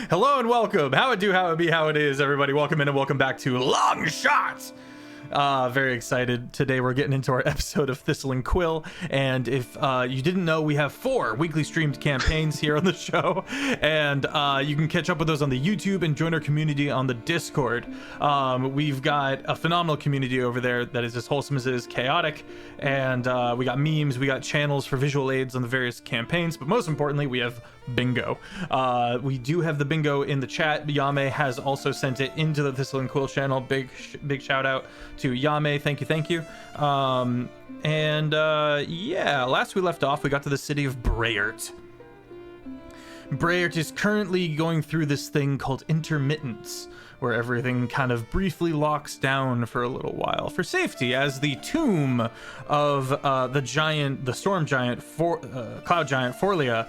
Hello and welcome. How it do, how it be, how it is, everybody. Welcome in and welcome back to Longshot. Very excited. Today we're getting into our episode of Thistle and Quill, and if you didn't know, we have 4 weekly streamed campaigns here on the show, and you can catch up with those on the YouTube and join our community on the Discord. We've got a phenomenal community over there that is as wholesome as it is chaotic, and we got memes, we got channels for visual aids on the various campaigns, but most importantly, we have bingo. We do have the bingo in the chat. Yame has also sent it into the Thistle and Quill channel. Big shout out to Yame. Thank you. Yeah, last we left off, we got to the city of Brayert. Brayert is currently going through this thing called intermittence, where everything kind of briefly locks down for a little while for safety, as the tomb of the storm giant, cloud giant Forlia,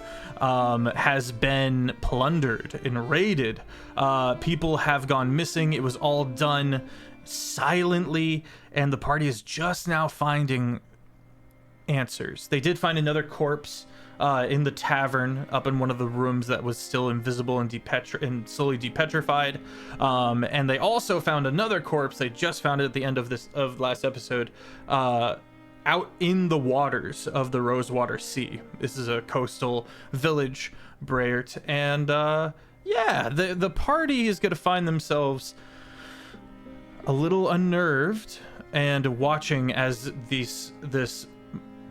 has been plundered and raided. People have gone missing. It was all done silently, and the party is just now finding answers. They did find another corpse in the tavern up in one of the rooms that was still invisible and slowly depetrified, and they also found another corpse. They just found it at the end of last episode, out in the waters of the Rosewater Sea. This is a coastal village, Brayert, and yeah, the party is going to find themselves a little unnerved and watching as this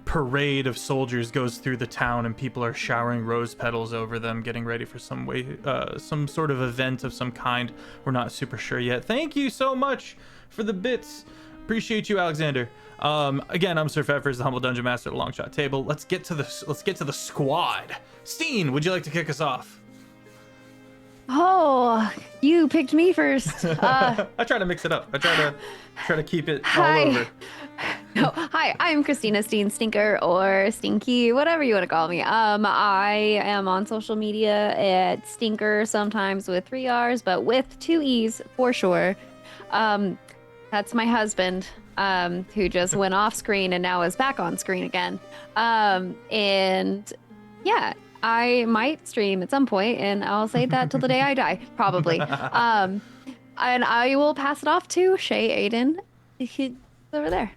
parade of soldiers goes through the town, and people are showering rose petals over them, getting ready for some sort of event of some kind. We're not super sure yet. Thank you so much for the bits. Appreciate you, Alexander. Again, I'm Sir Feffers, the humble dungeon master at the Longshot table. Let's get to the squad. Steen, would you like to kick us off? Oh, you picked me first. I try to mix it up. I try to keep it all over. No, hi, I'm Christina Stinkerrr or Stinky, whatever you want to call me. I am on social media at Stinkerrr, sometimes with 3 R's, but with 2 E's for sure. That's my husband, who just went off screen and now is back on screen again. And yeah, I might stream at some point, and I'll say that till the day I die, probably. And I will pass it off to ChezAidan. He's over there.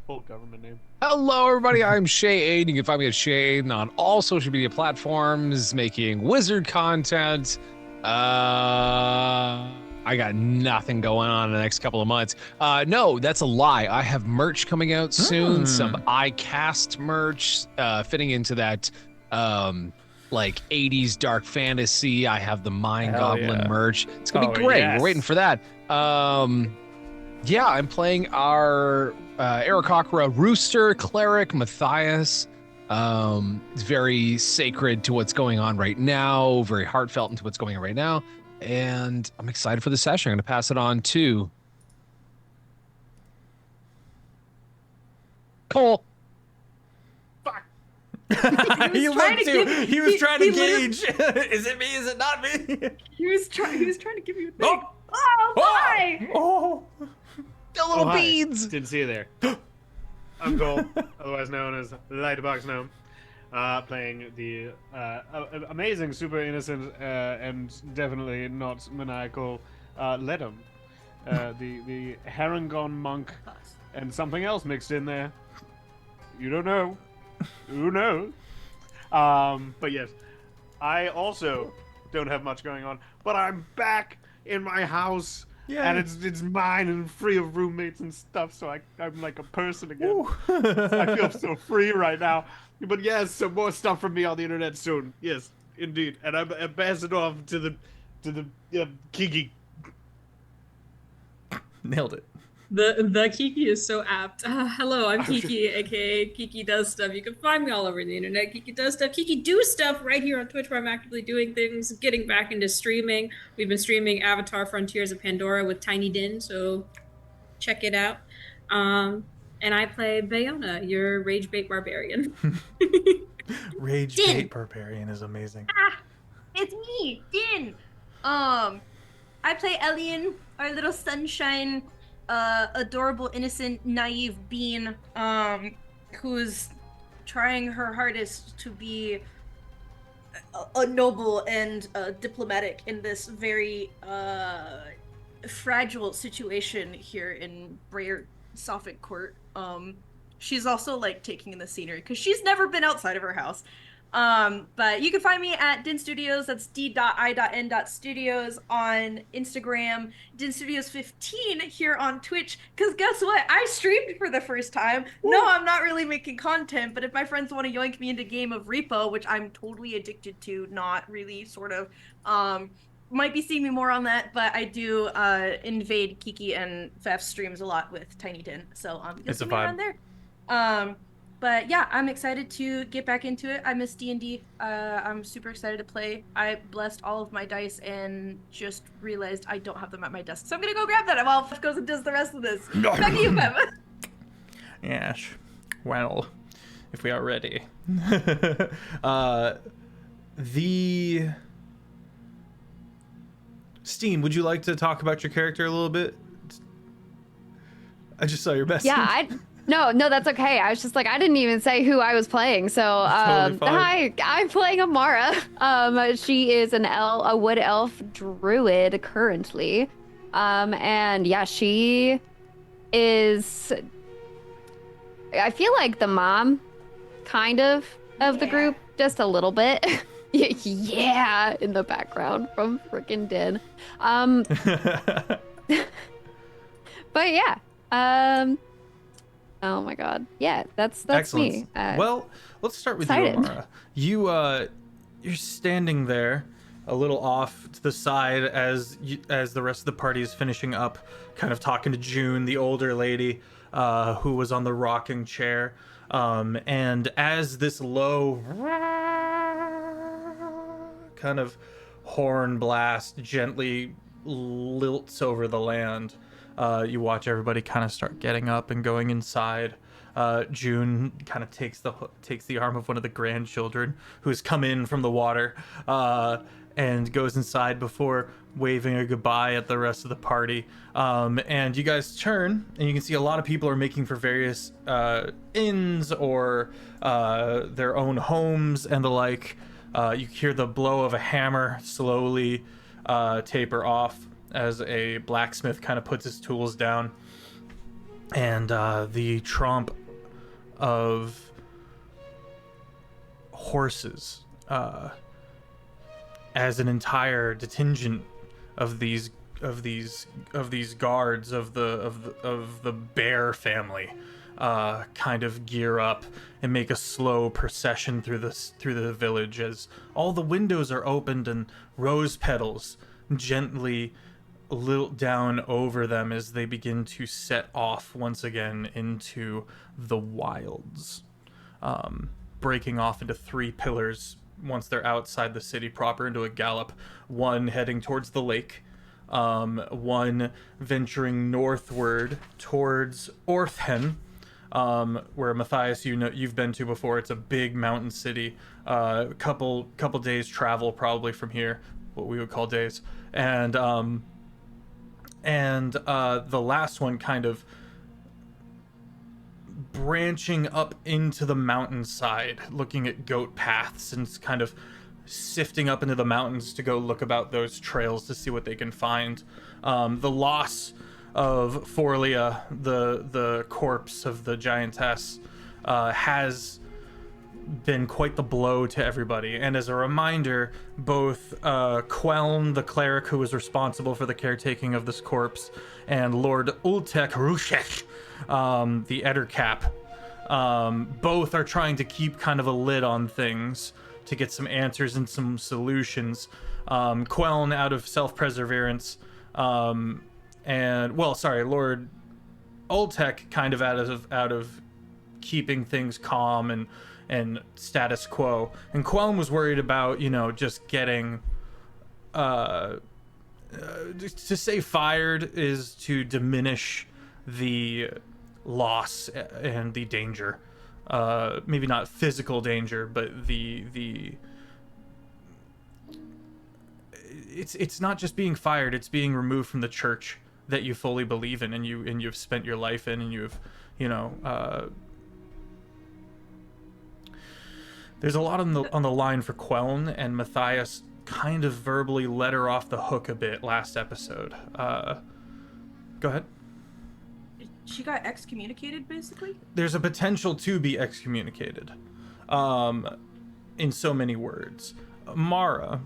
Full government name. Hello, everybody. I'm ChezAidan. You can find me at ChezAidan on all social media platforms, making wizard content. I got nothing going on in the next couple of months. No, that's a lie. I have merch coming out soon. Some iCast merch, fitting into that like 80s dark fantasy. I have the Mind Goblin merch. It's gonna be great. Yes. We're waiting for that. Yeah, I'm playing our Aarakocra Rooster Cleric Matthias. It's very sacred to what's going on right now, very heartfelt into what's going on right now, and I'm excited for the session. I'm going to pass it on to Cole. He was trying to gauge. Is it me? Is it not me? He was trying to give you a thing. Oh, why? Oh. The little beads. Didn't see you there. I'm Cole, otherwise known as LightboxGnome, playing the amazing, super innocent, and definitely not maniacal Ledum, the Harangon monk, and something else mixed in there. You don't know. Who knows? But yes, I also don't have much going on, but I'm back in my house. Yeah. And it's mine and free of roommates and stuff, so I'm like a person again. I feel so free right now. But yes, some more stuff from me on the internet soon. Yes, indeed. And I'm ambassador to the Kiki. Nailed it. The Kiki is so apt. Hello, I'm Kiki, aka KikiDoesStuff. You can find me all over the internet. KikiDoesStuff, KikiDoesStuff, right here on Twitch, where I'm actively doing things, getting back into streaming. We've been streaming Avatar: Frontiers of Pandora with Tiny Din, so check it out. And I play Bayona, your rage bait barbarian. Rage bait barbarian is amazing. It's me, Din. I play Elian, our little sunshine. Adorable, innocent, naive bean, who's trying her hardest to be noble and diplomatic in this very fragile situation here in Brayer Sophic Court. She's also like taking in the scenery because she's never been outside of her house. But you can find me at Din Studios. That's d.i.n.studios on Instagram. Din Studios 15 here on Twitch. Because guess what? I streamed for the first time. Ooh. No, I'm not really making content, but if my friends want to yoink me into Game of Repo, which I'm totally addicted to, not really, sort of, might be seeing me more on that, but I do invade Kiki and Feff's streams a lot with Tiny Din. So you'll see me around there. But yeah, I'm excited to get back into it. I miss D&D. I'm super excited to play. I blessed all of my dice and just realized I don't have them at my desk. So I'm gonna go grab that while Feff goes and does the rest of this. Back to you, Feff. Yes. Well, if we are ready. Steen, would you like to talk about your character a little bit? I just saw your message. Yeah, No, that's okay. I was just like, I didn't even say who I was playing. So, Totally fine. hi, I'm playing Amara. She is a wood elf druid currently. And yeah, she is, I feel like the mom, kind of the group, just a little bit. Yeah, in the background from frickin' Din. But yeah, oh my god. Yeah, that's Excellent. me. Well, let's start with excited. you, Amara. You're standing there a little off to the side as the rest of the party is finishing up, kind of talking to June, the older lady who was on the rocking chair. And as this low kind of horn blast gently lilts over the land, you watch everybody kind of start getting up and going inside. June kind of takes the arm of one of the grandchildren who has come in from the water, and goes inside before waving a goodbye at the rest of the party. And you guys turn, and you can see a lot of people are making for various inns or their own homes and the like. You hear the blow of a hammer slowly taper off as a blacksmith kind of puts his tools down, and the tromp of horses as an entire contingent of these guards of the bear family kind of gear up and make a slow procession through the village as all the windows are opened and rose petals gently lilt down over them as they begin to set off once again into the wilds, breaking off into three pillars once they're outside the city proper into a gallop, one heading towards the lake, one venturing northward towards Orthen, where Matthias, you've been to before. It's a big mountain city, couple days travel probably from here, what we would call days, and the last one kind of branching up into the mountainside, looking at goat paths and kind of sifting up into the mountains to go look about those trails to see what they can find. The loss of Forlia, the corpse of the giantess, has been quite the blow to everybody. And as a reminder, both Queln, the cleric who was responsible for the caretaking of this corpse, and Lord Ultek Rushek, the Ettercap, both are trying to keep kind of a lid on things to get some answers and some solutions. Queln out of self-preservance, Lord Ultek kind of out of keeping things calm and status quo. And Queln was worried about, just getting, to say fired is to diminish the loss and the danger. Maybe not physical danger, but it's not just being fired, it's being removed from the church that you fully believe in and you've spent your life in, and you've, There's a lot on the line for Queln, and Matthias kind of verbally let her off the hook a bit last episode. Go ahead. She got excommunicated, basically? There's a potential to be excommunicated. In so many words. Mara,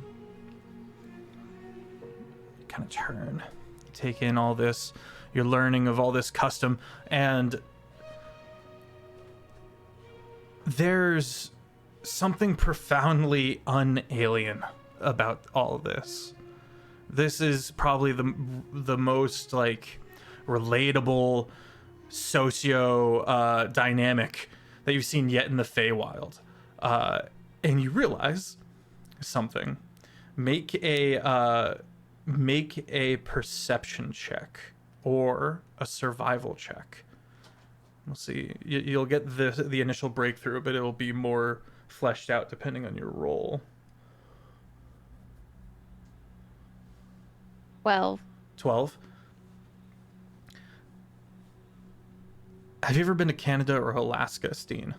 you kind of turn, you take in all this, you're learning of all this custom, and there's something profoundly un-alien about all of this. This is probably the most like relatable socio dynamic that you've seen yet in the Feywild. And you realize something. Make a perception check or a survival check. We'll see. You'll get the initial breakthrough, but it'll be more fleshed out depending on your roll. 12. Have you ever been to Canada or Alaska, Steen?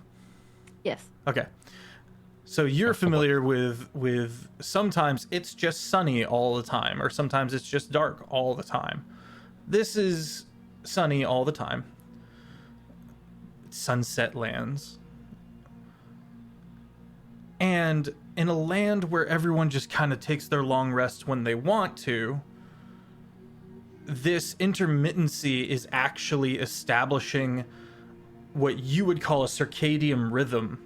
Yes. Okay. So you're familiar with sometimes it's just sunny all the time, or sometimes it's just dark all the time. This is sunny all the time. Sunset lands. And in a land where everyone just kind of takes their long rest when they want to, this intermittency is actually establishing what you would call a circadian rhythm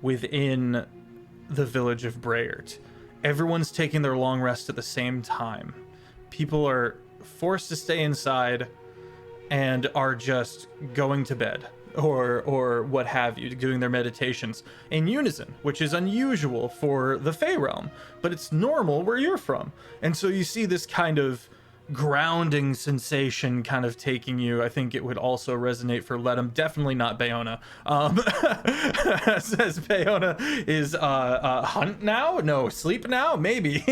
within the village of Brayert. Everyone's taking their long rest at the same time. People are forced to stay inside and are just going to bed or what have you, doing their meditations in unison, which is unusual for the Fey realm, but it's normal where you're from. And so you see this kind of grounding sensation kind of taking you. I think it would also resonate for Ledham, definitely not Bayona. Says Bayona is hunt now? No, sleep now? Maybe.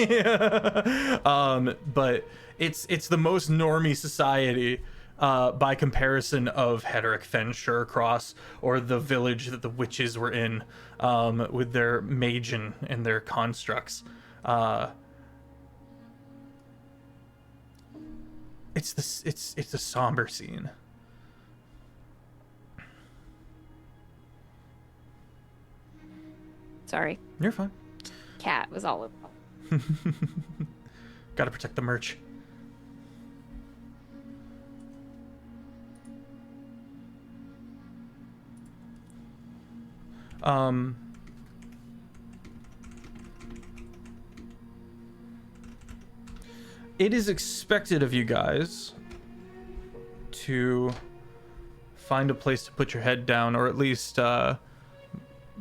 But it's the most normie society by comparison of Hederick Fen Cross or the village that the witches were in with their Magian and their constructs. It's a somber scene. Sorry. You're fine. Cat was all over. Gotta protect the merch. It is expected of you guys to find a place to put your head down, or at least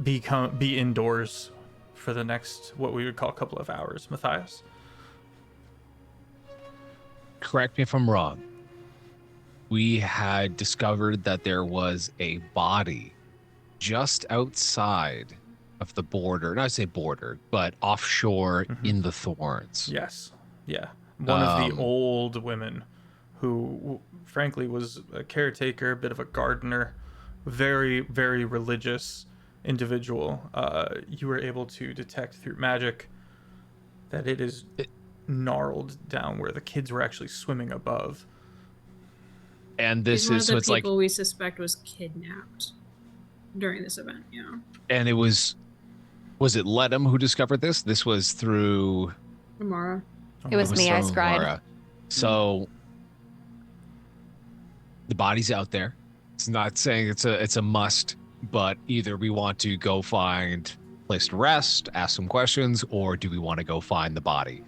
be indoors for the next, what we would call, a couple of hours. Matthias? Correct me if I'm wrong. We had discovered that there was a body just outside of the border, not to say border, but offshore in the Thorns. Yes. Yeah. One of the old women who, frankly, was a caretaker, a bit of a gardener, very, very religious individual. You were able to detect through magic that it is gnarled down where the kids were actually swimming above. And this He's one is of so the it's like, people we suspect was kidnapped during this event. Yeah. and it was it Ledham who discovered this? This was through Amara. It was me, I through scried. Mara. So the body's out there. It's not saying it's a must, but either we want to go find a place to rest, ask some questions, or do we want to go find the body?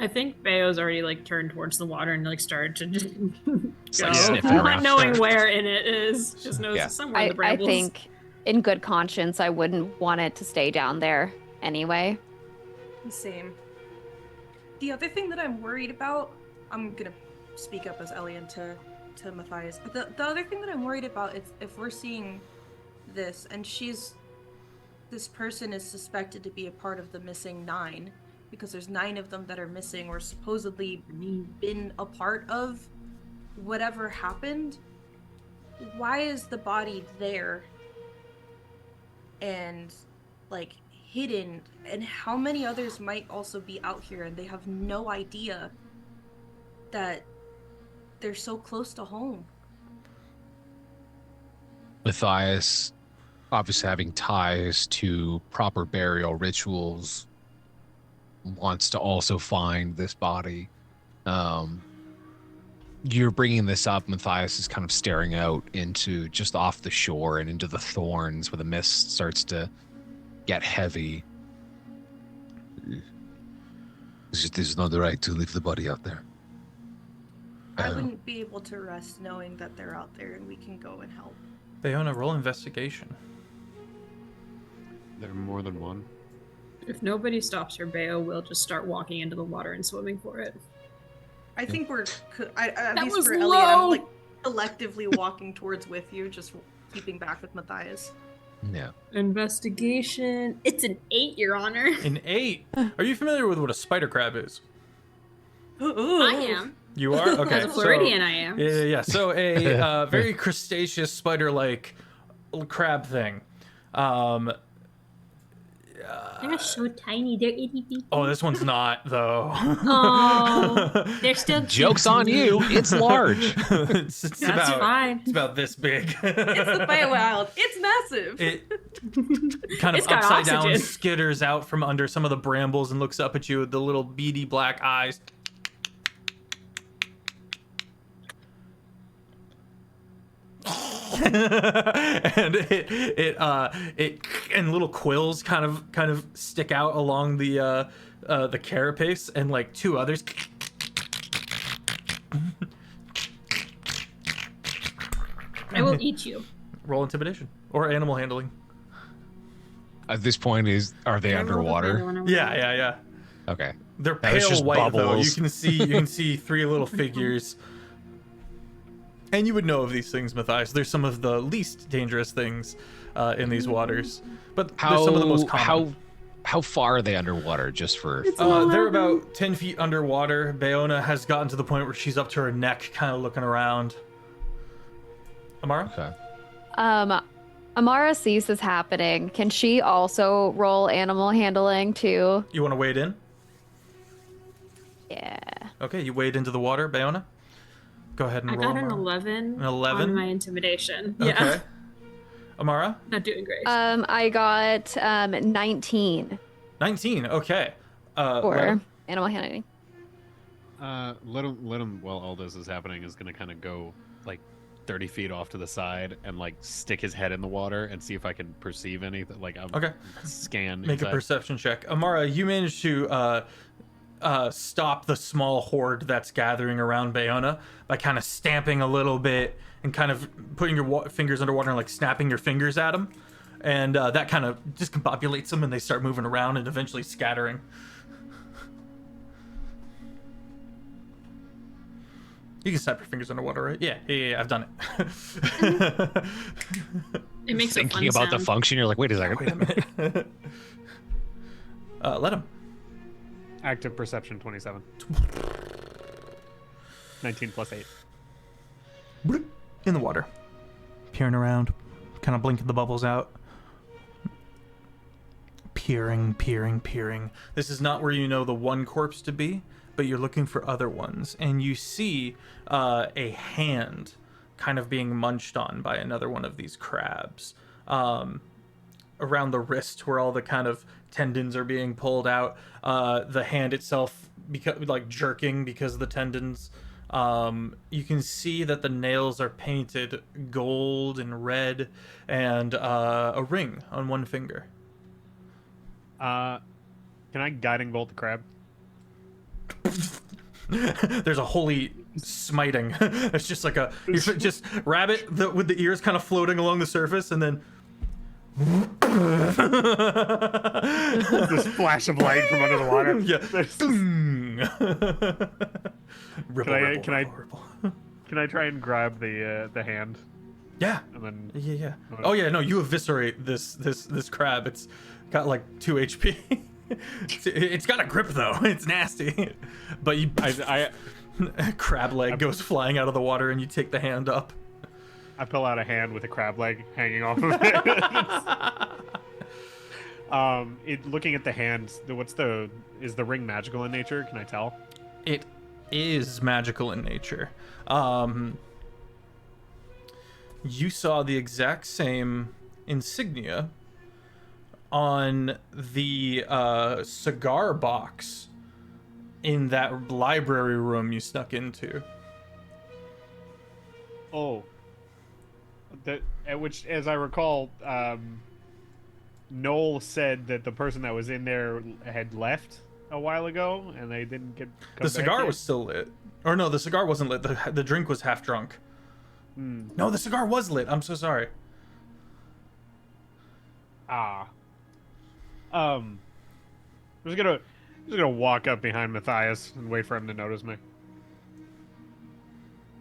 I think Bayo's already like turned towards the water and like started to just It's like go, sniffing not around. knowing where in it is. Just knows Yeah. it's somewhere in I the brambles. think, in good conscience, I wouldn't want it to stay down there anyway. Same. The other thing that I'm worried about, I'm gonna speak up as Elian to Matthias, but the other thing that I'm worried about is if we're seeing this and this person is suspected to be a part of the missing 9, because there's 9 of them that are missing or supposedly been a part of whatever happened. Why is the body there? and like hidden, and how many others might also be out here and they have no idea that they're so close to home. Matthias, obviously having ties to proper burial rituals, wants to also find this body. You're bringing this up. Matthias is kind of staring out into just off the shore and into the thorns where the mist starts to get heavy. This is not the right to leave the body out there. I wouldn't be able to rest knowing that they're out there and we can go and help. Bayona, roll investigation. There are more than one. If nobody stops her, Bayo will just start walking into the water and swimming for it. I think we're, at That least was for Elliot, low. I'm like collectively walking towards with you, just keeping back with Matthias. Yeah. Investigation. It's an 8, Your Honor. An 8. Are you familiar with what a spider crab is? I am. You are? Okay. As a Floridian, I am. Yeah. So a very crustaceous spider-like crab thing. They're so tiny. They're itty bitty. Oh, this one's not though. Oh, they're still cute Joke's to on me. you. It's large. it's That's about fine. it's about this big. It's the Feywild. It's massive. It kind of It's got upside down oxygen. skitters out from under some of the brambles and looks up at you with the little beady black eyes. And it and little quills kind of stick out along the carapace, and like 2 others. I will eat you. Roll intimidation or animal handling. At this point, are they underwater? Yeah. Okay. They're That was pale just white though. bubbles. You can see 3 little figures. And you would know of these things, Matthias. They're some of the least dangerous things in these waters, but they're some of the most common. How far are they underwater? Just for They're about 10 feet underwater. Bayona has gotten to the point where she's up to her neck, kind of looking around. Amara? okay. Amara sees this happening. Can she also roll animal handling too? You want to wade in? Yeah. Okay, you wade into the water, Bayona. Go ahead and I roll. got an Amara. 11. An 11? On my intimidation. Okay. Yeah. Amara? Not doing great. I got 19 19. Okay. for Lem? animal handling. Let him while all this is happening is gonna kind of go like 30 feet off to the side and like stick his head in the water and see if I can perceive anything. Like Okay. Scan. Make a inside. perception check. Amara, you managed to stop the small horde that's gathering around Bayona by kind of stamping a little bit and kind of putting your fingers underwater and like snapping your fingers at them. And that kind of discombobulates them and they start moving around and eventually scattering. You can snap your fingers underwater, right? Yeah, I've done it. It makes a fun Thinking about the sound. function, you're like, wait a second. Wait a minute. Let him. Active perception 27. 19 plus 8. In the water. Peering around. Kind of blinking the bubbles out. Peering. This is not where you know the one corpse to be, but you're looking for other ones. And you see a hand kind of being munched on by another one of these crabs. Around the wrist where all the kind of tendons are being pulled out. The hand itself like jerking because of the tendons. You can see that the nails are painted gold and red, and a ring on one finger. Can I guiding bolt the crab? There's a holy smiting. It's just like you just rabbit with the ears kind of floating along the surface, and then This flash of light from under the water. yeah. Ripple, Can I try and grab the hand Yeah. and then? Yeah. Oh yeah, no, you eviscerate this crab. It's got like 2 HP. It's got a grip though. It's nasty. But I crab leg goes flying out of the water, and you take the hand up. pull out a hand with a crab leg hanging off of it. Looking at the hands, is the ring magical in nature? Can I tell? It is magical in nature. You saw the exact same insignia on the cigar box in that library room you snuck into. Oh. Which, as I recall, Noel said that the person that was in there had left a while ago, and they didn't come The cigar back yet. was still lit. Or no, the cigar wasn't lit. The drink was half drunk. No, the cigar was lit. I'm so sorry. I'm just gonna walk up behind Matthias and wait for him to notice me.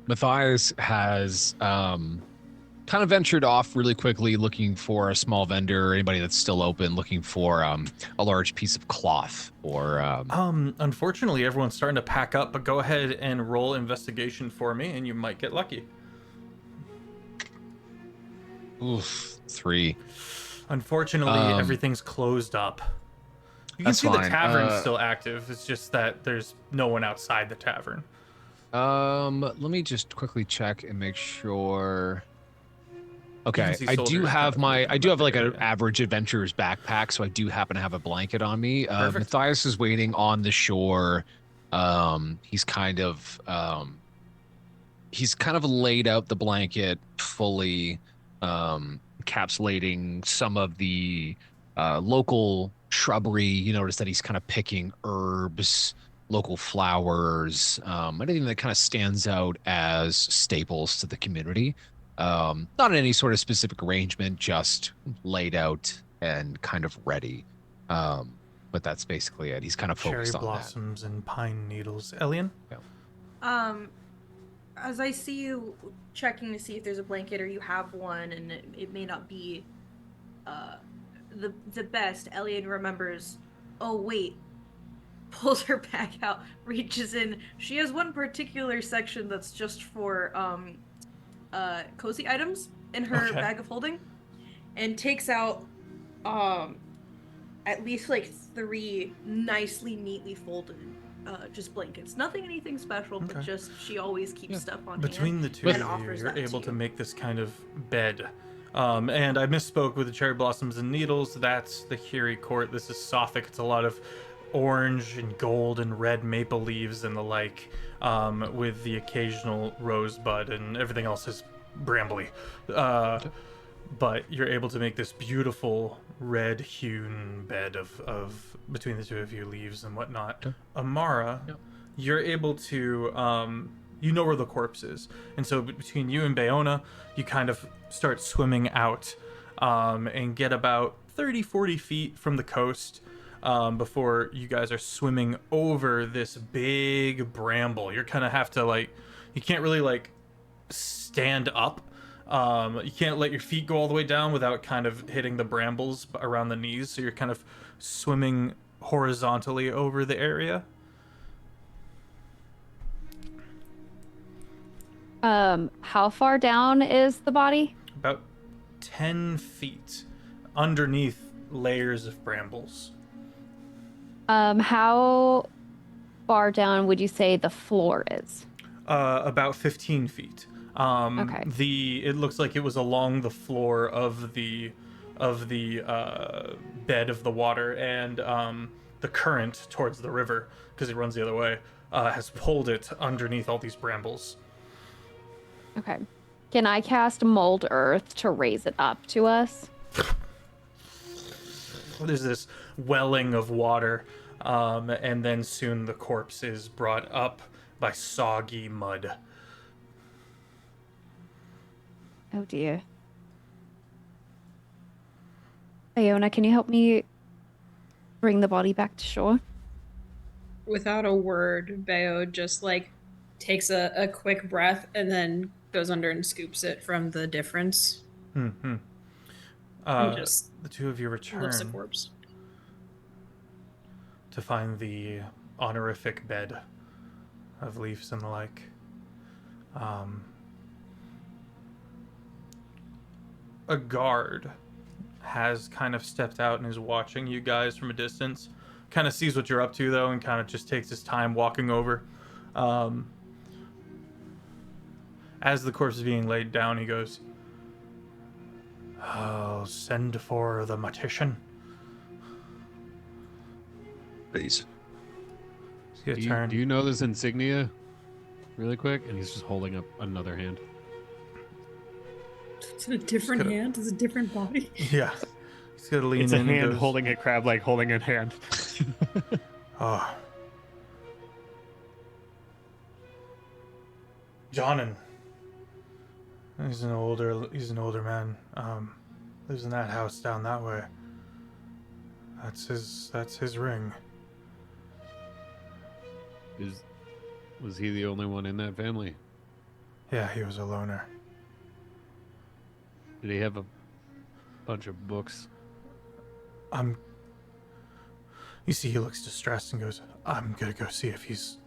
Matthias has kind of ventured off really quickly, looking for a small vendor, anybody that's still open, looking for a large piece of cloth or. Unfortunately, everyone's starting to pack up, but go ahead and roll investigation for me, and you might get lucky. Oof, 3. Unfortunately, everything's closed up. You can That's see fine. the tavern's still active. It's just that there's no one outside the tavern. Let me just quickly check and make sure. Okay, see I soldiers do have kind of I do have like area. an average adventurer's backpack, so I do happen to have a blanket on me. Perfect. Matthias is waiting on the shore. He's kind of laid out the blanket fully, encapsulating some of the local shrubbery. You notice that he's kind of picking herbs, local flowers, anything that kind of stands out as staples to the community. Not in any sort of specific arrangement, just laid out and kind of ready. But that's basically it. He's kind of Cherry focused on that. blossoms and pine needles. Elian? As I see you checking to see if there's a blanket or you have one, and it may not be the best, Elian remembers, oh wait, pulls her bag out, reaches in. She has one particular section that's just for cozy items in her bag of holding, and takes out at least like 3 nicely, neatly folded just blankets. Anything special, but just she always keeps stuff on Between hand. the two and of you, offers you're that able to you. make this kind of bed. And I misspoke with the cherry blossoms and needles. That's the Hiri court. This is Suffolk. It's a lot of orange and gold and red maple leaves and the like, with the occasional rosebud, and everything else is brambly. But you're able to make this beautiful red hewn bed of between the two of you, leaves and whatnot. Amara, you're able to you know where the corpse is, and so between you and Bayona, you kind of start swimming out and get about 30-40 feet from the coast before you guys are swimming over this big bramble. You're kind of have to you can't really stand up. You can't let your feet go all the way down without kind of hitting the brambles around the knees, so you're kind of swimming horizontally over the area. How far down is the body? About 10 feet underneath layers of brambles. How far down would you say the floor is? About 15 feet. Okay. It looks like it was along the floor of the bed of the water, and the current towards the river, because it runs the other way, has pulled it underneath all these brambles. Okay. Can I cast Mold Earth to raise it up to us? There's this welling of water, and then soon the corpse is brought up by soggy mud. Oh dear. Iona, can you help me bring the body back to shore? Without a word, Bayo just takes a quick breath and then goes under and scoops it from the difference. And just the two of you return lifts the corpse. to find the honorific bed of leaves and the like. A guard has kind of stepped out and is watching you guys from a distance. Kind of sees what you're up to, though, and kind of just takes his time walking over. As the corpse is being laid down, he goes, "I'll send for the mortician." Please. He's gonna turn. Do you know this insignia? Really quick, and he's just holding up another hand. It's in a different gonna- hand. It's a different body. Yeah. He's gonna lean It's a in and hand goes, holding a crab leg holding a hand. "Oh. Johnnin. He's an older man. Lives in that house down that way. That's his ring." Was he the only one in that family? Yeah, he was a loner. Did he have a bunch of books? You see, he looks distressed and goes, "I'm gonna go see if he's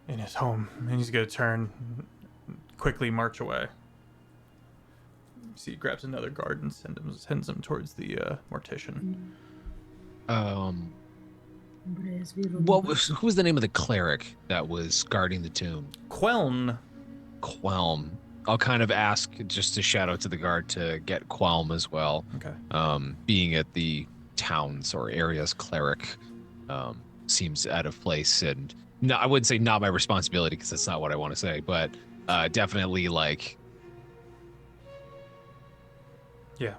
in his home." And he's gonna turn, quickly march away. You see, he grabs another guard and sends him towards the mortician. Who was the name of the cleric that was guarding the tomb? Queln. Quelm. I'll kind of ask just to shout out to the guard to get Quelm as well. Okay. Being at the town's or area's cleric seems out of place, and no, I wouldn't say not my responsibility because that's not what I want to say, but definitely like. Yeah.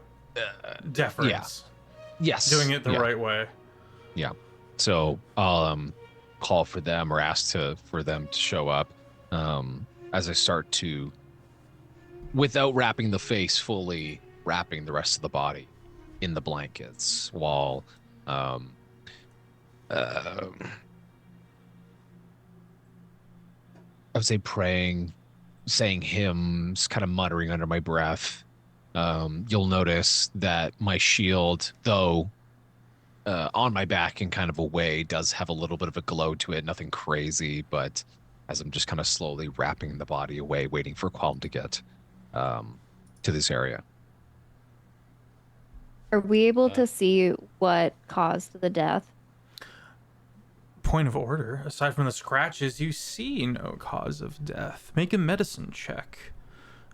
Deference. Yes. Doing it the yeah. right way. Yeah. So I'll call for them or ask for them to show up as I start to, without wrapping the face fully, wrapping the rest of the body in the blankets while I would say praying, saying hymns, kind of muttering under my breath. You'll notice that my shield, though on my back in kind of a way, does have a little bit of a glow to it. Nothing crazy, but as I'm just kind of slowly wrapping the body away, waiting for Qualm to get to this area. Are we able to see what caused the death? Point of order. Aside from the scratches, you see no cause of death. Make a medicine check.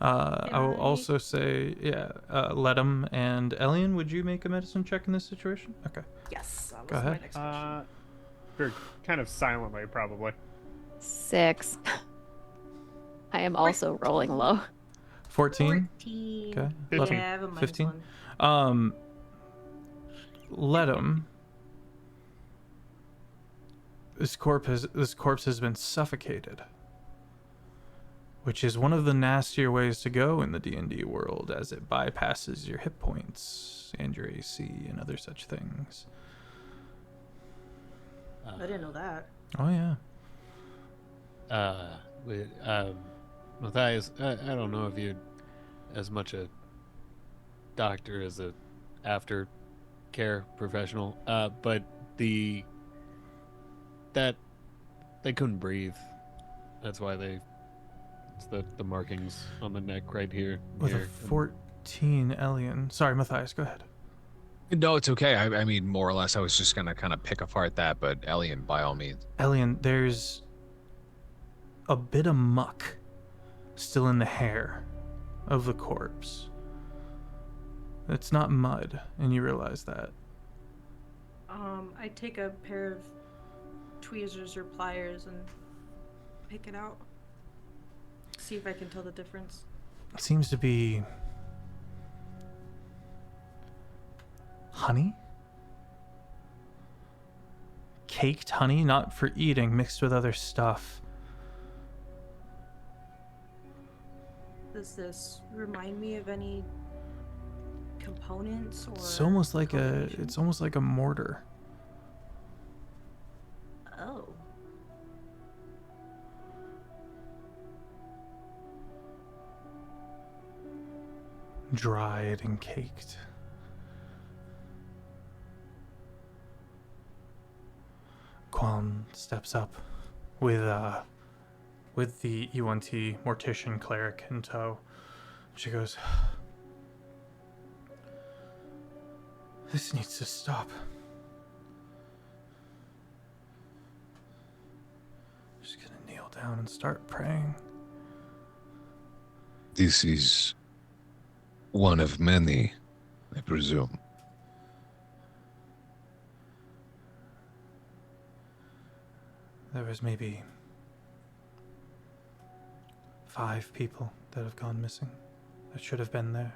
I will also say, Ledum and Elian, would you make a medicine check in this situation? Okay. Yes. That was Go ahead. my next question. Very kind of silently, probably. 6. I am also rolling low. 14? 14. Okay. Yeah, 15. I have a minus 15? 1. Ledum. This corpse has been suffocated, which is one of the nastier ways to go in the D&D world, as it bypasses your hit points and your AC and other such things. I didn't know that. Oh yeah. Matthias, I don't know if you're as much a doctor as a aftercare professional, but that they couldn't breathe. That's why it's the markings on the neck right here. With a 14, Elian. Sorry, Matthias, go ahead. No, it's okay. I mean, more or less, I was just gonna kind of pick apart that, but Elian, by all means. Elian, there's a bit of muck still in the hair of the corpse. It's not mud, and you realize that. I take a pair of tweezers or pliers and pick it out. See if I can tell the difference. It seems to be honey? Caked honey, not for eating, mixed with other stuff. Does this remind me of any components or It's almost like combination? a mortar. Oh. Dried and caked. Quan steps up with the E1T mortician cleric in tow. She goes, This needs to stop. Just gonna kneel down and start praying. This is one of many, I presume. There was maybe 5 people that have gone missing that should have been there.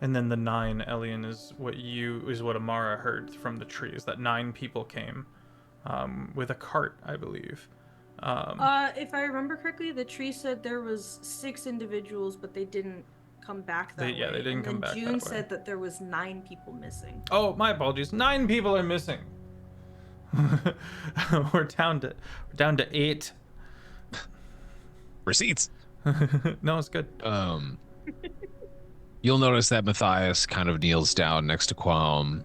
And then the 9, Elian, is what Amara heard from the trees. That 9 people came with a cart, I believe. If I remember correctly, the tree said there was 6 individuals, but they didn't come back that way. Yeah, they didn't come back that way. June said that there was 9 people missing. Oh, my apologies. 9 people are missing. We're down to 8. Receipts. No, it's good. You'll notice that Matthias kind of kneels down next to Qualm.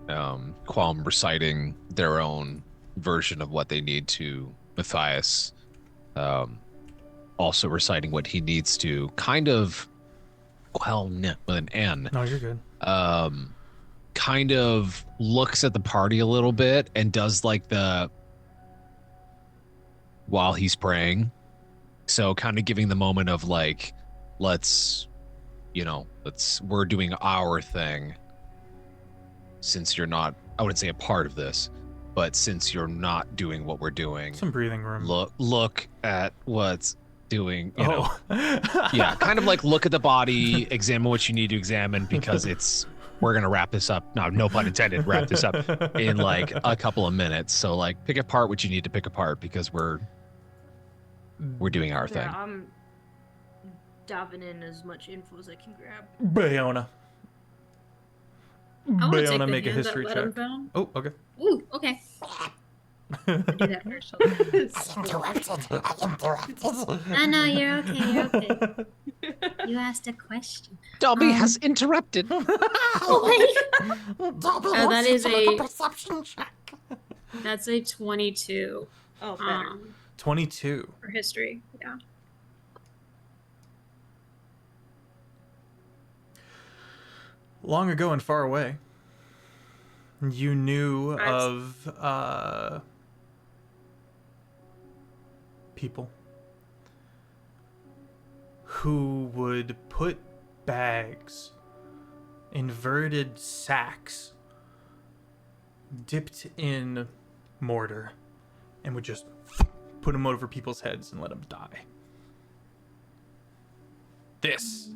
Qualm reciting their own version of what they need to Matthias. Also reciting what he needs to. Kind of Qualm with an N. No, you're good. Kind of looks at the party a little bit and does like the while he's praying. So kind of giving the moment of like, we're doing our thing. Since you're not, I wouldn't say a part of this, but since you're not doing what we're doing, Some breathing room. look at what's doing, you know. Oh. Yeah, kind of like look at the body, examine what you need to examine because we're gonna wrap this up. No pun intended, wrap this up in like a couple of minutes. So like pick apart what you need to pick apart because we're doing our thing. Yeah, I'm diving in as much info as I can grab. Bayona. I want to take Bayona, the make a hand history that let him check. down. Oh, okay. Ooh, okay. I'll do that first. No, you're okay. You're okay. You asked a question. Dobby has interrupted. That is a perception check. That's a 22. Oh, better. 22. For history. Yeah. Long ago and far away, you knew of people who would put bags, inverted sacks, dipped in mortar, and would just put them over people's heads and let them die. This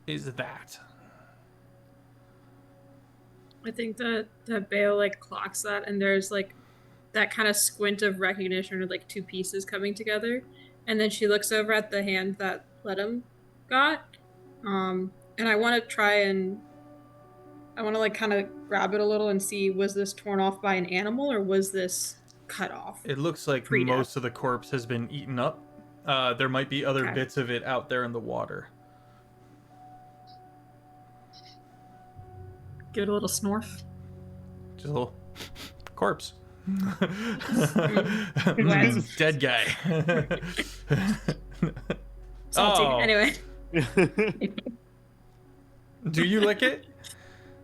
is that. I think that Bale like clocks that, and there's like that kind of squint of recognition, or like 2 pieces coming together, and then she looks over at the hand that Ledham got, and I want to like kind of grab it a little and see, was this torn off by an animal or was this cut off? It looks like Pre-death. most of the corpse has been eaten up. There might be other bits of it out there in the water. Give it a little snorf. Just a little corpse. Wet. Dead guy. Salty. Oh. Anyway. Do you lick it?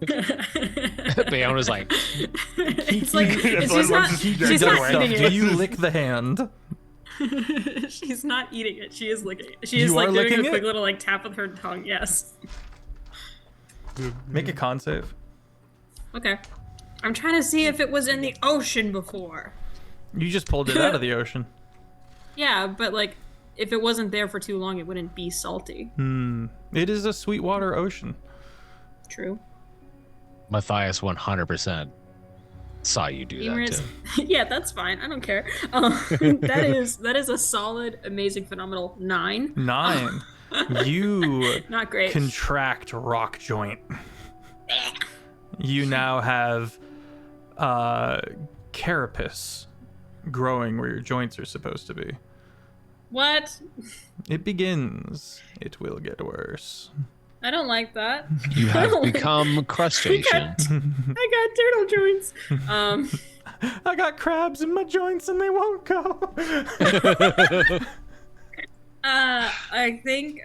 Bayona's like, It's like she's not eating it. Do you lick the hand? She's not eating it. She is licking it. She is You like are doing a licking quick it? little like tap with her tongue. Yes. Make a con save. Okay. I'm trying to see if it was in the ocean before. You just pulled it out of the ocean. Yeah, but like if it wasn't there for too long, it wouldn't be salty. It is a sweetwater ocean. True. Matthias 100% saw you do that Humorous. too. Yeah, that's fine. I don't care. That is a solid, amazing, phenomenal 9. 9. You Not great. contract rock joint. You now have carapace growing where your joints are supposed to be. What? It begins. It will get worse. I don't like that. You have become crustacean. I got turtle joints. I got crabs in my joints and they won't go. I think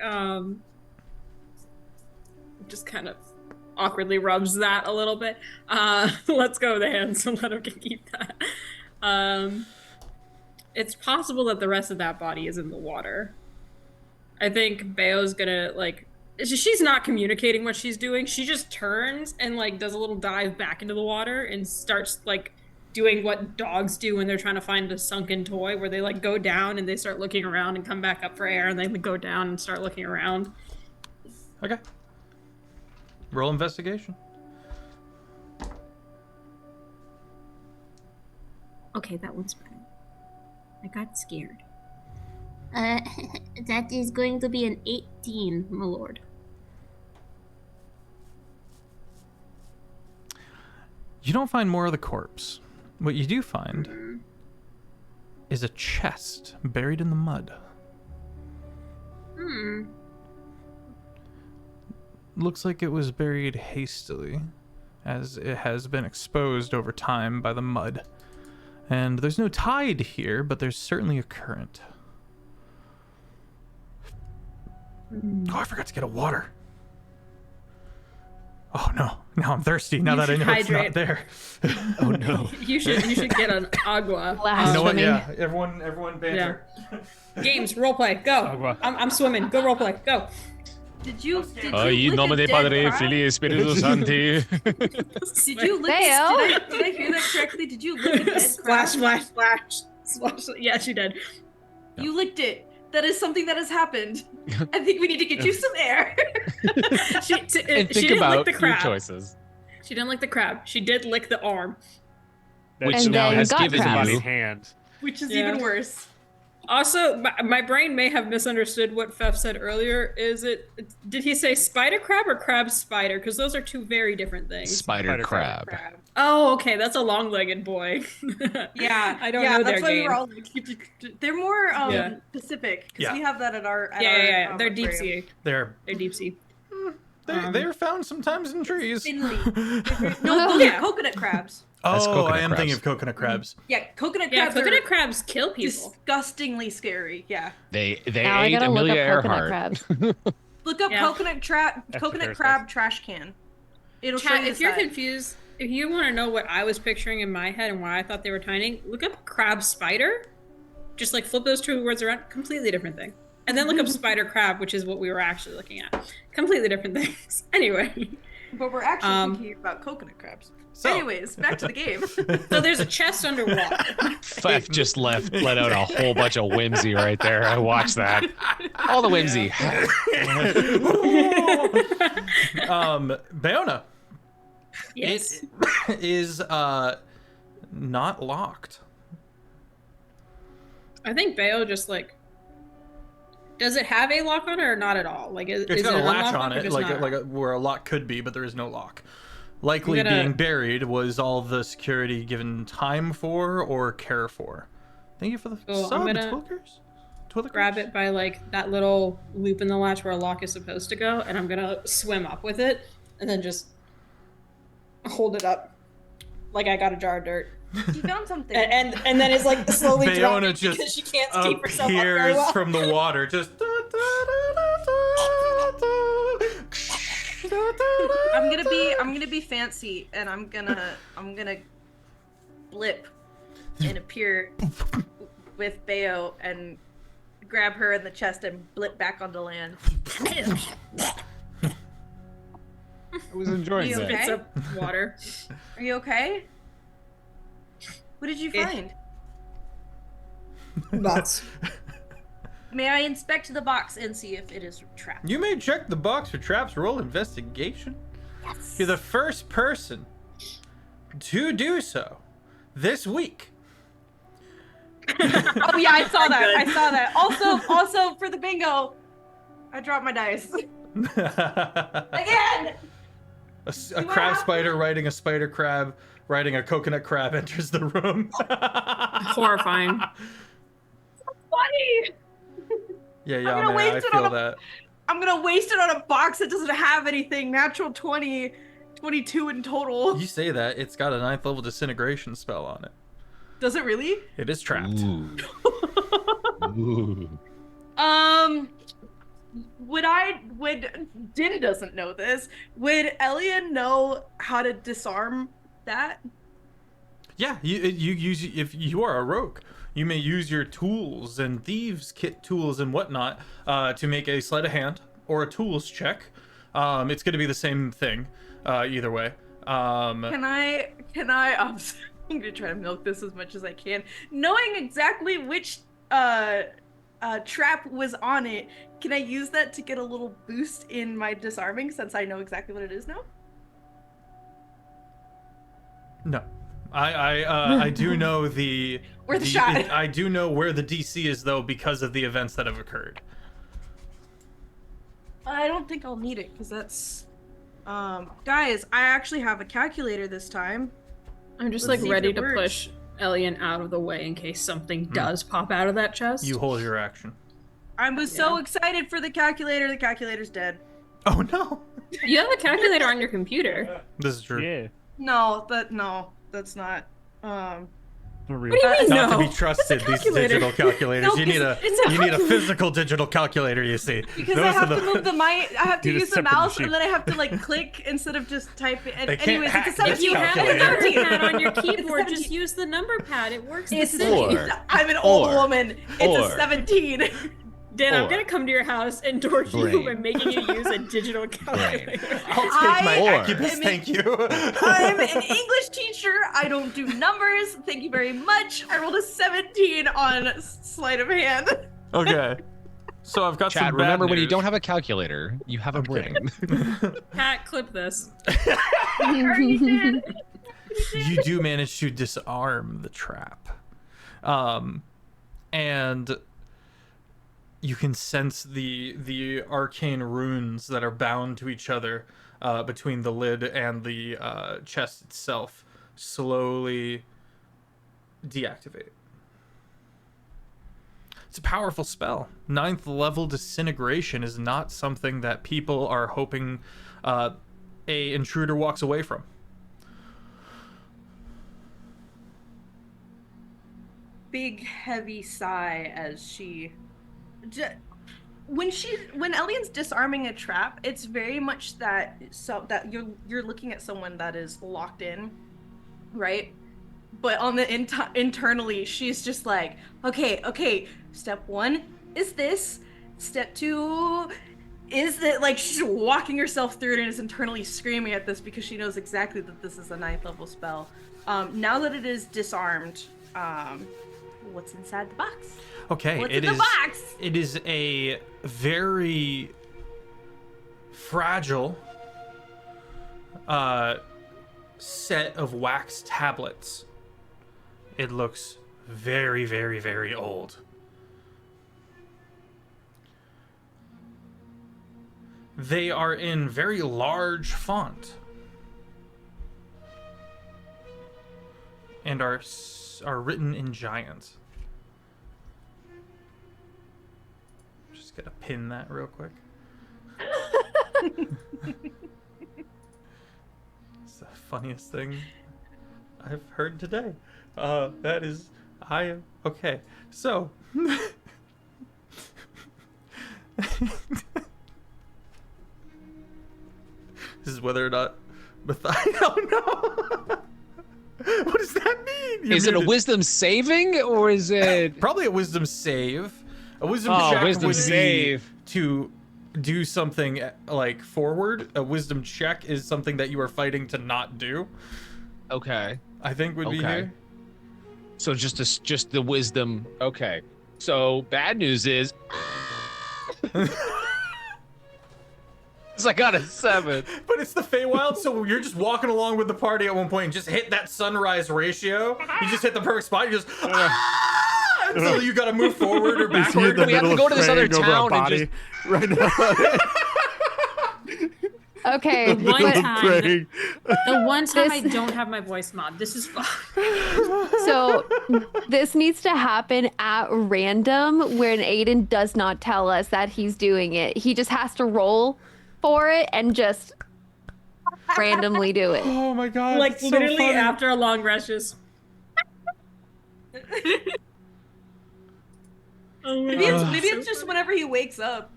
just kind of awkwardly rubs that a little bit. Let's go with the hands and let him keep that. It's possible that the rest of that body is in the water. I think Bayo's gonna, like, she's not communicating what she's doing. She just turns and, like, does a little dive back into the water and starts, like, doing what dogs do when they're trying to find a sunken toy, where they, like, go down and they start looking around and come back up for air, and they go down and start looking around. Okay. Roll investigation. Okay, that one's better. I got scared. That is going to be an 18, my lord. You don't find more of the corpse. What you do find is a chest buried in the mud. Looks like it was buried hastily, as it has been exposed over time by the mud. And there's no tide here, but there's certainly a current. Oh, I forgot to get a water. Oh no, now I'm thirsty, now that I know hydrate. it's not there. Oh no. You should get an agua. You know what, Blasphemy. yeah, everyone banter. Games, roleplay, go. Agua. I'm swimming. Go roleplay, go. Did you In lick nomine a Dei dead Padre, crab? Filii, Spiritus Sancti. Did you lick Bayo? did I hear that correctly? Did you lick a dead crab? Splash, splash, splash, splash. Yeah, she did. You licked it. That is something that has happened. I think we need to get you some air. She And didn't think lick about the your crab. choices. She didn't lick the crab. She did lick the arm, Which And now then has gut given crabs. you. hand. Which is Yeah. even worse. Also, my brain may have misunderstood what Feff said earlier. Did he say spider crab or crab spider? Because those are two very different things. Spider Spider crab. Crab. Oh, okay, that's a long-legged boy. Yeah, I don't yeah, know that's their why we game. were all like, they're more Yeah. Pacific because Yeah. we have that at our Yeah. They're deep aquarium. sea. They're They're deep sea. they're found sometimes in trees. Finley. No, those Yeah. are coconut crabs. That's Oh, coconut I am thinking crabs. of coconut crabs. Yeah, coconut Yeah, crabs coconut are crabs kill people. disgustingly scary. Yeah. They Now I ate gotta look Amelia up coconut Earhart. crabs. Look up Yeah. coconut Parasite. crab trash can. It'll show Chat, you if the you're size. confused, if you want to know what I was picturing in my head and why I thought they were tiny, look up crab spider. Just like flip those two words around, completely different thing. And then look up spider crab, which is what we were actually looking at. Completely different things. Anyway, But we're actually Um, thinking about coconut crabs. So- Anyways, back to the game. so there's a chest underwater. Feff just let out a whole bunch of whimsy right there. I watched that. All the whimsy. Bayona. Yes. It is not locked. I think Bayo just like. Does it have a lock on it or not at all? Like, is It's got it a latch unlocked on or it, just not? where a lock could be, but there is no lock. Likely I'm gonna- being buried was all the security given time for or care for. Thank you for the Cool, I'm sub, gonna Twillickers. grab it by like that little loop in the latch where a lock is supposed to go, and I'm gonna swim up with it, and then just hold it up, like I got a jar of dirt, You found something. and then it's like slowly Bayona dropping just because she can't keep herself up very appears well. from the water, just. I'm gonna be fancy and I'm gonna blip and appear with Bayo and grab her in the chest and blip back onto land. I was enjoying You that. okay? Spits up water. Are you okay? What did you Eh. find? Nuts. May I inspect the box and see if it is trapped? You may check the box for traps. Roll investigation. Yes. You're the first person to do so this week. Oh yeah, I saw that. Good. I saw that. Also for the bingo, I dropped my dice again. A crab spider riding a spider crab riding a coconut crab enters the room. Horrifying. Funny. Yeah, gonna man, waste I it on feel a- that. I'm gonna waste it on a box that doesn't have anything. Natural 20, 22 in total. You say that, it's got a 9th level disintegration spell on it. Does it really? It is trapped. Ooh. Ooh. would Din doesn't know this. Would Elian know how to disarm that? Yeah, you use, if you are a rogue, you may use your tools and thieves kit tools and whatnot to make a sleight of hand or a tools check. It's going to be the same thing either way. Can I I'm gonna try to milk this as much as I can. Knowing exactly which trap was on it, can I use that to get a little boost in my disarming since I know exactly what it is now? No. I do know Where the shot. I do know where the DC is though because of the events that have occurred. I don't think I'll need it because that's guys, I actually have a calculator this time. I'm just Let's like see if ready it to works. push Elian out of the way in case something does pop out of that chest. You hold your action. I was so excited for the calculator. The calculator's dead. Oh no. You have a calculator on your computer. This is true. Yeah. No, that's not. For real. What do you mean Not no? to be trusted, these digital calculators. No, you need a it's you need a physical digital calculator, you see. Because Those I are have the- to move I have to Need a use the separate mouse machine. and then I have to like click instead of just type it. And They can't anyways, hack it's a this If you 17. have a calculator. number pad on your keyboard, It's just 17. use the number pad. It works the It's same. Or- I'm an old or- woman. It's or- a 17. Dan, I'm Or- gonna come to your house and torture you Brain. by making you use a digital calculator. I'll take my I- Incubus, I mean- thank you. I'm an English teacher. I don't do numbers. Thank you very much. I rolled a 17 on sleight of hand. Okay. So I've got Chad, some bad remember when you news. don't have a calculator, you have a brain. Pat, clip this. I already did. You do manage to disarm the trap. And you can sense the arcane runes that are bound to each other between the lid and the chest itself slowly deactivate. It's a powerful spell. 9th level disintegration is not something that people are hoping a intruder walks away from. Big heavy sigh as she when Elian's disarming a trap, it's very much that you're looking at someone that is locked in, right? But on the internally, she's just like, okay, step 1 is this, step 2 is that, like, she's walking herself through it and is internally screaming at this because she knows exactly that this is a 9th level spell. Now that it is disarmed, what's inside the box? Okay, What's it in the is. box? It is a very fragile set of wax tablets. It looks very, very, very old. They are in very large font and are written in giant. Just gonna pin that real quick. It's the funniest thing I've heard today. That is, I am okay. So, this is whether or not, I don't know. What does that mean? You're Is it a muted. wisdom saving or is it? Probably a wisdom save. A wisdom Oh, check wisdom would be save. to do something like forward. A wisdom check is something that you are fighting to not do. Okay. I think would be Okay. here. So just the wisdom. Okay. So bad news is. It's I got a 7. But it's the Feywild, so you're just walking along with the party at one point and just hit that sunrise ratio. You just hit the perfect spot. You just and so you got to move forward or Is he in backward. the We have to middle go of to this other praying over a town and body right now? Okay, One but, time, praying. the one time I This- don't have my voice mod. This is fun. so this needs to happen at random when Aiden does not tell us that he's doing it. He just has to roll for it and just randomly do it. Oh my god! Like it's so literally funny. after a long rest, just. Oh my Maybe God. it's just whenever he wakes up.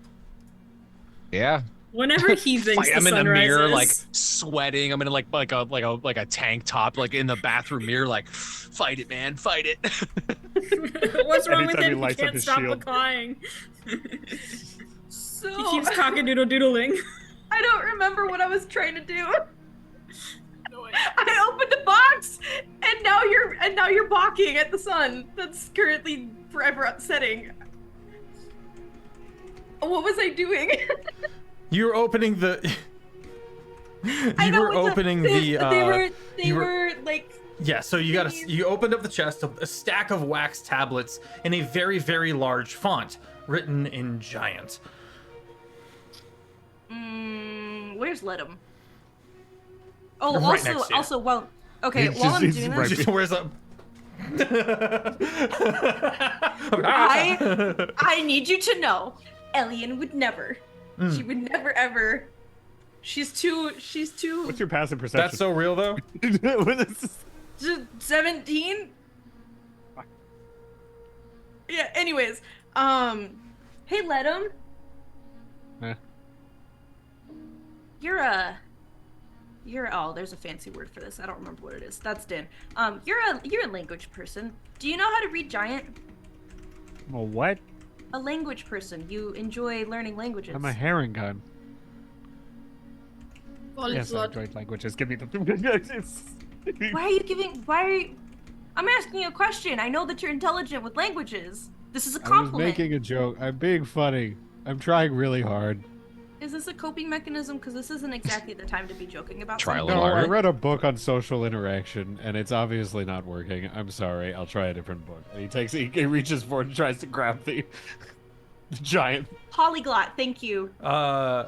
Yeah. Whenever he thinks I'm the in sun the mirror, like rises. sweating. I'm in like a tank top, like in the bathroom mirror, like fight it, man, fight it. What's wrong with Anytime he him? He lights up can't his stop shield. cocking. So He keeps cock-a-doodle-doodling. I don't remember what I was trying to do. I opened the box, and now you're balking at the sun. That's currently forever upsetting. What was I doing? You were opening the. I You know were what opening they the. were like. Yeah, so you opened up the chest, a stack of wax tablets in a very, very large font, written in giant. Where's Ledham? Oh, Right next to you. also, well, okay, He's while just- I'm he's doing right this, Just wears a. I need you to know, Elian would never. She would never ever. She's too. What's your passive perception? That's so real, though. 17. Yeah. Anyways, hey, Ledham. Eh. Oh, there's a fancy word for this. I don't remember what it is. That's Din. You're a language person. Do you know how to read giant? Well, what? A language person. You enjoy learning languages. I'm a herring gun. Yes, I enjoy languages. Give me the. I'm asking you a question. I know that you're intelligent with languages. This is a I was compliment. making a joke. I'm being funny. I'm trying really hard. Is this a coping mechanism? Because this isn't exactly the time to be joking about Try a something. little No, I harder. read a book on social interaction, and it's obviously not working. I'm sorry. I'll try a different book. And he reaches for it and tries to grab the giant. Polyglot, thank you. Amara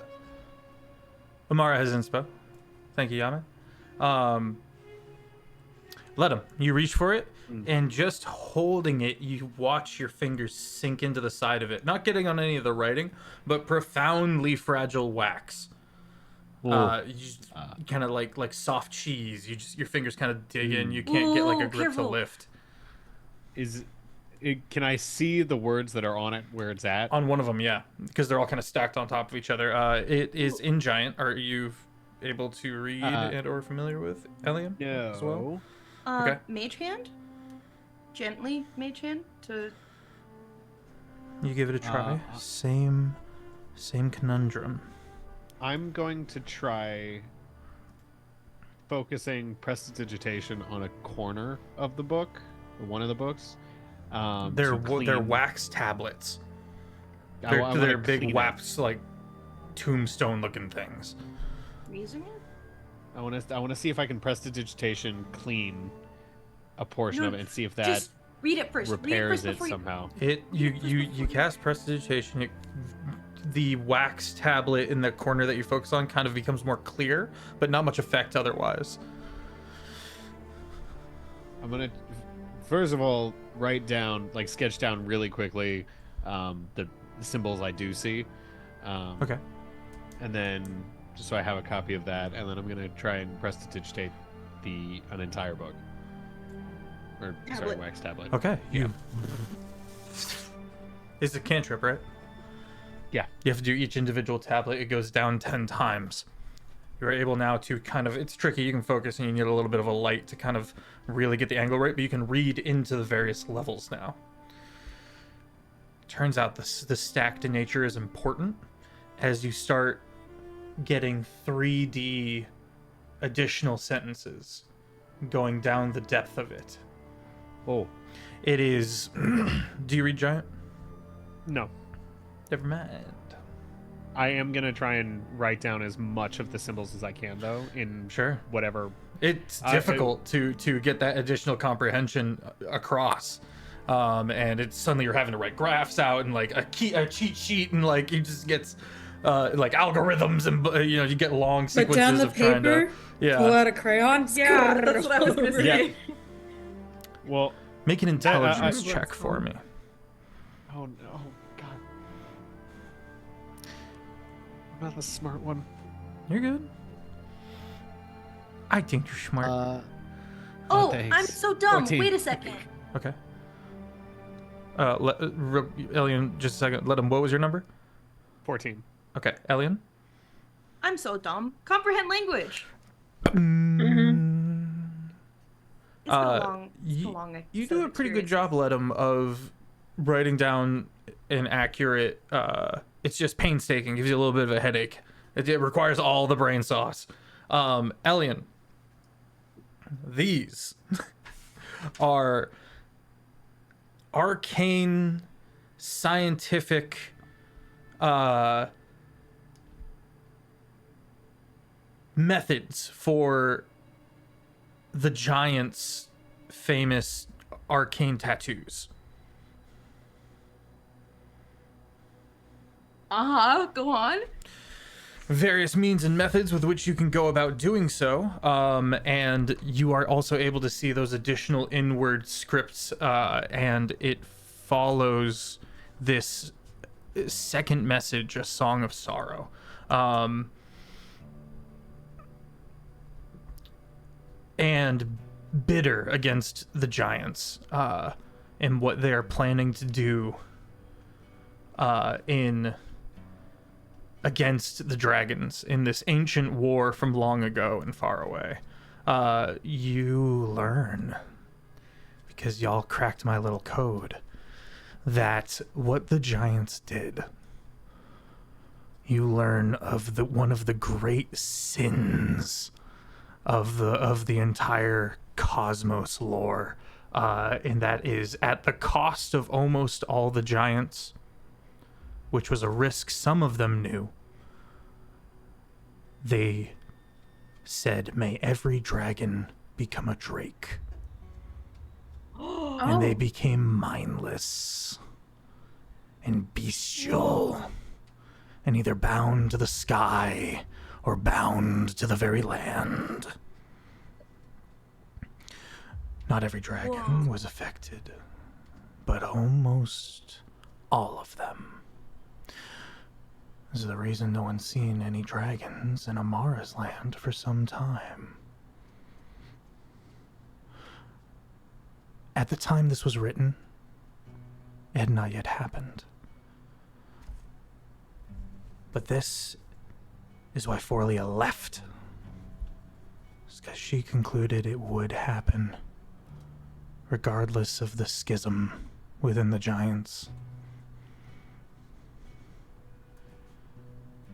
has inspo. Thank you, Yama. Let him. You reach for it, and just holding it, you watch your fingers sink into the side of it. Not getting on any of the writing, but profoundly fragile wax. You just kind of like soft cheese. Your fingers kind of dig in. You can't get like a Ooh, grip careful. to lift. Can I see the words that are on it where it's at? On one of them, yeah, because they're all kind of stacked on top of each other. It is in giant. Are you able to read it or familiar with Elian as well? Okay. Mage hand? Gently mage hand to... You give it a try. Same conundrum. I'm going to try focusing prestidigitation on a corner of the book, or one of the books. They're clean- wax tablets. I wanna They're big clean it. wax like tombstone looking things. Reason it? I want to see if I can prestidigitation clean a portion No, of it and see if that Just read it first. Read it repairs first it before somehow. You cast prestidigitation. The wax tablet in the corner that you focus on kind of becomes more clear, but not much effect otherwise. I'm gonna first of all sketch down really quickly the symbols I do see. Okay. And then just so I have a copy of that, and then I'm gonna try and prestidigitate an entire book. Or sorry, Tablet. wax tablet. Okay. It's a cantrip, right? Yeah. You have to do each individual tablet. It goes down 10 times. You're able now to kind of, it's tricky. You can focus and you need a little bit of a light to kind of really get the angle right, but you can read into the various levels now. Turns out the stacked nature is important as you start getting 3D additional sentences going down the depth of it. Oh. It is, do you read giant? No. Never mind. I am gonna try and write down as much of the symbols as I can, though, in Sure. whatever. It's difficult to get that additional comprehension across, and it's suddenly you're having to write graphs out and like a cheat sheet, and like it just gets like algorithms, and you get long Put sequences down the of trying paper, to pull out a crayon. Yeah, that's what I was gonna say. Yeah. Well, make an intelligence I- check for me. oh no, God, I'm not the smart one. You're good. I think you're smart. Oh, thanks. I'm so dumb. 14. Wait a second. Okay. Elian, just a second. Let him. What was your number? 14. Okay, Elian? I'm so dumb. Comprehend language. Mm-hmm. It's been a long, You set do of a pretty good experiences. job, Ledum, of writing down an accurate. It's just painstaking. Gives you a little bit of a headache. It requires all the brain sauce. Elian, these are arcane, scientific, methods for the giant's famous arcane tattoos. Go on. Various means and methods with which you can go about doing so, and you are also able to see those additional inward scripts, and it follows this second message, a song of sorrow. And bitter against the giants, and what they are planning to do against the dragons in this ancient war from long ago and far away. You learn, because y'all cracked my little code, that what the giants did. You learn of one of the great sins of the entire cosmos lore, and that is at the cost of almost all the giants, which was a risk some of them knew. They said, "May every dragon become a drake." And they became mindless and bestial, and either bound to the sky or bound to the very land. Not every dragon was affected, but almost all of them. This is the reason no one's seen any dragons in Amara's land for some time. At the time this was written, it had not yet happened. But this is why Forlia left. It's because she concluded it would happen, regardless of the schism within the giants.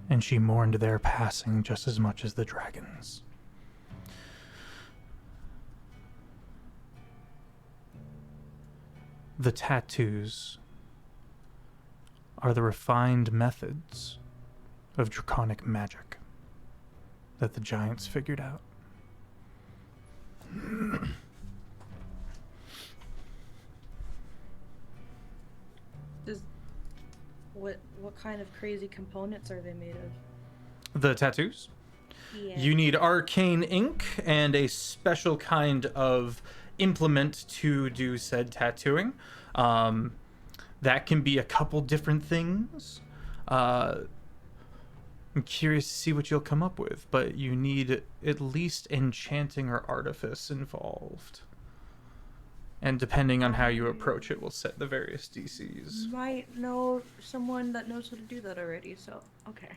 And she mourned their passing just as much as the dragons. The tattoos are the refined methods of draconic magic that the giants figured out. What kind of crazy components are they made of? The tattoos? Yeah. You need arcane ink and a special kind of implement to do said tattooing. That can be a couple different things. I'm curious to see what you'll come up with, but you need at least enchanting or artifice involved. And depending on how you approach it will set the various DCs. Might know someone that knows how to do that already, so okay.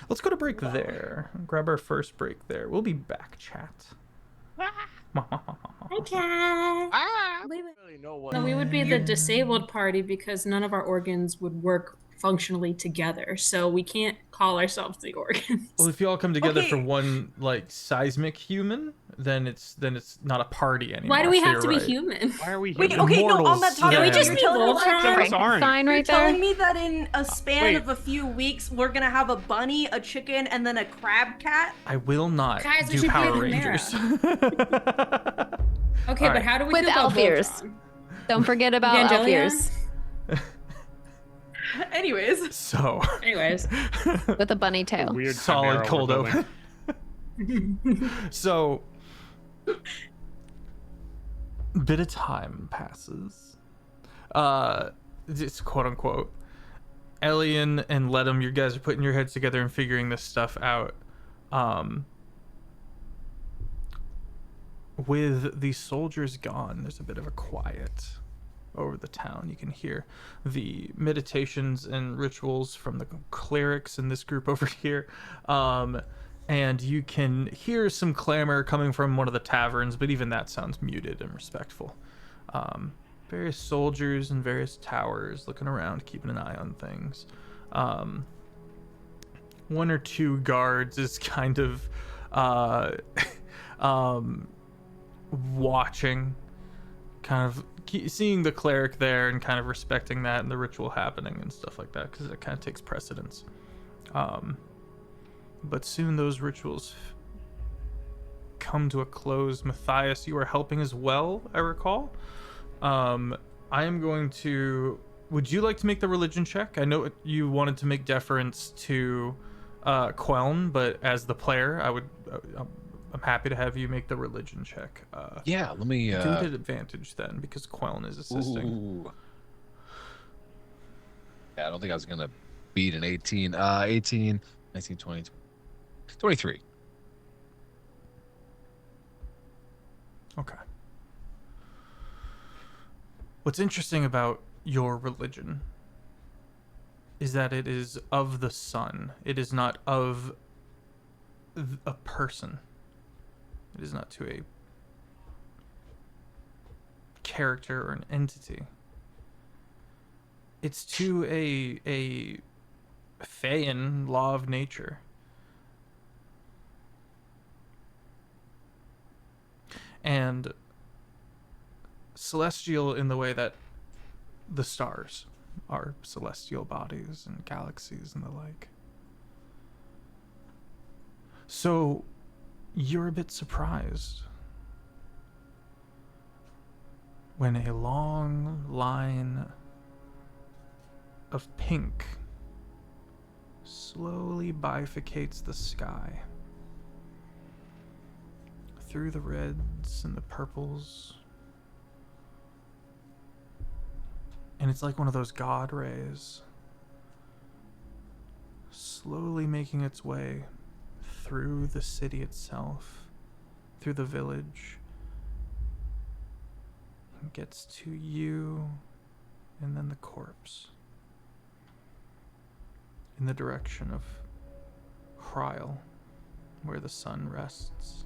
Let's go to break there. Grab our first break there. We'll be back, chat. Hi, Cat. No, we would be the disabled party because none of our organs would work functionally together, so we can't call ourselves the organs. Well, if you all come together for Okay. one like seismic human, then it's not a party anymore. Why do we so have you're to be right. human? Why are we Wait, human? okay, no, on Immortals. that topic, Can we just you're be telling me, Voltron? Some of us aren't. Sign you're right telling there. me that in a span Wait. of a few weeks, we're gonna have a bunny, a chicken, and then a crab cat? I will not Guys, we do should be Power a Rangers. Okay, All but right. how do we With feel about elf ears. Voltron? Don't forget about elf Evangelia? ears Anyways. So Anyways, with a bunny tail. Weird solid chimera cold we're open. building. So bit of time passes. It's quote unquote. Elian and Ledum, you guys are putting your heads together and figuring this stuff out. With the soldiers gone, there's a bit of a quiet over the town. You can hear the meditations and rituals from the clerics in this group over here. And you can hear some clamor coming from one of the taverns, but even that sounds muted and respectful. Various soldiers in various towers looking around, keeping an eye on things. One or two guards is kind of watching, kind of seeing the cleric there and kind of respecting that and the ritual happening and stuff like that, because it kind of takes precedence. But soon those rituals come to a close. Matthias, you are helping as well, I recall. I am going to... Would you like to make the religion check? I know you wanted to make deference to Queln, but as the player, I'm happy to have you make the religion check. Yeah, let me... Do it at advantage then, because Queln is assisting. Ooh. Yeah, I don't think I was going to beat an 18. 18, 19, 20, 23. Okay. What's interesting about your religion is that it is of the sun. It is not of a person. It is not to a character or an entity. It's to a Phaean law of nature. And celestial in the way that the stars are celestial bodies and galaxies and the like. So you're a bit surprised when a long line of pink slowly bifurcates the sky through the reds and the purples. And it's like one of those god rays slowly making its way through the city itself, through the village, and gets to you and then the corpse in the direction of Hryl, where the sun rests.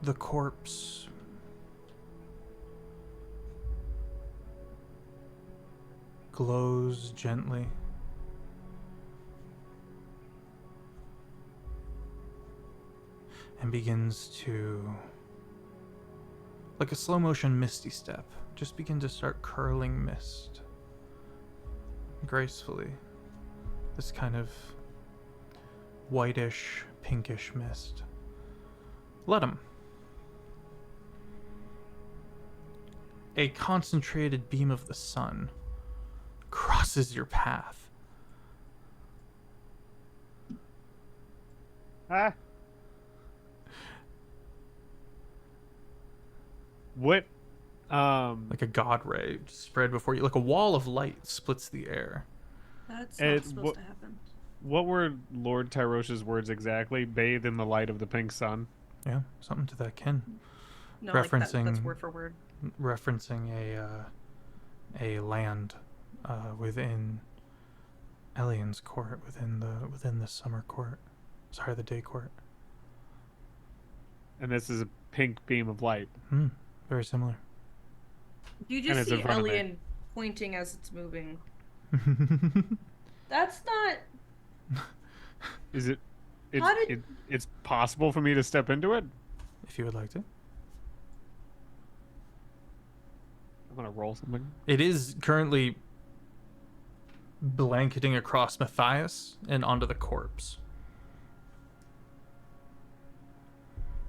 The corpse glows gently. And begins to, like a slow motion misty step, just begin to start curling mist gracefully. This kind of whitish, pinkish mist. Let him. A concentrated beam of the sun crosses your path. Ah. What? Like a god ray spread before you, like a wall of light splits the air. That's not It's supposed to happen. What were Lord Tyrosh's words exactly? Bathe in the light of the pink sun. Yeah, something to that kin. No, like that's Referencing- word for word. Referencing a land within Elian's court, within the summer court. Sorry, the day court. And this is a pink beam of light. Very similar. You And just it's see in front of me. Elian pointing as it's moving. That's not. Is it? How did- It's possible for me to step into it. If you would like to. I'm gonna roll something. It is currently blanketing across Matthias and onto the corpse.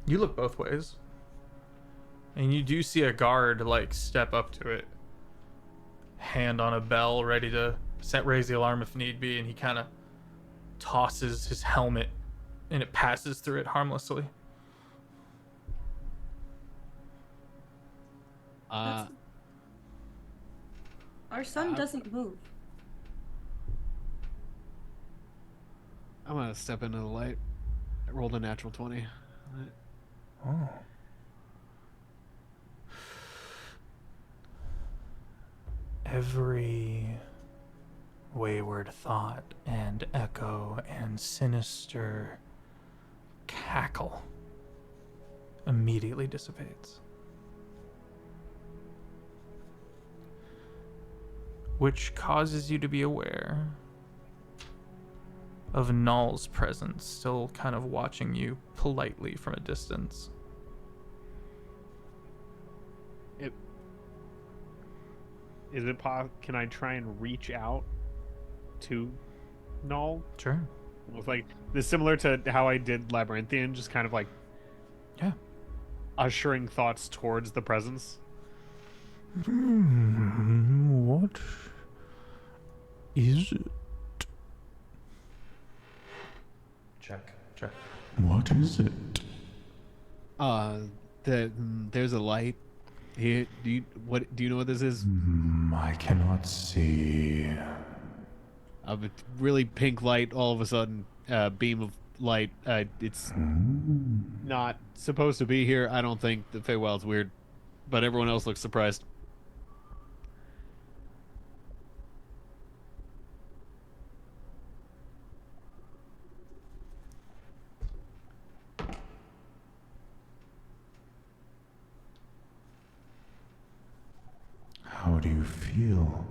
You look both ways. And you do see a guard like step up to it, hand on a bell, ready to raise the alarm if need be, and he kind of tosses his helmet and it passes through it harmlessly. Our sun doesn't move. I'm gonna step into the light rolled a natural 20. Oh. Every wayward thought and echo and sinister cackle immediately dissipates. Which causes you to be aware of Null's presence, still kind of watching you politely from a distance. Can I try and reach out to Null? Sure. With like this, similar to how I did Labyrinthian, just kind of like Yeah. ushering thoughts towards the presence. What is it? Check. What is it? There's a light here. Do you know what this is? I cannot see. A really pink light. All of a sudden, beam of light. It's not supposed to be here. I don't think the Feywild's weird, but everyone else looks surprised. How do you feel?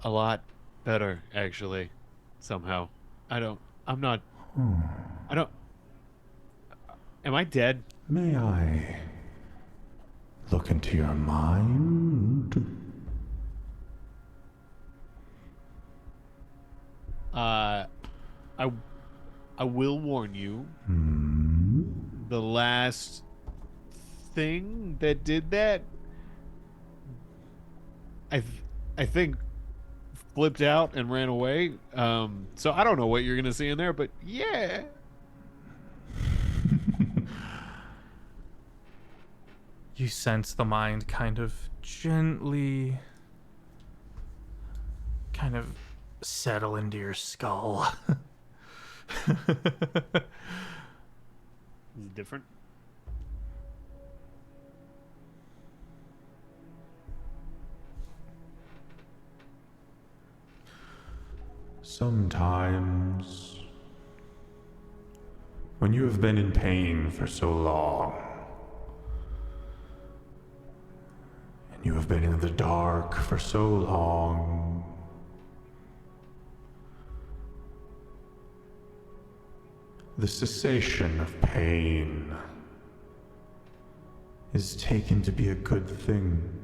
A lot better, actually. Somehow. I'm not. I don't. Am I dead? May I look into your mind? I will warn you. The last thing that did that, I think flipped out and ran away. So I don't know what you're gonna see in there, but yeah. You sense the mind kind of gently kind of settle into your skull. Is it different? Sometimes, when you have been in pain for so long, and you have been in the dark for so long, the cessation of pain is taken to be a good thing.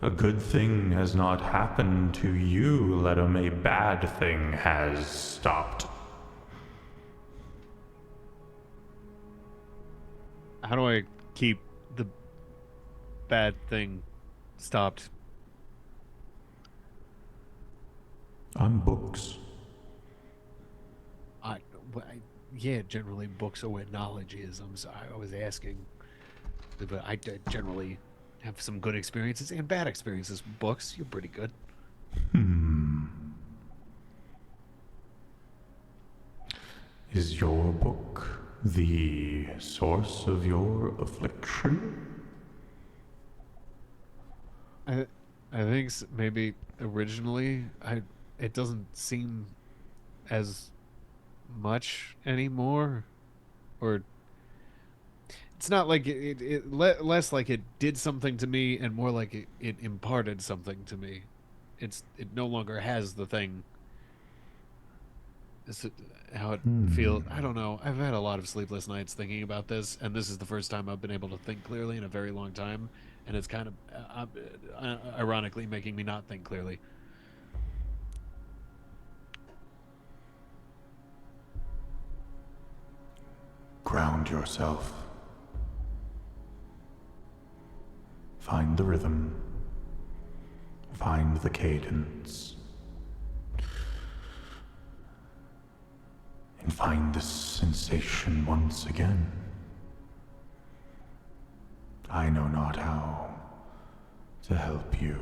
A good thing has not happened to you, let alone a bad thing has stopped. How do I keep the bad thing stopped? On books. Yeah, generally books are where knowledge is. I'm sorry, I was asking, but I generally have some good experiences and bad experiences with books. You're pretty good. Is your book the source of your affliction? I think maybe originally it doesn't seem as much anymore, or it's not like less like it did something to me and more like it imparted something to me. It no longer has the thing. Is it how it feels? I don't know. I've had a lot of sleepless nights thinking about this, and this is the first time I've been able to think clearly in a very long time, and it's kind of ironically making me not think clearly. Ground yourself. Find the rhythm. Find the cadence. And find this sensation once again. I know not how to help you,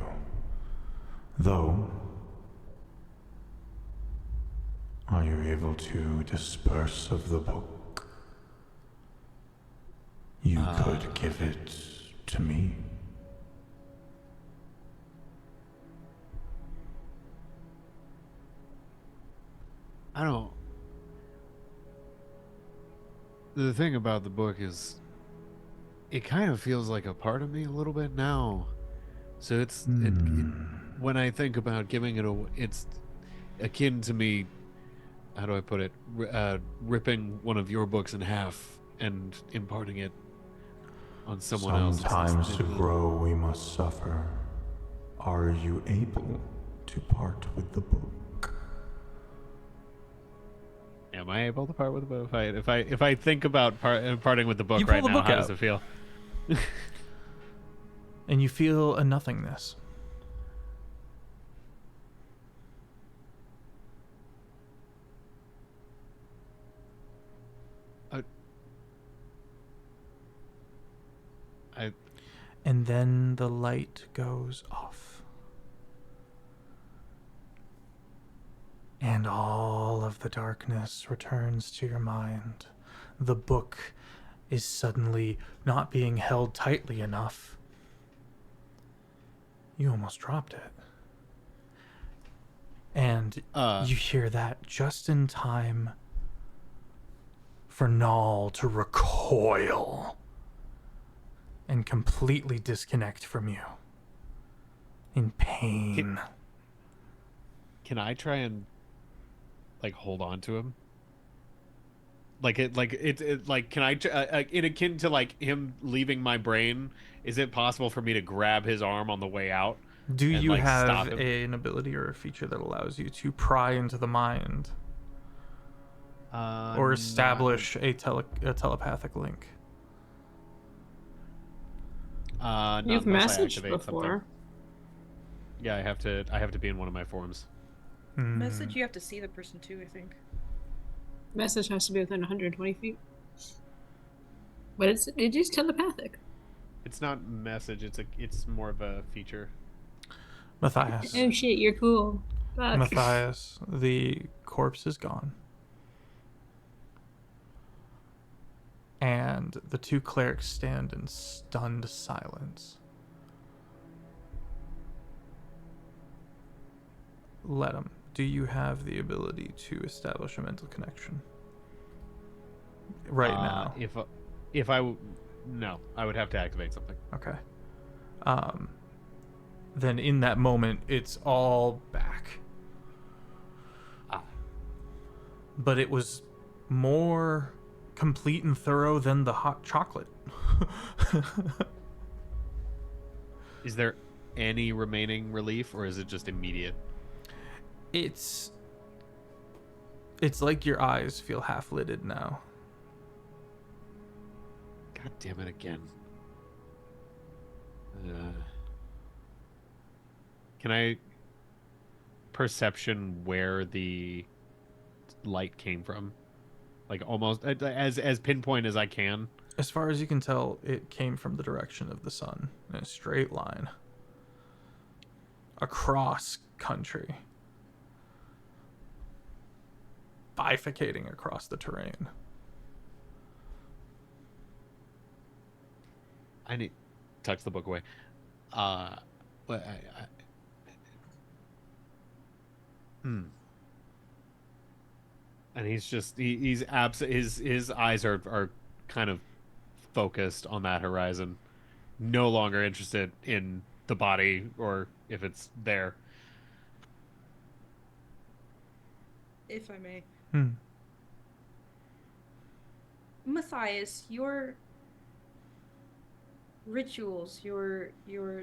though Are you able to disperse of the book? You could give it to me. I don't. The thing about the book is, it kind of feels like a part of me a little bit now. So when I think about giving it away, it's akin to me. How do I put it? Ripping one of your books in half and imparting it on someone else. Sometimes to grow we must suffer. Are you able to part with the book? Am I able to part with the book? If I think about parting with the book You pull right the now, book how out. does it feel? And you feel a nothingness. And then the light goes off. And all of the darkness returns to your mind. The book is suddenly not being held tightly enough. You almost dropped it. And you hear that just in time for Null to recoil and completely disconnect from you in pain. Can I try and like hold on to him? Can I in akin to like him leaving my brain? Is it possible for me to grab his arm on the way out? Do and, you like, stop have him? an ability or a feature that allows you to pry into the mind or establish a telepathic link? Not You've unless I messaged activate before. something. Yeah, I have to be in one of my forms. Message, you have to see the person too, I think. Message has to be within 120 feet. But it is telepathic. It's not message. It's more of a feature. Matthias. Oh shit, you're cool. Fuck. Matthias, the corpse is gone. And the two clerics stand in stunned silence. Let him. Do you have the ability to establish a mental connection? Right now. No, I would have to activate something. Okay. Then in that moment, it's all back. But it was more complete and thorough than the hot chocolate. Is there any remaining relief, or is it just immediate? It's like your eyes feel half lidded now. God damn it again. Can I perception where the light came from? Like almost as pinpoint as I can. As far as you can tell, it came from the direction of the sun in a straight line across country, bifurcating across the terrain. I need tucks the book away. But And he's just he's absent. His eyes are kind of focused on that horizon, no longer interested in the body or if it's there. If I may. Hmm. Matthias, your rituals, your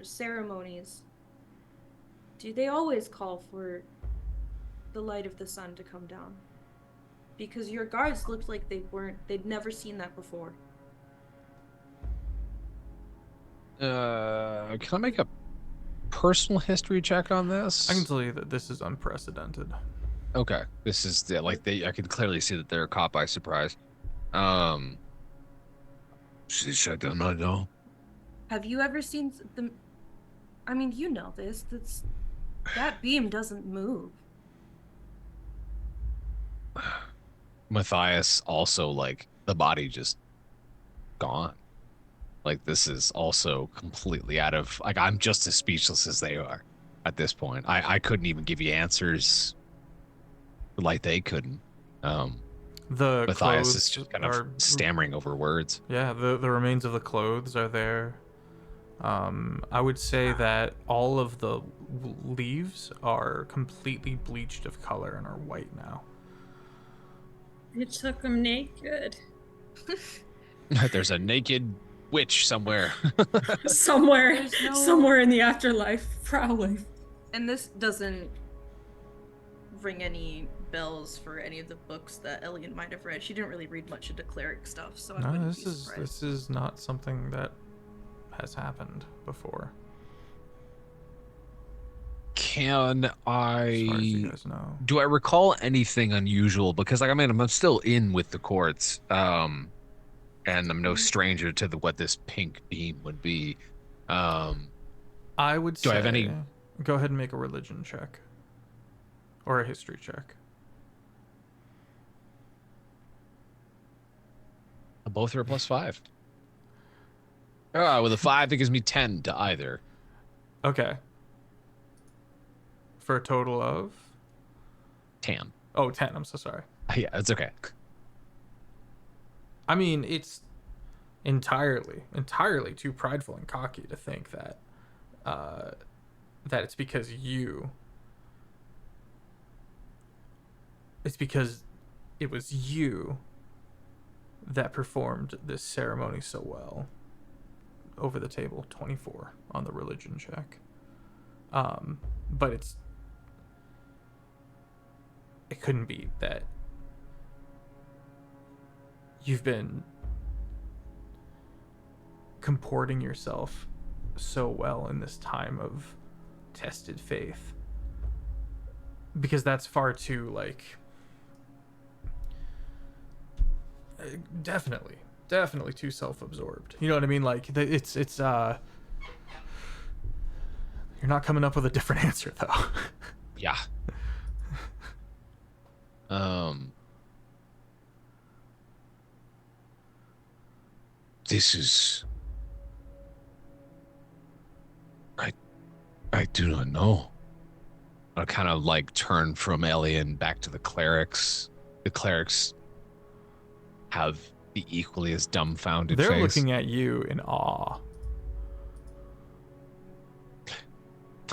ceremonies, do they always call for the light of the sun to come down? Because your guards looked like they'd never seen that before. Can I make a personal history check on this? I can tell you that this is unprecedented. Okay, this is I can clearly see that they're caught by surprise. ChezAidan, I know. Have you ever seen the? I mean, you know this. That beam doesn't move. Matthias also, like, the body just gone. Like, this is also completely out of, like, I'm just as speechless as they are at this point. I couldn't even give you answers like they couldn't. The Matthias clothes is just kind of are stammering over words. Yeah, the remains of the clothes are there. I would say that all of the leaves are completely bleached of color and are white now. It took him naked. There's a naked witch somewhere. somewhere, There's no- somewhere in the afterlife, probably. And this doesn't ring any bells for any of the books that Elian might have read. She didn't really read much into cleric stuff, so I No, wouldn't this be is surprised. this is not something that has happened before, Can as far as you I guys know. do I recall anything unusual? Because, like, I mean, I'm still in with the courts, and I'm no stranger to what this pink beam would be. I would Do say I have any- go ahead and make a religion check. Or a history check. Both are a +5. With a 5, it gives me 10 to either. Okay. For a total of 10. Oh, 10. I'm so sorry. Yeah, it's okay. I mean, it's entirely too prideful and cocky to think that that it's because it was you that performed this ceremony so well. Over the table, 24 on the religion check. But it couldn't be that you've been comporting yourself so well in this time of tested faith, because that's far too, like, definitely too self-absorbed. You know what I mean? Like, it's you're not coming up with a different answer though. Yeah. This is... I do not know. I kind of, like, turn from Alien back to the clerics. The clerics have the equally as dumbfounded They're face. looking at you in awe.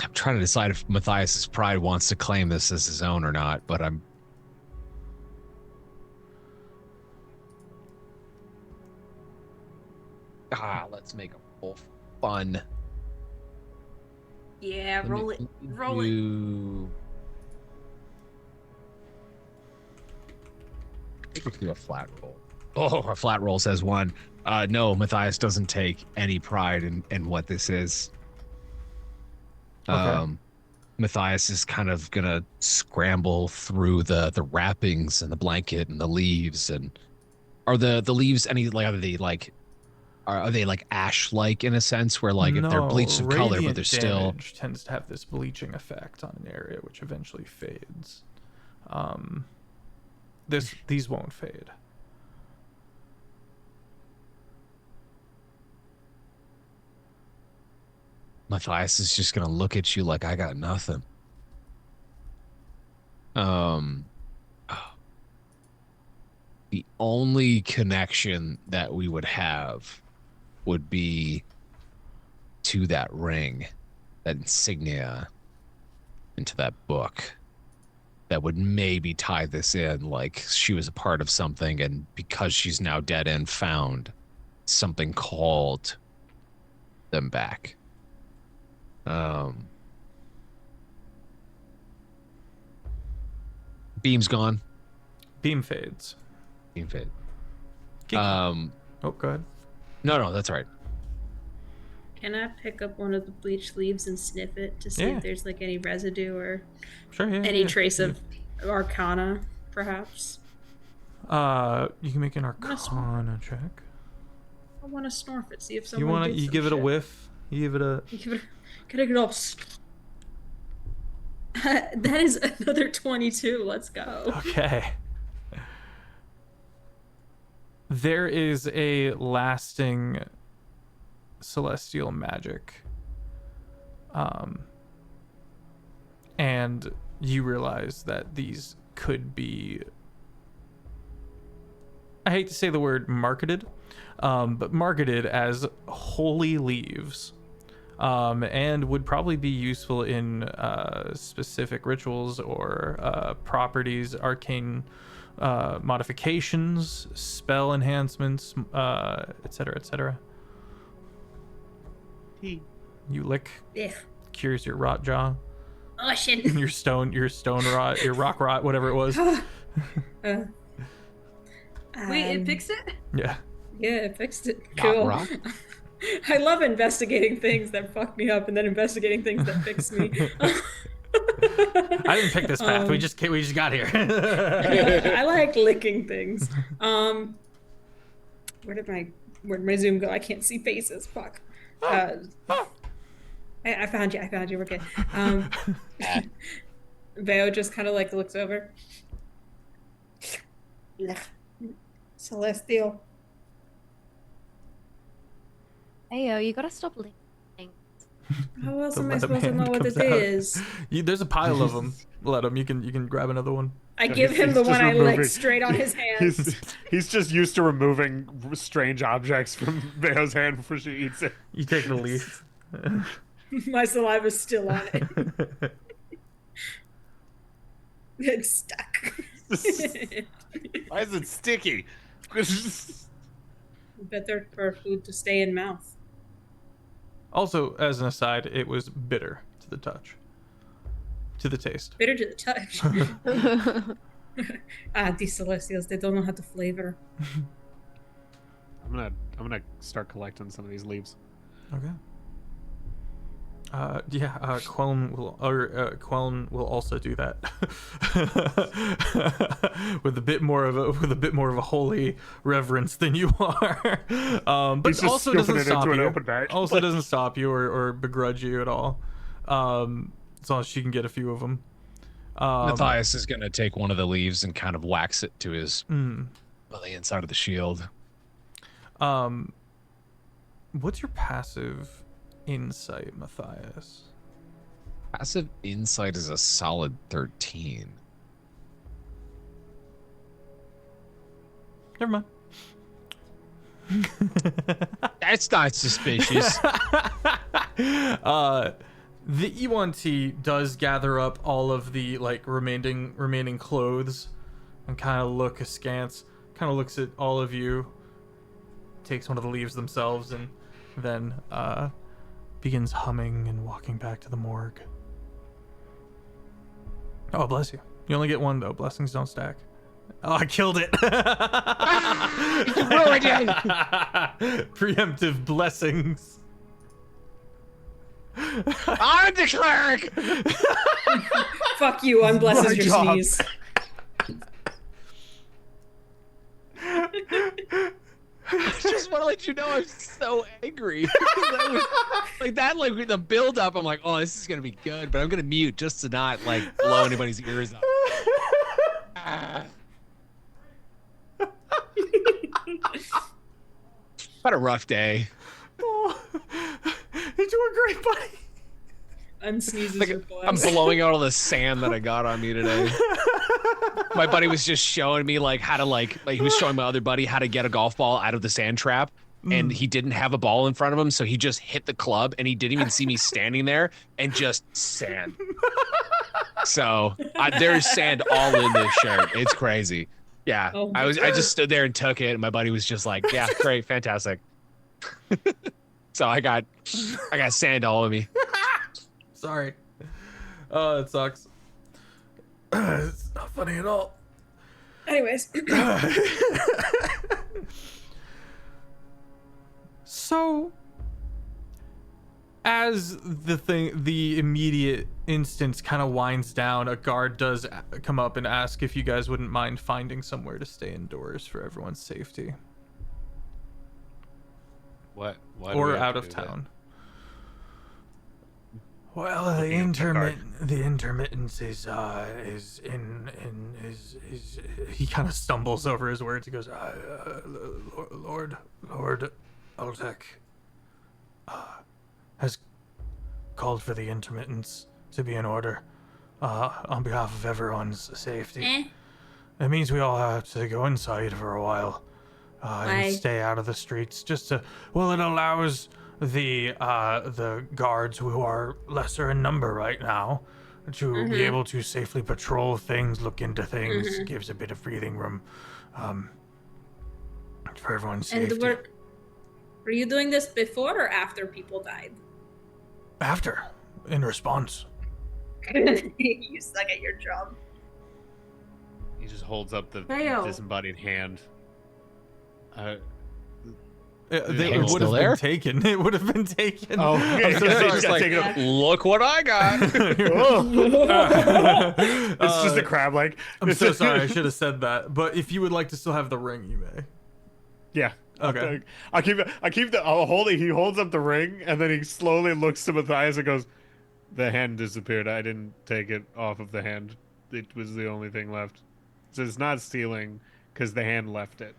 I'm trying to decide if Matthias's pride wants to claim this as his own or not, but I'm... let's make a full fun. Yeah, Let roll me it. Roll it. do... Let's do a flat roll. Oh, a flat roll says 1. No, Matthias doesn't take any pride in what this is. Okay. Matthias is kind of gonna scramble through the wrappings and the blanket and the leaves. And are the leaves any, like, are they like ash-like in a sense, where, like, if they're bleached of color, but they're still... damage tends to have this bleaching effect on an area, which eventually fades. These won't fade. Matthias is just gonna look at you like, I got nothing. The only connection that we would have would be to that ring, that insignia, into that book. That would maybe tie this in, like she was a part of something, and because she's now dead and found, something called them back. Beam's gone. Beam fades. Beam fade. Kiki. Oh, go ahead. No, that's all right. Can I pick up one of the bleached leaves and sniff it to see Yeah. if there's, like, any residue or Sure, yeah. any yeah. trace of arcana, perhaps? You can make an Yes. Arcana check. I want to snorf it, see if You someone want to? did You some give it a shit. whiff. You give it a. Can I get all... That is another 22. Let's go. Okay. there is a lasting celestial magic. And you realize that these could be, I hate to say the word marketed, but marketed as holy leaves, and would probably be useful in specific rituals or properties, arcane modifications, spell enhancements, etc., etc. You lick, Yeah. cures your rot jaw, Oh shit. your stone rot, your rock rot, whatever it was. Wait, it fixed it? Yeah. Yeah, it fixed it. Not Cool. rock. I love investigating things that fuck me up and then investigating things that fix me. I didn't pick this path. We just got here. I like licking things. Where'd my zoom go? I can't see faces. Fuck. I found you. We're good. Veo just kind of like looks over. Celestial. Heyo, you gotta stop licking. How else The am I leather supposed to man know what comes it out. is? There's a pile of them. Let him. You can grab another one. I Yeah, give him the he's one just I lick removing- straight on his hand. He's just used to removing strange objects from Veo's hand before she eats it. You take the leaf. My saliva's still on it. It's stuck. Why is it sticky? Better for food to stay in mouth. Also, as an aside, it was bitter to the touch, to the taste. Bitter to the touch. These Celestials, they don't know how to flavor. I'm gonna start collecting some of these leaves. Okay. Queln will also do that with a bit more of a holy reverence than you are. But He's just also scooping doesn't it stop into an you. open bag. Also doesn't stop you or begrudge you at all. As long as she can get a few of them. Matthias is gonna take one of the leaves and kind of wax it to his the inside of the shield. What's your passive insight, Matthias? Passive insight is a solid 13. Never mind. That's not suspicious. The E1T does gather up all of the remaining clothes and kind of look askance, kind of looks at all of you, takes one of the leaves themselves, and then begins humming and walking back to the morgue. Oh, bless you. You only get one, though. Blessings don't stack. Oh, I killed it. Preemptive blessings. I'm the cleric! Fuck you, unblesses My your job. sneeze. I just want to let you know I'm so angry. That was, with the build up, I'm like, oh, this is gonna be good, but I'm gonna mute just to not blow anybody's ears out. What a rough day. Oh, you're doing great, buddy. Unsneezes your I'm bless. blowing out all the sand that I got on me today. My buddy was just showing me how to he was showing my other buddy how to get a golf ball out of the sand trap, and he didn't have a ball in front of him, so he just hit the club, and he didn't even see me standing there, and just sand. So there's sand all in this shirt. It's crazy. Yeah, Oh I just stood there and took it, and my buddy was just like, "Yeah, great, fantastic." So I got sand all over me. Sorry. Oh, it sucks. It's not funny at all. Anyways. So, as the immediate instance kind of winds down, a guard does come up and ask if you guys wouldn't mind finding somewhere to stay indoors for everyone's safety. What? Why do we Or have out to of do that? town. Well, Looking at the card. the intermittence is he kind of stumbles over his words. He goes, Lord Ultek has called for the intermittence to be in order on behalf of everyone's safety. It means we all have to go inside for a while and stay out of the streets. Just to, well, it allows the guards who are lesser in number right now to be able to safely patrol things, look into things. Gives a bit of breathing room for everyone's safety. And were you doing this before or after people died? After, in response. You suck at your job. He just holds up the Heyo. disembodied hand. It would have been taken. It would have been taken. Oh, I'm so sorry. just like, Look what I got. It's just a crab leg. I'm so sorry. I should have said that. But if you would like to still have the ring, you may. Yeah. Okay. I'll hold it. He holds up the ring and then he slowly looks to Matthias and goes, "The hand disappeared. I didn't take it off of the hand. It was the only thing left. So it's not stealing because the hand left it."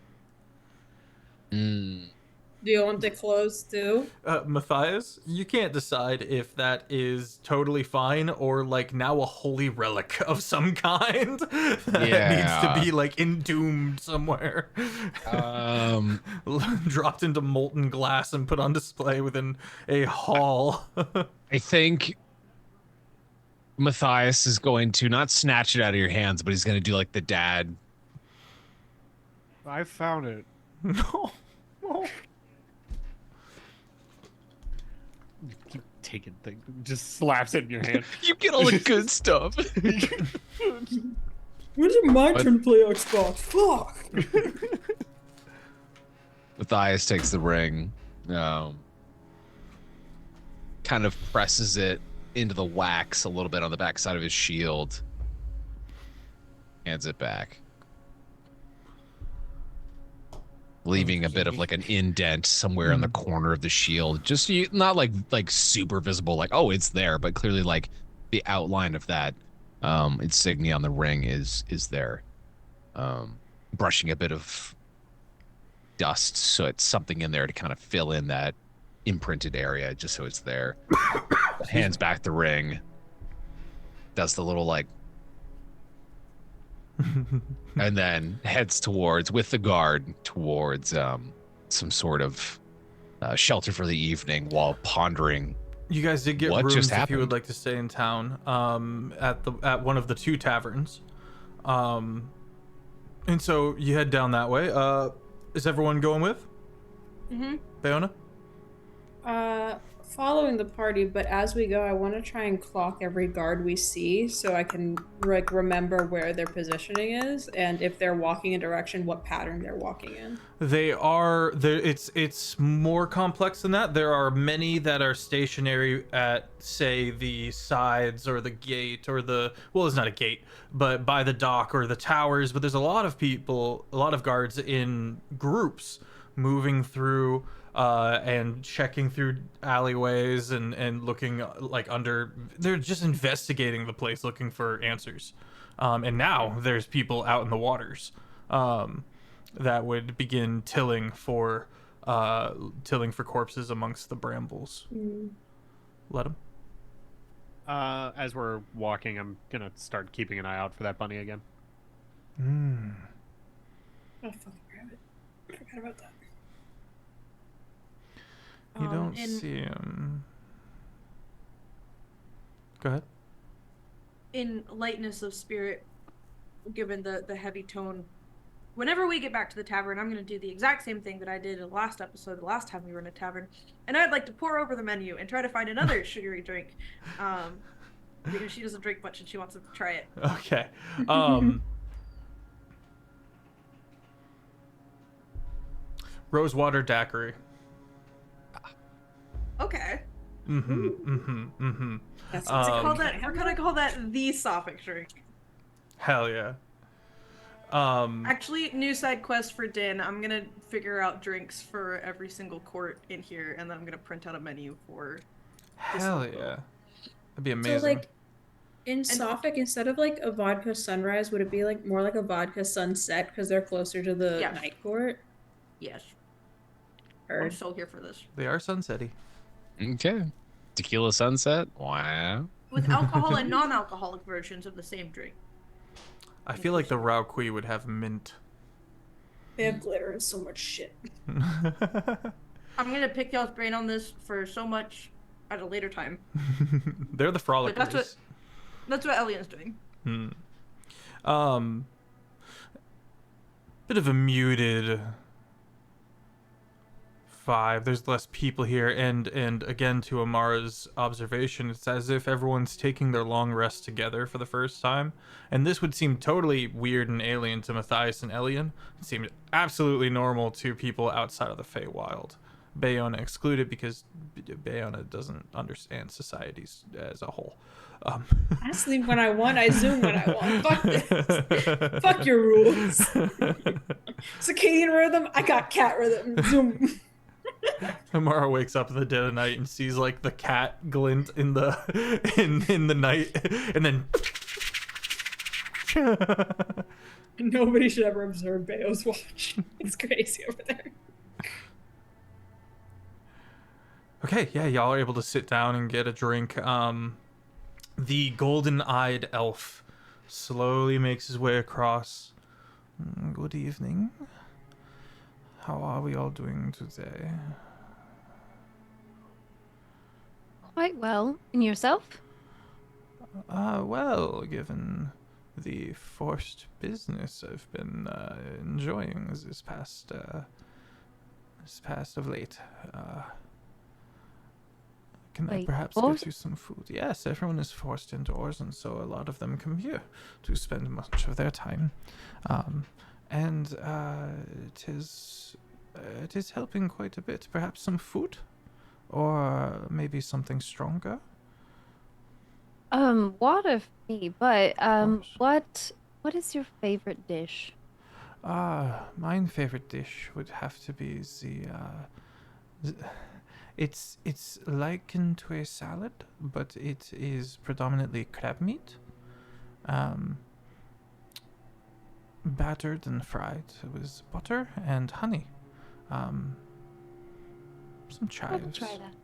Do you want it closed too? Matthias, you can't decide if that is totally fine or like now a holy relic of some kind that needs to be like entombed somewhere. Dropped into molten glass and put on display within a hall. I think Matthias is going to not snatch it out of your hands, but he's going to do like the dad. I found it. No. Keep taking things. Just slaps it in your hand. You get all the good stuff. When is it my turn to play Xbox? Fuck! Matthias takes the ring, kind of presses it into the wax a little bit on the backside of his shield, hands it back, leaving a bit of like an indent somewhere in the corner of the shield. Just not like super visible, like, oh, it's there, but clearly like the outline of that insignia on the ring is there. Brushing a bit of dust so it's something in there to kind of fill in that imprinted area, just so it's there. Hands back the ring, does the little like and then heads towards, with the guard, towards some sort of shelter for the evening while pondering. You guys did get what rooms just if you would happened. like to stay in town at one of the two taverns. And so you head down that way. Is everyone going with? Bayona? Following the party, but as we go, I want to try and clock every guard we see so I can like remember where their positioning is and if they're walking in direction, what pattern they're walking in. They are there. It's more complex than that. There are many that are stationary at, say, the sides or the gate or well, it's not a gate, but by the dock or the towers. But there's a lot of people, a lot of guards in groups moving through and checking through alleyways and looking like under. They're just investigating the place, looking for answers. And now there's people out in the waters that would begin tilling for corpses amongst the brambles. Let them. As we're walking, I'm gonna start keeping an eye out for that bunny again. Oh, fucking grab it. I forgot about that. You don't see him. Go ahead. In lightness of spirit, given the heavy tone, whenever we get back to the tavern, I'm going to do the exact same thing that I did in the last episode, the last time we were in a tavern. And I'd like to pour over the menu and try to find another sugary drink. Because she doesn't drink much and she wants to try it. Okay. Rosewater daiquiri. Okay. That's We're gonna call that the Sophic drink. Hell yeah. Actually, new side quest for Din. I'm gonna figure out drinks for every single court in here, and then I'm gonna print out a menu for. Hell yeah. That'd be amazing. So like in Suffolk, instead of like a vodka sunrise, would it be like more like a vodka sunset because they're closer to the Yes. night court? Yes. I'm Heard. so here for this. They are sunsetty. Okay. Tequila sunset. Wow. With alcohol and non-alcoholic versions of the same drink. I feel like the Raukui would have mint. They have glitter and so much shit. I'm gonna pick y'all's brain on this for so much at a later time. They're the frolickers. But that's what Elian's doing. Bit of a muted vibe. There's less people here, and again, to Amara's observation, it's as if everyone's taking their long rest together for the first time. And this would seem totally weird and alien to Matthias and Elian. It seemed absolutely normal to people outside of the Feywild. Bayona excluded, because Bayona doesn't understand societies as a whole. I sleep when I want, I zoom when I want. Fuck this. Fuck your rules. Circadian rhythm, I got cat rhythm. Zoom. Amara wakes up in the dead of night and sees like the cat glint in the in the night, and then Nobody should ever observe Bayo's watch. It's crazy over there. okay, yeah, y'all are able to sit down and get a drink. The golden-eyed elf slowly makes his way across. Good evening. How are we all doing today? Quite well. And yourself? Well, given the forced business I've been enjoying this past of late. Can I Wait, perhaps forced? get you some food? Yes, everyone is forced indoors, and so a lot of them come here to spend much of their time. And it is helping quite a bit. Perhaps some food, or maybe something stronger. Water for me, but course. what is your favorite dish? My favorite dish would have to be it's likened to a salad, but it is predominantly crab meat. Battered and fried with butter and honey. Some I chives. will try that.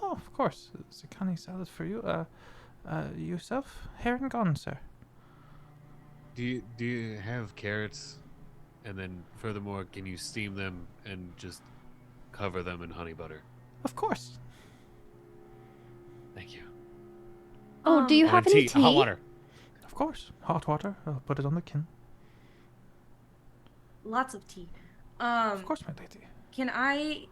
Oh, of course. It's a honey salad for you. Yourself? Herring gone, sir. Do you have carrots? And then furthermore, can you steam them and just cover them in honey butter? Of course. Thank you. Oh, do you have any tea? Hot water. Of course. Hot water. I'll put it on the kin. Lots of tea. Of course, my lady. Can I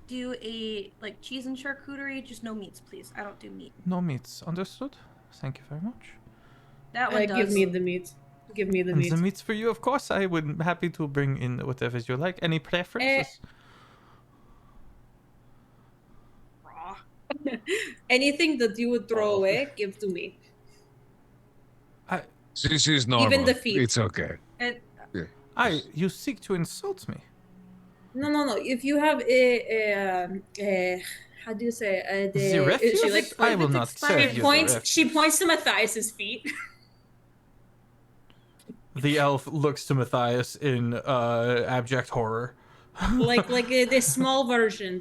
do a like cheese and charcuterie? Just no meats, please. I don't do meat. No meats. Understood. Thank you very much. That one does. Give me the meat. Give me the And meat. the meats for you, of course. I would be happy to bring in whatever you like. Any preferences? Raw. Anything that you would throw away, give to me. She's normal. Even the feet. It's okay. And You seek to insult me. No. If you have a how do you say The refuse? she like I will not serve you the refuse. she points to Matthias's feet. The elf looks to Matthias in abject horror. like the small version,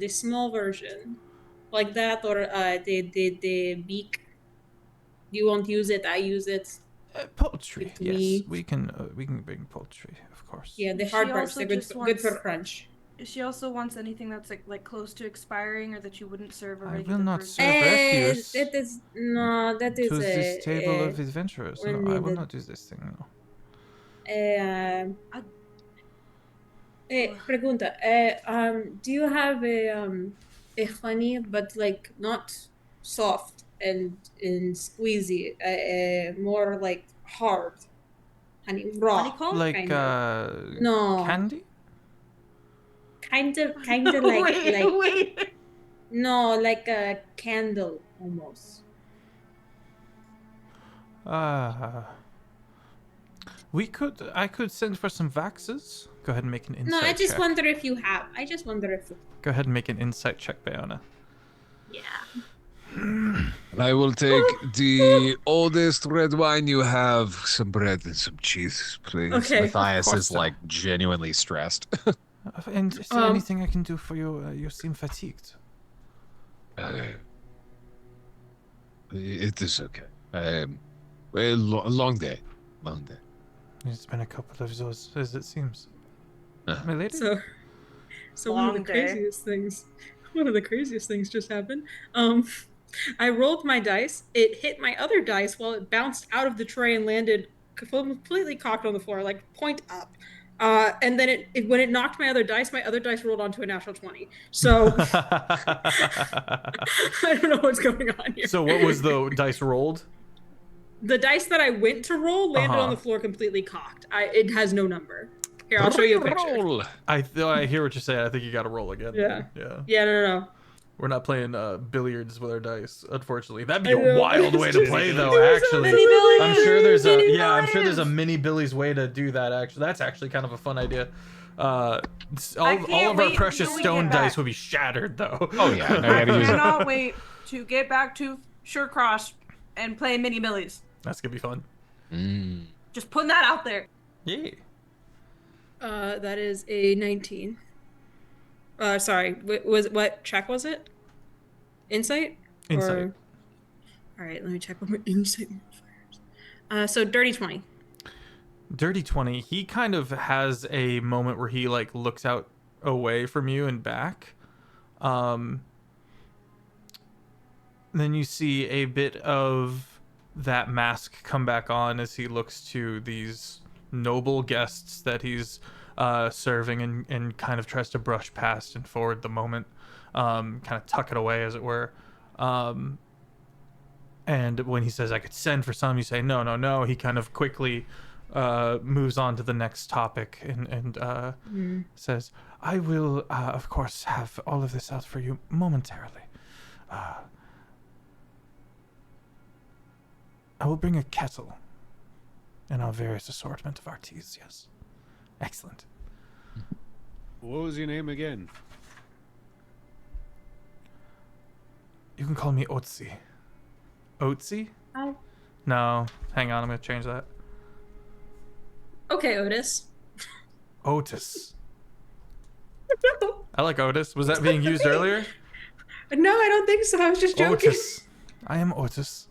like that, or the beak. You won't use it. I use it. Poultry, With yes. meat. We can bring poultry, of course. Yeah, the She hard parts. also They're good just good for wants- crunch. she also wants anything that's like close to expiring or that you wouldn't serve a I regular will not person. serve refuse That is no. That is to this table of a adventurers. when No, I will needed. not do this thing, no. Pregunta. Do you have a honey, but like not soft and squeezy, more like hard honey, raw, Honeycomb? Like, kind of. No, candy? kind of like Wait. no, like a candle almost. I could send for some vaxes. Go ahead and make an insight No, I just check. wonder if you have. I just wonder if. Go ahead and make an insight check, Bayona. Yeah. I will take the oldest red wine you have, some bread and some cheese, please. Okay. Matthias Of course, is sir. like genuinely stressed. And is there anything I can do for you? You seem fatigued. It is okay. A long day. Long day. It's been a couple of those, as it seems. Uh. My lady? So one of the Long day. craziest things. One of the craziest things just happened. I rolled my dice. It hit my other dice while it bounced out of the tray and landed completely cocked on the floor, like point up. And then when it knocked my other dice rolled onto a natural 20. So I don't know what's going on here. So what was the dice rolled? The dice that I went to roll landed on the floor completely cocked. It has no number. Here, I'll show you a picture. Roll. I hear what you're saying. I think you got to roll again. Yeah. Yeah. Yeah, no. We're not playing billiards with our dice, unfortunately. That'd be I know. a wild way to It's play, just- though. There's a Actually, mini Billy. I'm sure there's a Mini I'm sure there's a Billies. mini Billy's way to do that. Actually, that's actually kind of a fun idea. All can't of our wait precious until we stone get back. dice would be shattered, though. Oh yeah, I I gotta use it. cannot wait to get back to Surecross and play Mini Millies. That's gonna be fun. Just putting that out there. Yeah. That is a 19. Sorry, what check was it? Insight? Insight. All right, let me check what my insight modifiers. So dirty 20. Dirty 20. He kind of has a moment where he like looks out away from you and back. Then you see a bit of that mask come back on as he looks to these noble guests that he's serving and kind of tries to brush past and forward the moment, kind of tuck it away, as it were. And when he says, I could send for some, you say, no. He kind of quickly moves on to the next topic and says, I will, of course, have all of this out for you momentarily. I will bring a kettle and our various assortment of our teas, yes. Excellent. What was your name again? You can call me Otzi. Otzi? Oh. No, hang on, I'm going to change that. Okay, Otis. Otis. I like Otis. Was that being used earlier? No, I don't think so. I was just joking. Otis. I am Otis.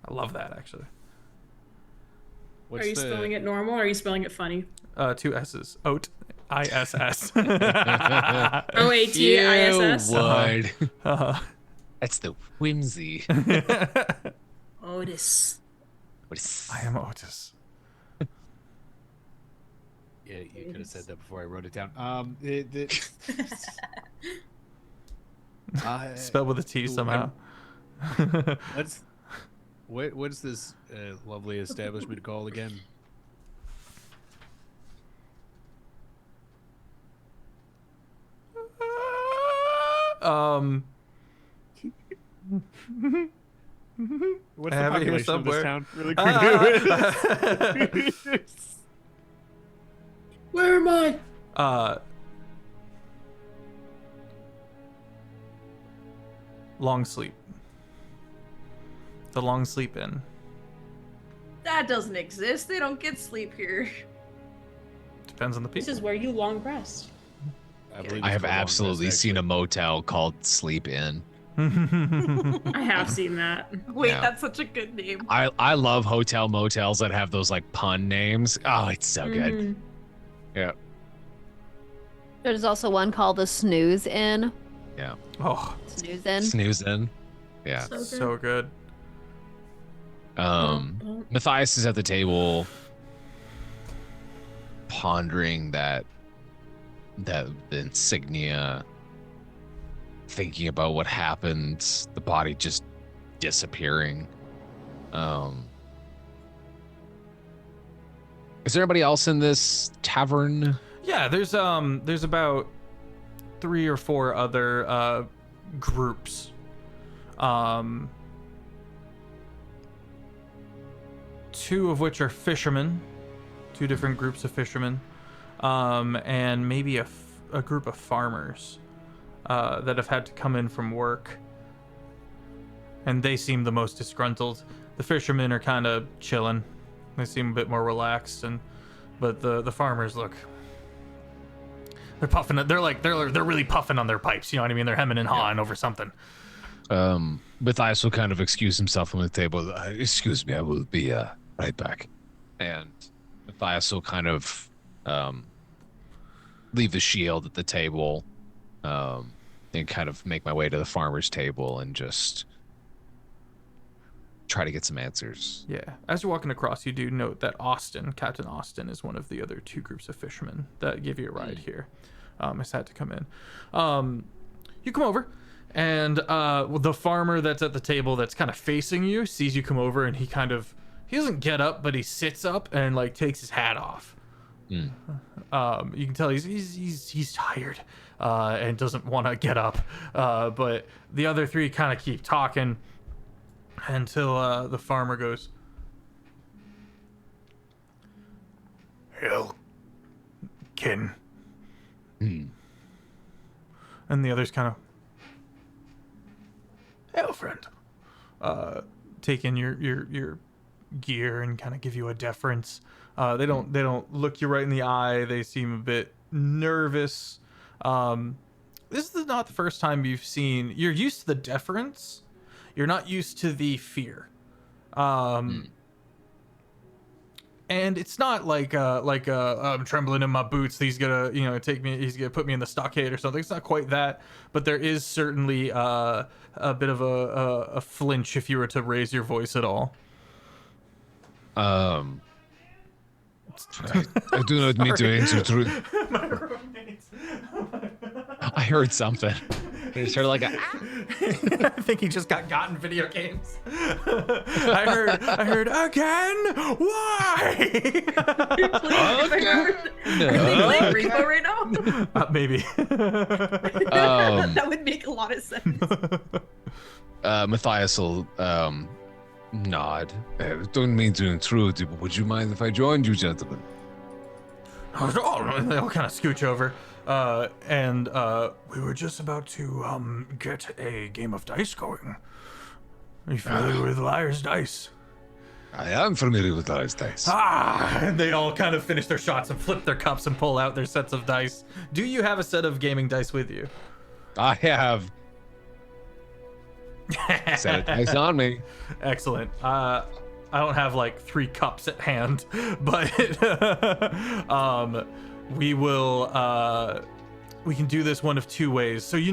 I love that, actually. What's Are you spelling it normal or are you spelling it funny? 2 S's. Oat. I-S-S. OATISS. Would. Uh-huh. That's the whimsy. Otis. I am Otis. Yeah, you could have said that before I wrote it down. Spelled with a T somehow. What's this lovely establishment called again? What's I the have it here population of this somewhere. town? Really quick. Where am I? Long Sleep. The Long Sleep Inn. That doesn't exist. They don't get sleep here. Depends on the This people. is where you long rest. believe I it's have called Long absolutely Rest, seen a actually. motel called Sleep Inn. I have seen that. Wait, Yeah. that's such a good name. I love hotel motels that have those like pun names. Oh, it's so good. Mhm. Yeah. There's also one called the Snooze Inn. Yeah. Oh, Snooze Inn. Snooze in. Yeah. So good. so good. Matthias is at the table pondering that insignia, thinking about what happened, the body just disappearing. Is there anybody else in this tavern? Yeah, there's about 3 or 4 other groups. 2 of which are fishermen, 2 different groups of fishermen, and maybe a group of farmers that have had to come in from work. and they seem the most disgruntled. The fishermen are kind of chilling. They seem a bit more relaxed, but the farmers look. They're puffing. They're really puffing on their pipes. You know what I mean? They're hemming and hawing over something. Matthias will kind of excuse himself from the table. Excuse me, I will be right back. And Matthias will kind of leave the shield at the table and kind of make my way to the farmer's table and just try to get some answers. Yeah. As you're walking across, you do note that Captain Austin, is one of the other 2 groups of fishermen that give you a ride here. Has had to come in. You come over, and the farmer that's at the table that's kind of facing you sees you come over, and he doesn't get up, but he sits up and like takes his hat off. You can tell he's tired and doesn't want to get up. But the other 3 kind of keep talking until the farmer goes, "Hail, kin." And the others kind of, "Hail, friend." Take in your gear and kind of give you a deference. They don't look you right in the eye. They seem a bit nervous. This is not the first time you're used to the deference. You're not used to the fear. And it's not like I'm trembling in my boots. He's gonna he's gonna put me in the stockade or something. It's not quite that, but there is certainly a bit of a flinch if you were to raise your voice at all. I do not mean to intrude. My roommates. I heard something. It's sort of like a. I think he just got in video games. I heard again. Why? Are they playing Rainbow right now? Maybe. That would make a lot of sense. Matthias will nod. Don't mean to intrude, but would you mind if I joined you, gentlemen? Oh, they all kind of scooch over. And we were just about to get a game of dice going. Are you familiar with Liar's Dice? I am familiar with Liar's Dice. And they all kind of finish their shots and flip their cups and pull out their sets of dice. Do you have a set of gaming dice with you? I have. Set of dice on me. Excellent. I don't have like 3 cups at hand, but we will we can do this one of 2 ways. So you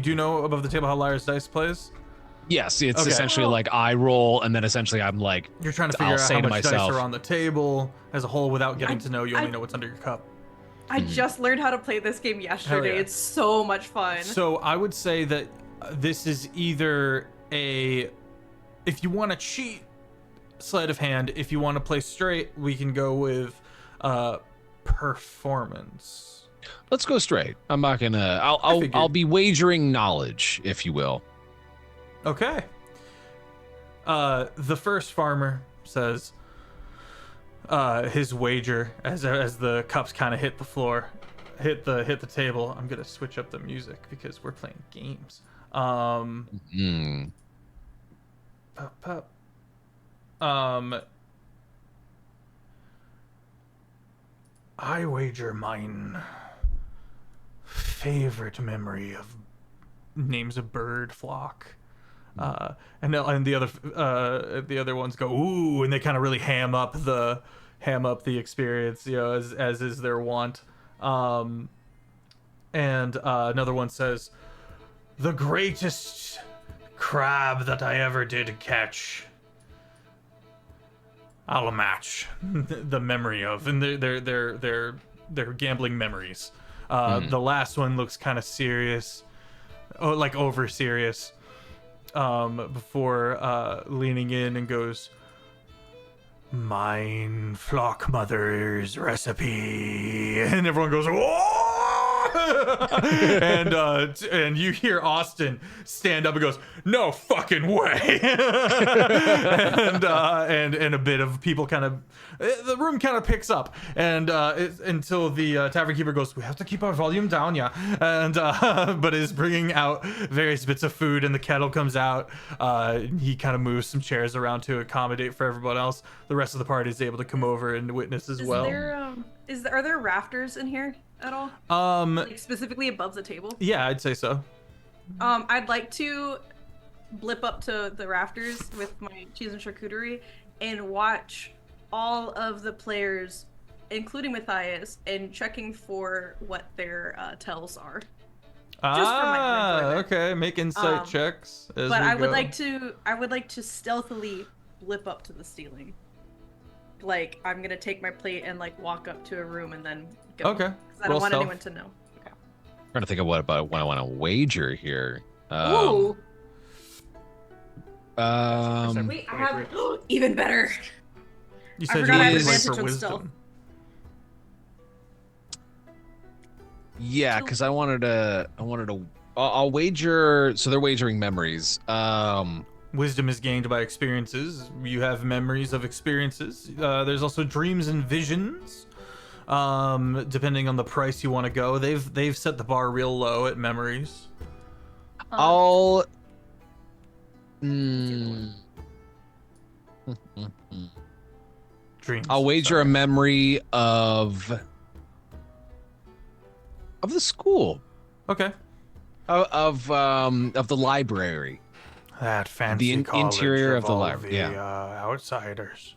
do know above the table how Liar's Dice plays? Yes, it's essentially like I roll, and then essentially I'm like, you're trying to figure out how much dice are on the table as a whole without getting to know you only know what's under your cup. I just learned how to play this game yesterday. Yeah. It's so much fun. So I would say that this is either if you want to cheat, sleight of hand. If you want to play straight, we can go with performance. Let's go straight. I'm not gonna. I'll be wagering knowledge, if you will. Okay. The first farmer says his wager as the cups kind of hit the floor, hit the table. I'm gonna switch up the music because we're playing games. I wager mine favorite memory of names a bird flock. And the other ones go ooh, and they kind of really ham up the experience, as is their wont. And another one says, "The greatest crab that I ever did catch. I'll match the memory of," and they're gambling memories. The last one looks kind of serious, like over serious. Before leaning in and goes, "Mine flock mother's recipe," and everyone goes, "Whoa!" and you hear Austin stand up and goes, "No fucking way!" and a bit of people kind of, the room kind of picks up, and until the tavern keeper goes, "We have to keep our volume down, yeah," and but is bringing out various bits of food, and the kettle comes out. He kind of moves some chairs around to accommodate for everyone else. The rest of the party is able to come over and witness as well. Are there rafters in here at all? Like specifically above the table? Yeah, I'd say so. I'd like to blip up to the rafters with my cheese and charcuterie and watch all of the players, including Matthias, and checking for what their tells are. Just for my enjoyment. Okay. Make insight checks. But I would like to stealthily blip up to the ceiling. Like, I'm gonna take my plate and like walk up to a room and then go. Okay. 'Cause I don't want anyone to know. Okay. I'm trying to think of what I want to wager here. Ooh. Wait, Wait, I have even better. You I said forgot I have you went advantage for on wisdom. stealth. Yeah, because I wanted to. I'll wager. So they're wagering memories. Wisdom is gained by experiences. You have memories of experiences. There's also dreams and visions. Depending on the price you want to go, they've set the bar real low at memories. I'll. Dreams. I'll wager a memory of the school. Okay. Of the library. That fancy The college interior of the all library, yeah. Outsiders.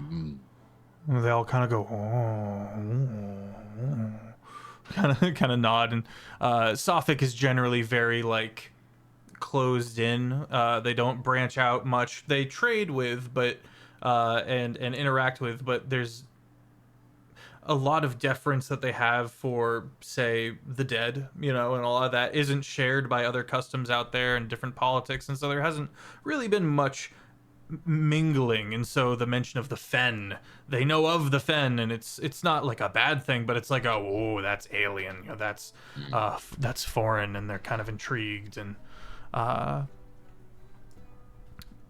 Mm. They all kind of go, kind of nod, and Sophic is generally very like closed in. They don't branch out much. They trade with, but and interact with, but there's a lot of deference that they have for, say, the dead, you know, and a lot of that isn't shared by other customs out there and different politics, and so there hasn't really been much mingling. And so the mention of the Fen, they know of the Fen, and it's not like a bad thing, but it's like, oh, that's alien, you know, that's foreign, and they're kind of intrigued. And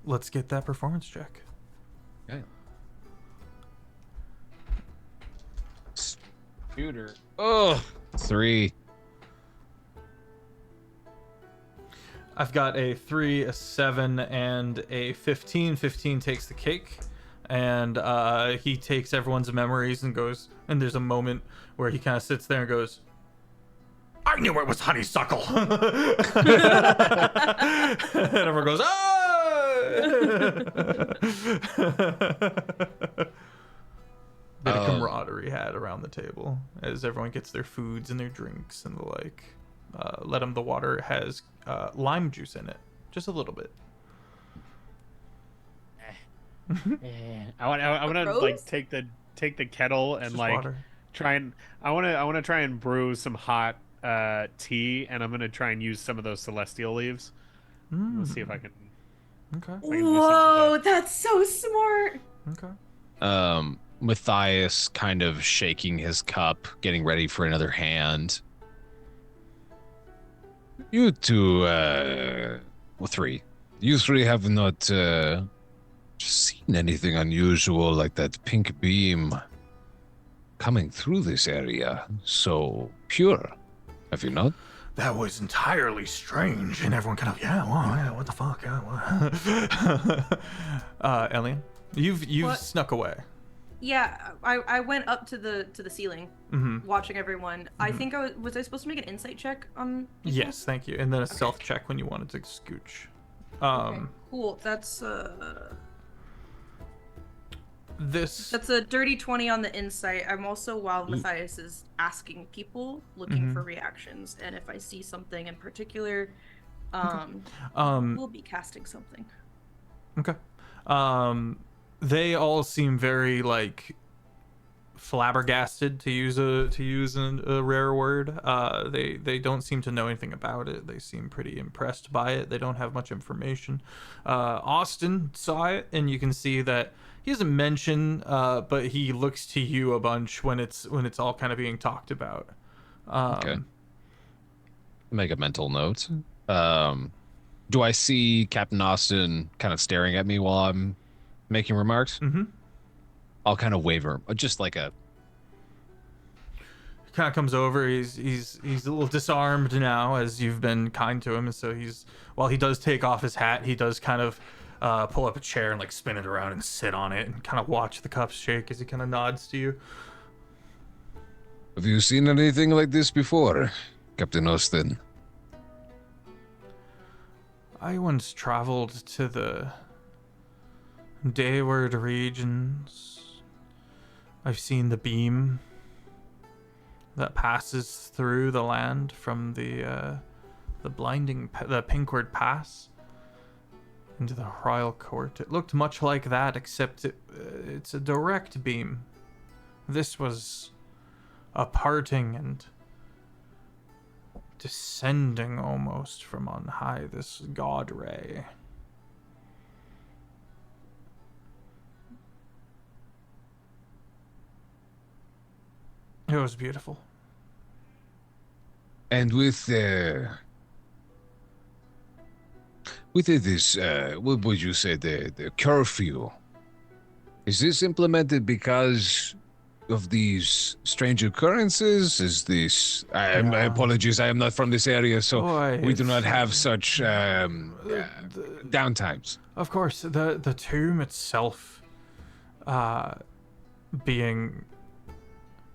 let's get that performance check. Okay. Shooter. Oh, 3. I've got a 3, a 7, and a 15. 15 takes the cake, and he takes everyone's memories and goes. And there's a moment where he kind of sits there and goes, "I knew it was honeysuckle." And everyone goes, "Ah!" Bit of camaraderie had around the table as everyone gets their foods and their drinks and the like. The water has lime juice in it, just a little bit. I want to like take the kettle and Just like water. try and I want to try and brew some hot tea, and I'm gonna try and use some of those celestial leaves. Let's see if I can. Okay. Whoa, that's so smart. Okay. Matthias kind of shaking his cup, getting ready for another hand. You two, 3. You 3 have not seen anything unusual like that pink beam coming through this area so pure, have you not? That was entirely strange, and everyone kind of, what the fuck? Elian, you've snuck away. Yeah, I went up to the ceiling, watching everyone. I think was I supposed to make an insight check on people? Yes, thank you, and then a stealth check when you wanted to scooch. Okay, cool. That's a dirty 20 on the insight. I'm also, while Matthias is asking people, looking for reactions, and if I see something in particular, we'll be casting something. Okay. They all seem very like flabbergasted, to use a rare word. They don't seem to know anything about it. They seem pretty impressed by it. They don't have much information. Austin saw it, and you can see that he doesn't mention, but he looks to you a bunch when it's all kind of being talked about. Okay. Make a mental note. Do I see Captain Austin kind of staring at me while I'm making remarks? Mm-hmm. I'll kind of wave her, just like a. He kind of comes over. He's a little disarmed now as you've been kind to him, and so while he does take off his hat, he does kind of pull up a chair and like spin it around and sit on it and kind of watch the cups shake as he kind of nods to you. Have you seen anything like this before, Captain Austin? I once traveled to the Dayward regions. I've seen the beam that passes through the land from the Pinkward Pass into the Royal Court. It looked much like that, except it's a direct beam. This was a parting and descending almost from on high, this god ray. It was beautiful. And with this, what would you say, the curfew? Is this implemented because of these strange occurrences? Is this? I apologize. I am not from this area, so we do not have such downtimes. Of course, the tomb itself, being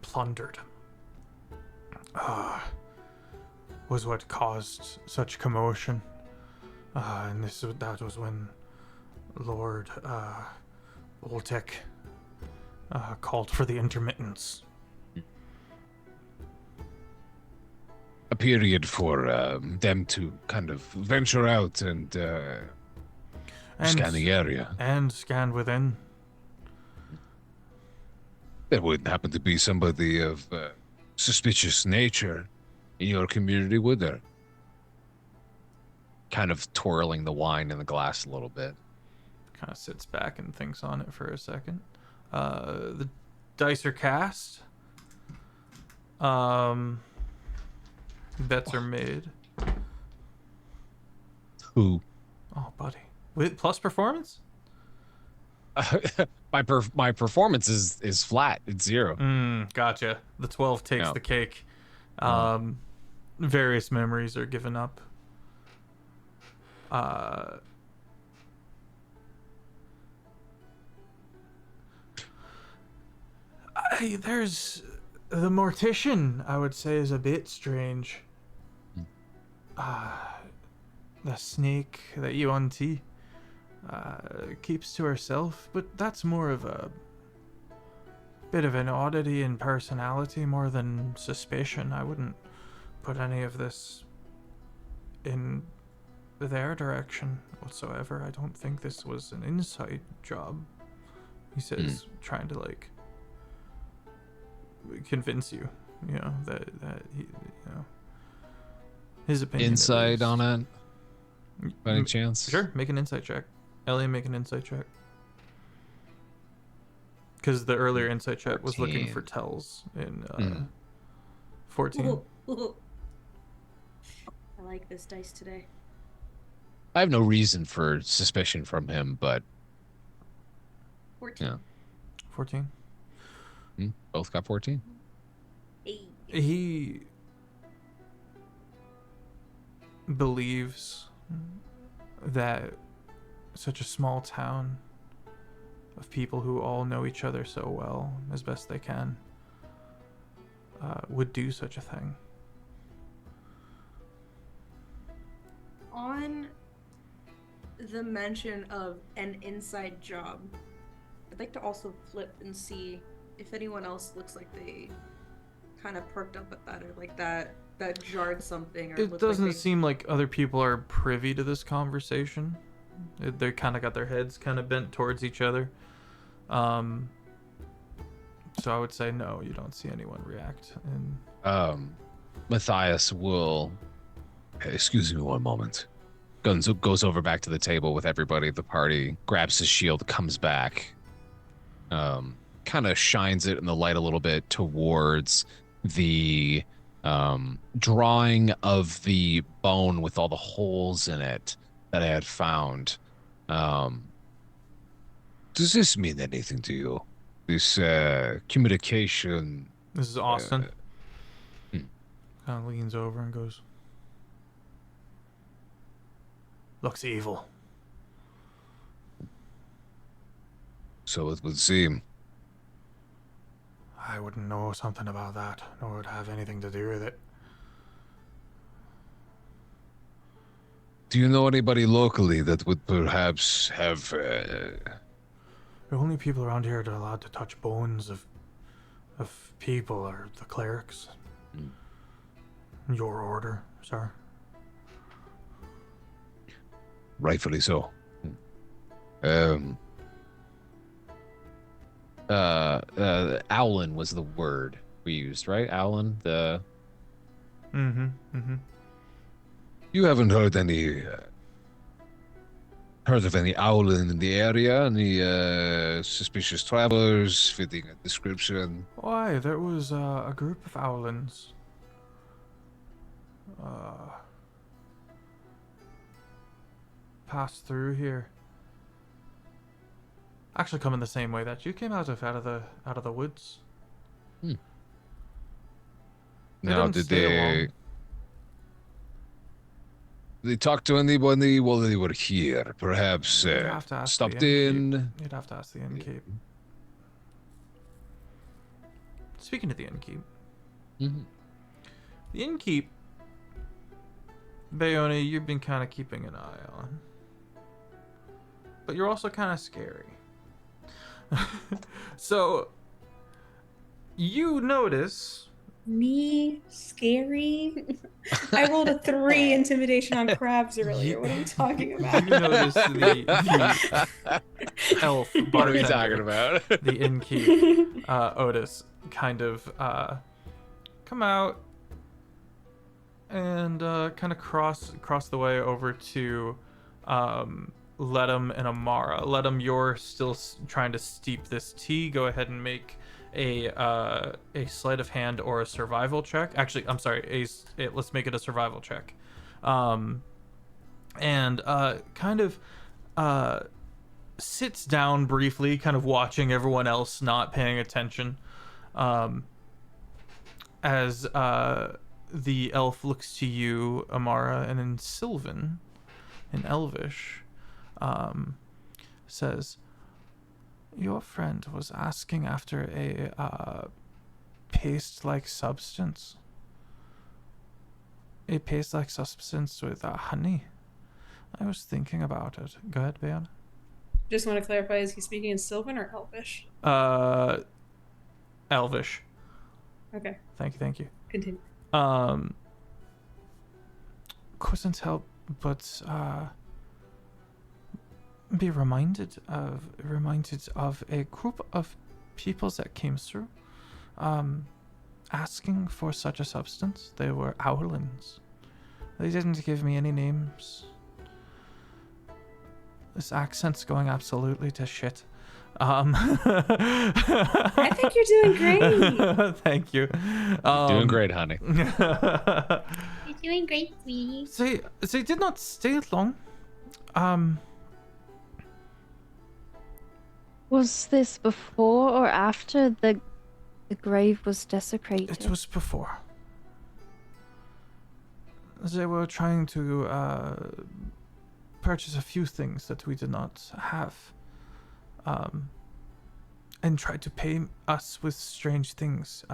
plundered, was what caused such commotion. And that was when Lord Voltec called for the intermittents. A period for them to kind of venture out and scan the area. And scan within. There wouldn't happen to be somebody of suspicious nature in your community, would there? Kind of twirling the wine in the glass a little bit. Kind of sits back and thinks on it for a second. The dice are cast. Bets are made. Who? Oh, buddy. With plus performance? My performance is flat. It's 0. Gotcha. The 12 takes the cake. Various memories are given up. There's the mortician, I would say, is a bit strange. The snake that Yuan Ti keeps to herself, but that's more of a bit of an oddity in personality more than suspicion. I wouldn't put any of this in their direction whatsoever. I don't think this was an inside job. He says, trying to like convince you, that he, his opinion. Insight on it? By any chance? Sure, make an insight check. Ellie, make an insight check. Because the earlier insight check was looking for tells in 14. I like this dice today. I have no reason for suspicion from him, but 14. yeah. 14. Both got 14. He believes that such a small town of people who all know each other so well as best they can would do such a thing. On the mention of an inside job, I'd like to also flip and see if anyone else looks like they kind of perked up at that, or like that jarred something. Or It doesn't seem like other people are privy to this conversation. They kind of got their heads kind of bent towards each other. So I would say no, you don't see anyone react. And Matthias will... Excuse me one moment. Goes over back to the table with everybody at the party, grabs his shield, comes back, kind of shines it in the light a little bit towards the drawing of the bone with all the holes in it that I had found. Does this mean anything to you? This communication. This is Austin. Hmm. Kind of leans over and goes, looks evil. So it would seem. I wouldn't know something about that, nor would have anything to do with it. Do you know anybody locally that would perhaps have? The only people around here that are allowed to touch bones of people are the clerics. Your order, sir. Rightfully so. Owlin was the word we used, right? Owlin, the. You haven't heard of any Owlin in the area? Any suspicious travelers fitting a description? Why, there was a group of owlins. Passed through here. Actually, coming the same way that you came out of the woods. Now, didn't did stay long. they talk to anybody while they were here? Perhaps You'd have to ask stopped the in. innkeep. You'd have to ask the innkeep. Speaking of the innkeep, the innkeep, Bayona, you've been kind of keeping an eye on, but you're also kind of scary. So you notice Me scary? I rolled a 3 intimidation on crabs earlier. What are we talking about? you notice the elf bartender, What are we talking about? the innkeep, Otis, kind of come out and kind of cross the way over to Ledum and Amara. Ledum, you're still trying to steep this tea. Go ahead and make a sleight of hand or a survival check. Actually, I'm sorry. Let's make it a survival check. And kind of sits down briefly, kind of watching everyone else not paying attention. As the elf looks to you, Amara, and then Sylvan, in Elvish, says, your friend was asking after a paste-like substance. A paste-like substance with honey. I was thinking about it. Go ahead, Bayon. Just want to clarify, is he speaking in Sylvan or Elvish? Elvish. Okay. Thank you. Continue. Couldn't help but be reminded of a group of people that came through, asking for such a substance. They were owlins. They didn't give me any names. This accent's going absolutely to shit. I think you're doing great. Thank you. Doing great, honey. You're doing great, sweetie. They did not stay long. Was this before or after the grave was desecrated? It was before. They were trying to purchase a few things that we did not have, and tried to pay us with strange things.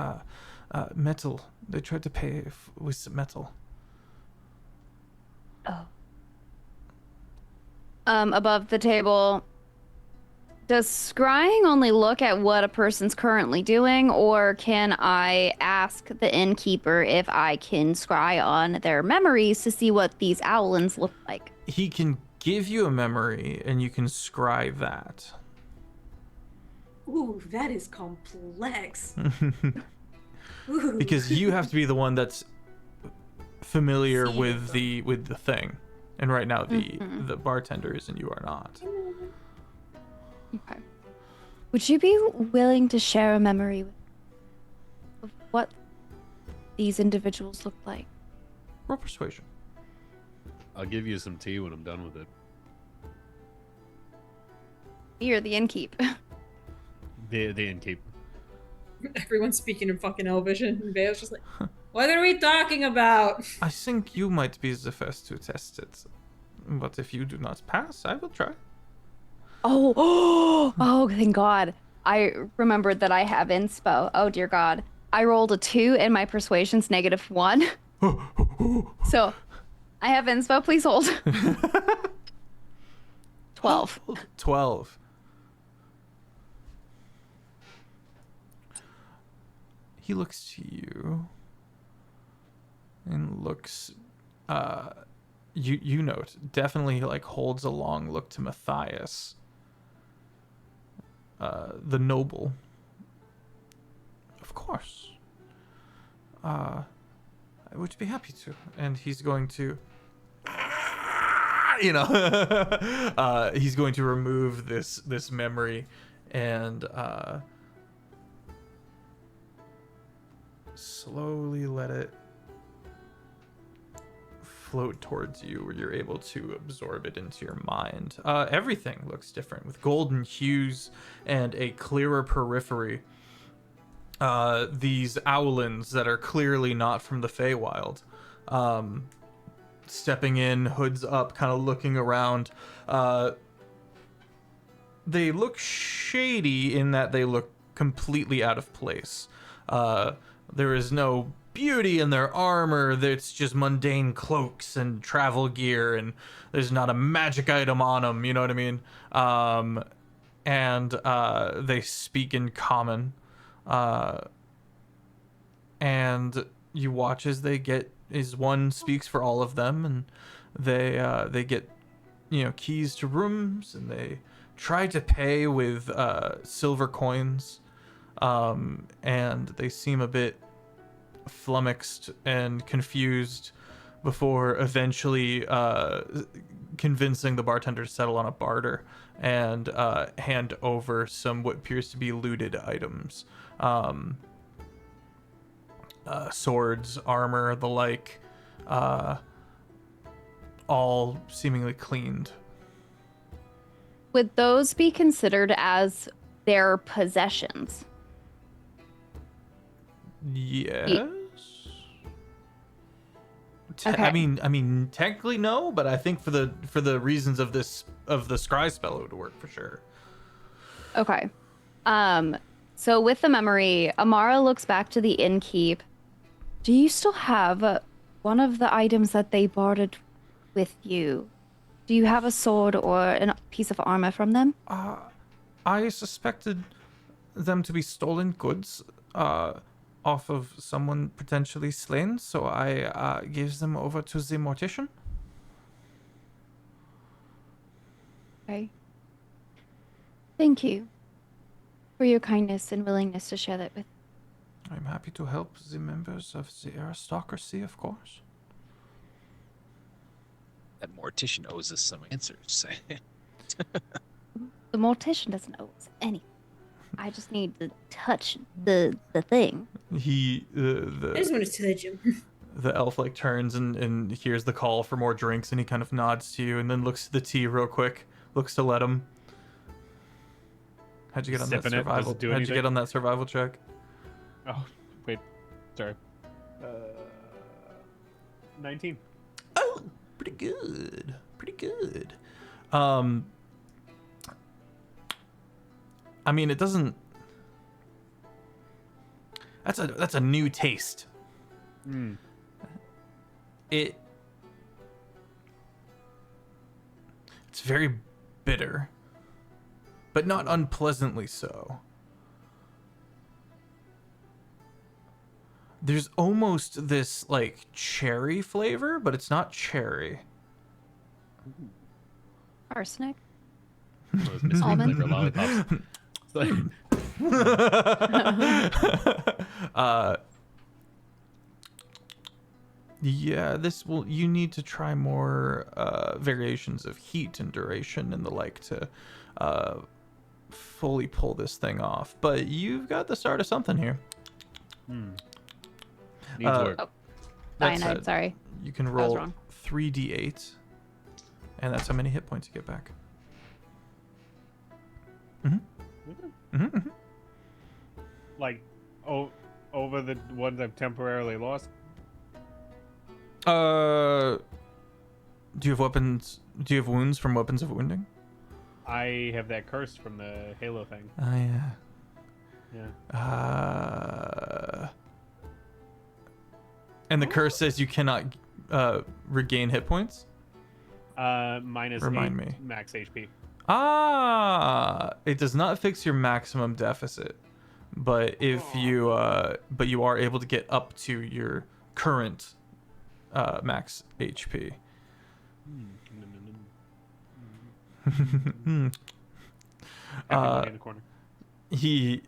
Metal. They tried to pay with metal. Oh. Above the table, does scrying only look at what a person's currently doing, or can I ask the innkeeper if I can scry on their memories to see what these owlins look like? He can give you a memory, and you can scry that. Ooh, that is complex. Because you have to be the one that's familiar with the thing, and right now the bartender is, and you are not. Okay. Would you be willing to share a memory of what these individuals look like? Roll persuasion. I'll give you some tea when I'm done with it. You're the innkeep. The innkeep. Everyone's speaking in fucking Elvish, and Vale's just like, what are we talking about? I think you might be the first to test it. But if you do not pass, I will try. Oh, thank God. I remembered that I have inspo. Oh, dear God. I rolled a 2 and my persuasion's -1. So, I have inspo. Please hold. 12. 12. He looks to you and looks, you note, definitely like holds a long look to Matthias, the noble. Of course. I would be happy to. And he's going to, he's going to remove this memory and, slowly let it float towards you where you're able to absorb it into your mind. Everything looks different with golden hues and a clearer periphery. These owlins that are clearly not from the Feywild, stepping in, hoods up, kind of looking around. They look shady in that they look completely out of place. There is no beauty in their armor. It's just mundane cloaks and travel gear, and there's not a magic item on them. You know what I mean? And they speak in common. And you watch as one speaks for all of them, and they get, keys to rooms, and they try to pay with silver coins. And they seem a bit flummoxed and confused before eventually convincing the bartender to settle on a barter and hand over some what appears to be looted items. Swords, armor, the like, all seemingly cleaned. Would those be considered as their possessions? Yes. Okay. I mean, technically no, but I think for the reasons of the scry spell, it would work for sure. Okay. So with the memory, Amara looks back to the innkeep. Do you still have one of the items that they bartered with you? Do you have a sword or a piece of armor from them? I suspected them to be stolen goods off of someone potentially slain, so I gave them over to the mortician. Okay. Thank you for your kindness and willingness to share that with. I'm happy to help the members of the aristocracy, of course. That mortician owes us some answers. The mortician doesn't owe us anything. I just need to touch the thing. I just want to touch him. The elf turns and hears the call for more drinks, and he kind of nods to you and then looks at the tea real quick, looks to let him. How'd you get on that survival? How'd you get on that survival check? Oh, wait, sorry. 19. Oh, pretty good. Pretty good. I mean, it doesn't. That's a new taste. It's very bitter, but not unpleasantly so. There's almost this cherry flavor, but it's not cherry. Arsenic? Almond lollipops. Yeah, you need to try more variations of heat and duration and the like to fully pull this thing off. But you've got the start of something here. Needs work. Oh, That cyanide, said, sorry. You can was roll wrong. 3d8, and that's how many hit points you get back. Like, over the ones I've temporarily lost. Do you have weapons? Do you have wounds from weapons of wounding? I have that curse from the Halo thing. Oh yeah. Yeah. And the curse says you cannot regain hit points. Minus Remind 8 me. max HP. It does not fix your maximum deficit, but if you are able to get up to your current max HP. Happy in the corner. He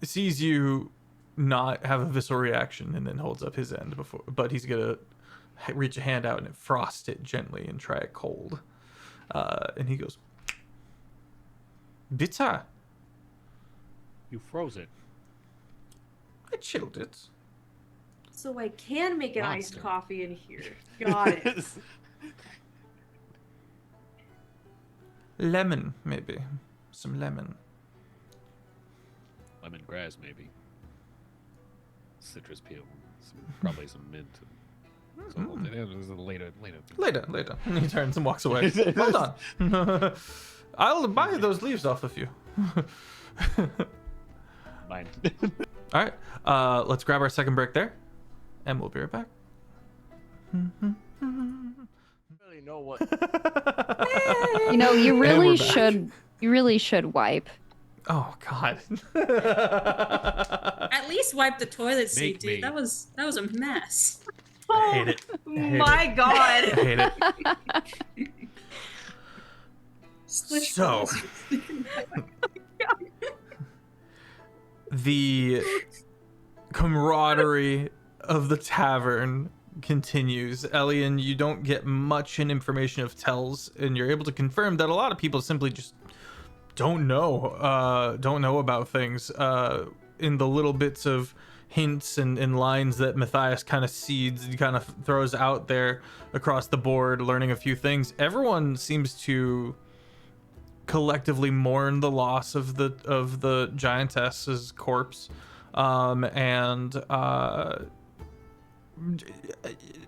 sees you not have a visceral reaction and then holds up his end but he's gonna reach a hand out and frost it gently and try it cold. And he goes, bitter. You froze it. I chilled it. So I can make an iced Monster. coffee in here. Got it. Lemon, maybe. Some lemon. Lemongrass, maybe. Citrus peel. Probably some mint. So later. Later. And he turns and walks away. Hold on. I'll buy those leaves off of you. Mine. All right. Let's grab our second break there, and we'll be right back. Really know what. You know, you we're really back. should. You really should wipe. Oh God. At least wipe the toilet seat, Make dude. me. That was a mess. I hate it. My God. I hate it. Splish So, balls. the camaraderie of the tavern continues. Elian, you don't get much in information of tells, and you're able to confirm that a lot of people simply just don't know about things. In the little bits of hints and lines that Matthias kind of seeds, he kind of throws out there across the board, learning a few things. Everyone seems to collectively mourn the loss of the giantess's corpse, and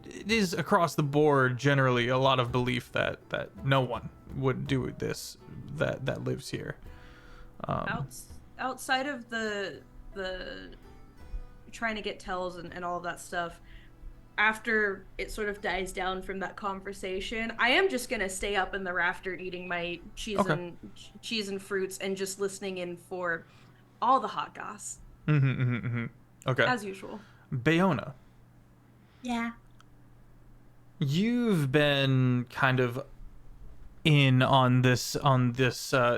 it is across the board generally a lot of belief that no one would do this that lives here. Outside of the trying to get tells and all of that stuff, after it sort of dies down from that conversation, I am just gonna stay up in the rafter eating my cheese and fruits and just listening in for all the hot goss. Okay. As usual. Bayona, Yeah. you've been kind of in on this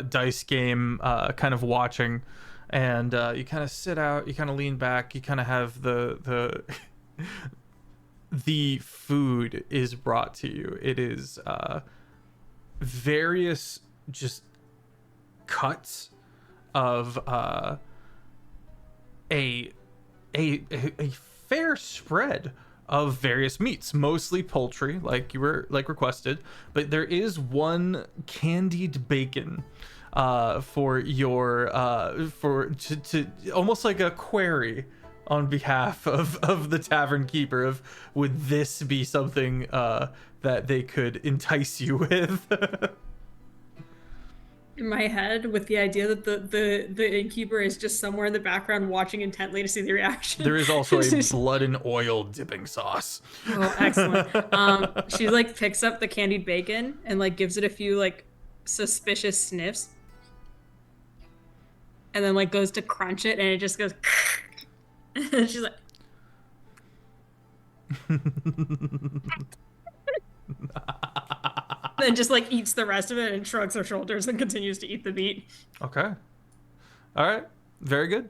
dice game, kind of watching, and you kind of sit out, you kind of lean back, you kind of have the the food is brought to you. It is various just cuts of a fair spread of various meats, mostly poultry, like requested, but there is one candied bacon for your to almost like a query on behalf of the tavern keeper of would this be something that they could entice you with. In my head, with the idea that the innkeeper is just somewhere in the background watching intently to see the reaction. There is also a blood and oil dipping sauce. Oh, excellent. She like picks up the candied bacon and like gives it a few like suspicious sniffs, and then like goes to crunch it, and it just goes. And she's like. Then just like eats the rest of it and shrugs her shoulders and continues to eat the meat. Okay. All right. Very good.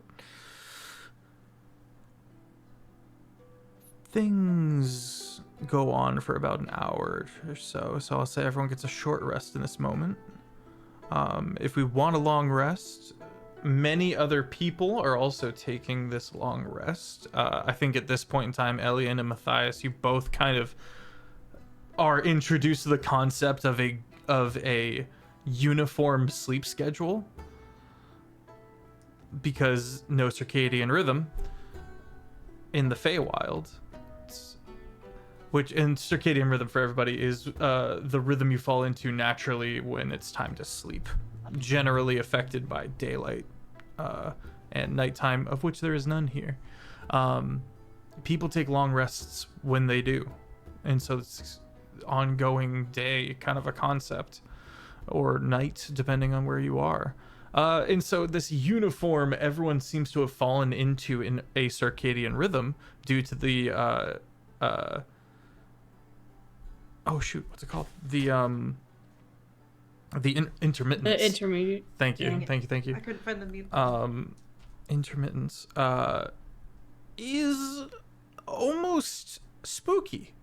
Things go on for about an hour or so. So I'll say everyone gets a short rest in this moment. If we want a long rest, many other people are also taking this long rest. I think at this point in time, Elian and Matthias, you both kind of are introduced to the concept of a uniform sleep schedule, because no circadian rhythm in the Feywild, which in circadian rhythm for everybody is the rhythm you fall into naturally when it's time to sleep, generally affected by daylight and nighttime, of which there is none here. People take long rests when they do, and so it's ongoing day kind of a concept, or night depending on where you are. And so this uniform everyone seems to have fallen into in a circadian rhythm due to the oh shoot, what's it called? The intermittence. Intermediate. Thank you. Yeah. Thank you. I couldn't find the mute. Intermittence is almost spooky.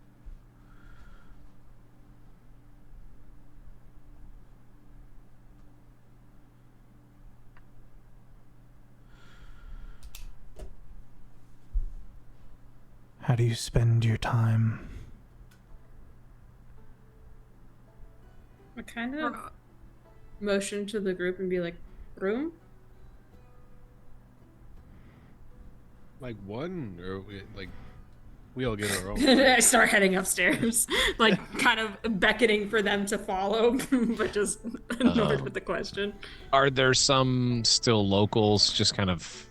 How do you spend your time? I kind of motion to the group and be like, room? Like one, or we all get our own. I start heading upstairs, like kind of beckoning for them to follow, but just annoyed with the question. Are there some still locals just kind of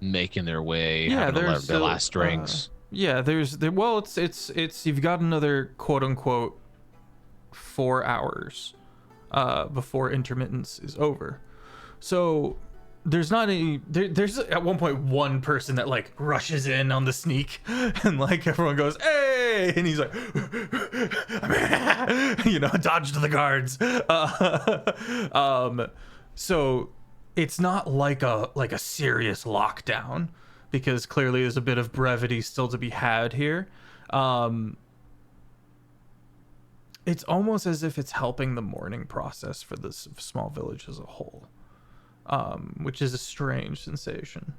making their way, having their last drinks? Yeah, well, it's you've got another quote unquote 4 hours before intermittence is over. So there's not any there's at one point one person that like rushes in on the sneak, and like everyone goes, hey, and he's like dodge to the guards. So it's not like a serious lockdown, because clearly there's a bit of brevity still to be had here. It's almost as if it's helping the mourning process for this small village as a whole, which is a strange sensation.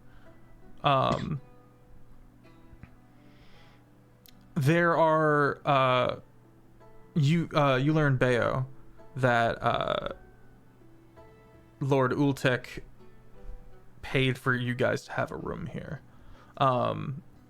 There are you learn, Bayo, that Lord Ultek paid for you guys to have a room here.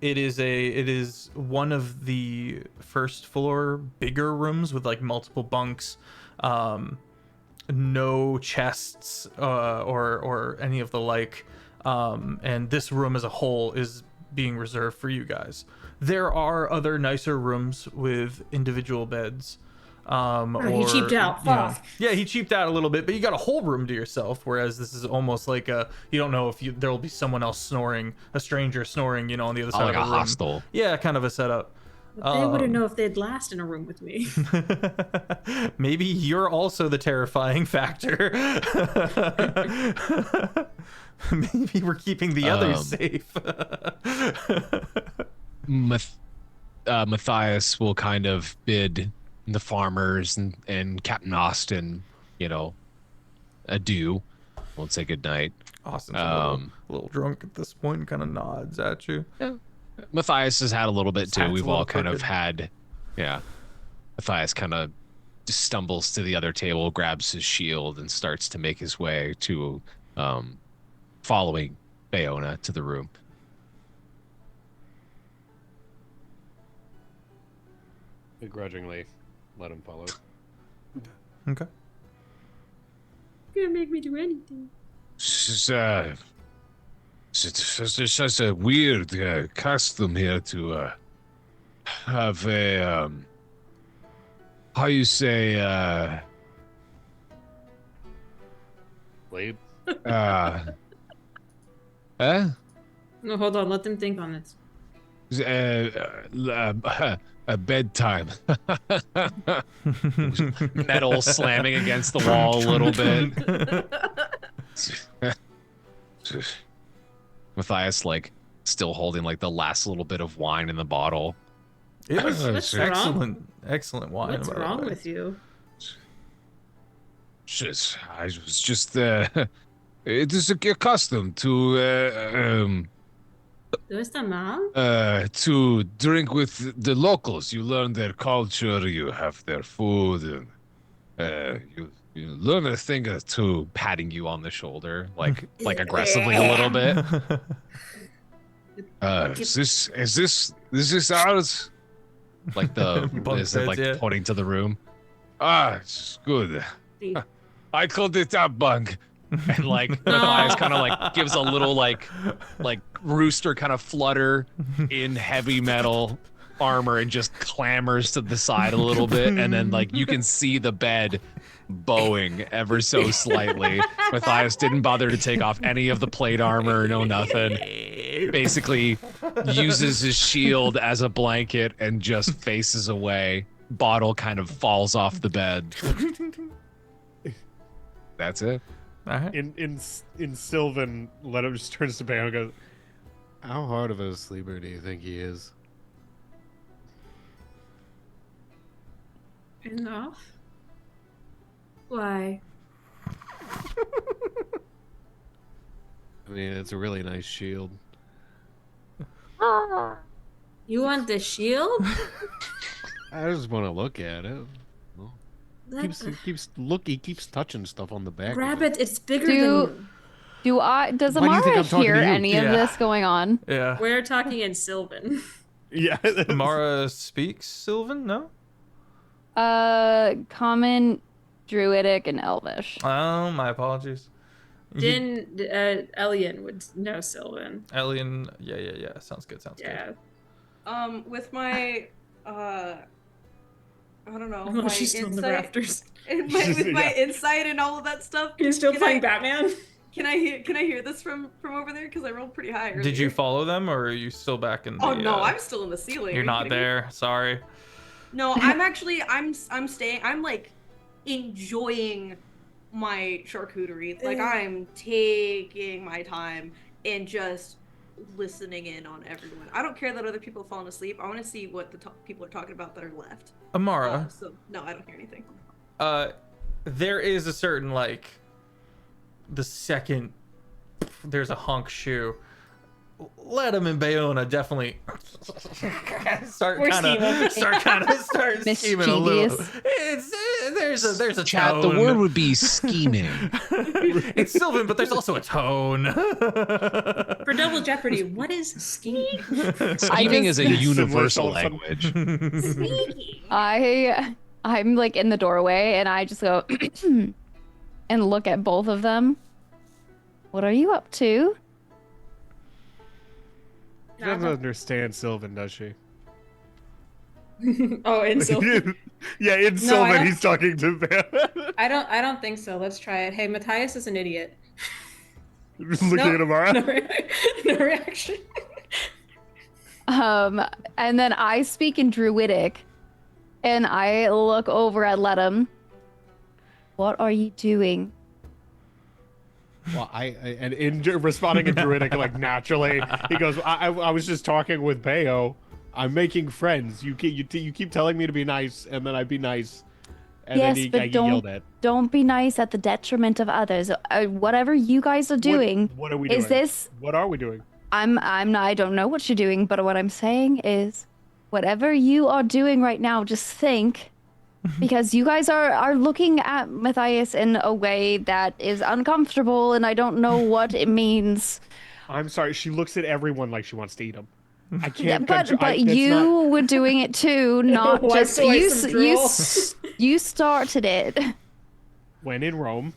It is one of the first floor bigger rooms with like multiple bunks, no chests or any of the like, and this room as a whole is being reserved for you guys. There are other nicer rooms with individual beds. He cheaped out. Fuck. Yeah, he cheaped out a little bit, but you got a whole room to yourself. Whereas this is almost like you don't know if there will be someone else snoring, a stranger snoring, on the other side like of a the room. hostel. Yeah, kind of a setup. But they wouldn't know if they'd last in a room with me. Maybe you're also the terrifying factor. Maybe we're keeping the others safe. Matthias will kind of bid the farmers and Captain Austin, adieu. Won't say goodnight. Austin's a little drunk at this point and kind of nods at you. Yeah. Matthias has had a little bit too. That's We've a little all kind of crooked. had, yeah. Matthias kind of stumbles to the other table, grabs his shield, and starts to make his way to following Bayona to the room. Begrudgingly let him follow. Okay. You're gonna make me do anything. It's such a weird custom here to have a how you say Blade? No, hold on. Let them think on this. a bedtime. Metal slamming against the wall a little bit. Matthias, still holding, the last little bit of wine in the bottle. It was What's wrong? excellent wine. What's by the wrong way. with you? I was just It is a custom to drink with the locals. You learn their culture, you have their food, and you learn a thing or two. Patting you on the shoulder, like aggressively a little bit. Is this ours? Like is it like pointing to the room? Ah, it's good. I called it a bunk. And like Matthias kind of like gives a little like rooster kind of flutter in heavy metal armor and just clambers to the side a little bit, and then like you can see the bed bowing ever so slightly. Matthias didn't bother to take off any of the plate armor, no nothing. Basically uses his shield as a blanket and just faces away. Bottle kind of falls off the bed. That's it. Right. In Sylvan, Leto just turns to Bayo and goes, How hard of a sleeper do you think he is? Enough? Why? I mean, it's a really nice shield. You want the shield? I just want to look at it. He keeps touching stuff on the back. Rabbit, it's bigger than you. Does Why do you think Amara I'm talking hear to you? any of this going on? Yeah. We're talking in Sylvan. Yeah. Amara speaks Sylvan, no? Common, Druidic, and Elvish. Oh, my apologies. Elian would know Sylvan. Elian, yeah. Sounds good. With my I don't know. Well, my she's still in the insight- rafters. with my insight and all of that stuff. You're still playing Batman? Can I hear this from over there? Because I rolled pretty high earlier. Did you follow them, or are you still back in the... Oh no, I'm still in the ceiling. You're not there. Sorry. No, I'm staying. I'm like enjoying my charcuterie. Like I'm taking my time and just listening in on everyone. I don't care that other people have fallen asleep. I want to see what the people are talking about that are left. Amara. So no, I don't hear anything. There is a certain, like, the second there's a hunk shoe, let him and Bayona definitely start scheming a little. There's a chat. tone. The word would be scheming. It's Sylvan, but there's also a tone. For Double Jeopardy, what is scheming? Scheming is a universal language. I'm like in the doorway and I just go and look at both of them. What are you up to? She doesn't understand Sylvan, does she? Oh, in Sylvan. Yeah, in Sylvan he's talking to Bam. I don't think so. Let's try it. Hey, Matthias is an idiot. Looking at Amara. No reaction. And then I speak in Druidic and I look over at Letum. What are you doing? Well, and in responding in Druidic, like naturally, he goes, I was just talking with Bayo. I'm making friends. You keep telling me to be nice, and then I be nice, and yes, then but I get yelled at. Don't be nice at the detriment of others. Whatever you guys are doing. What are we doing? What are we doing? I don't know what you're doing, but what I'm saying is, whatever you are doing right now, just think. Because you guys are looking at Matthias in a way that is uncomfortable, and I don't know what it means. I'm sorry. She looks at everyone like she wants to eat them. I can't. Yeah, but you were doing it too, not just you started it. When in Rome,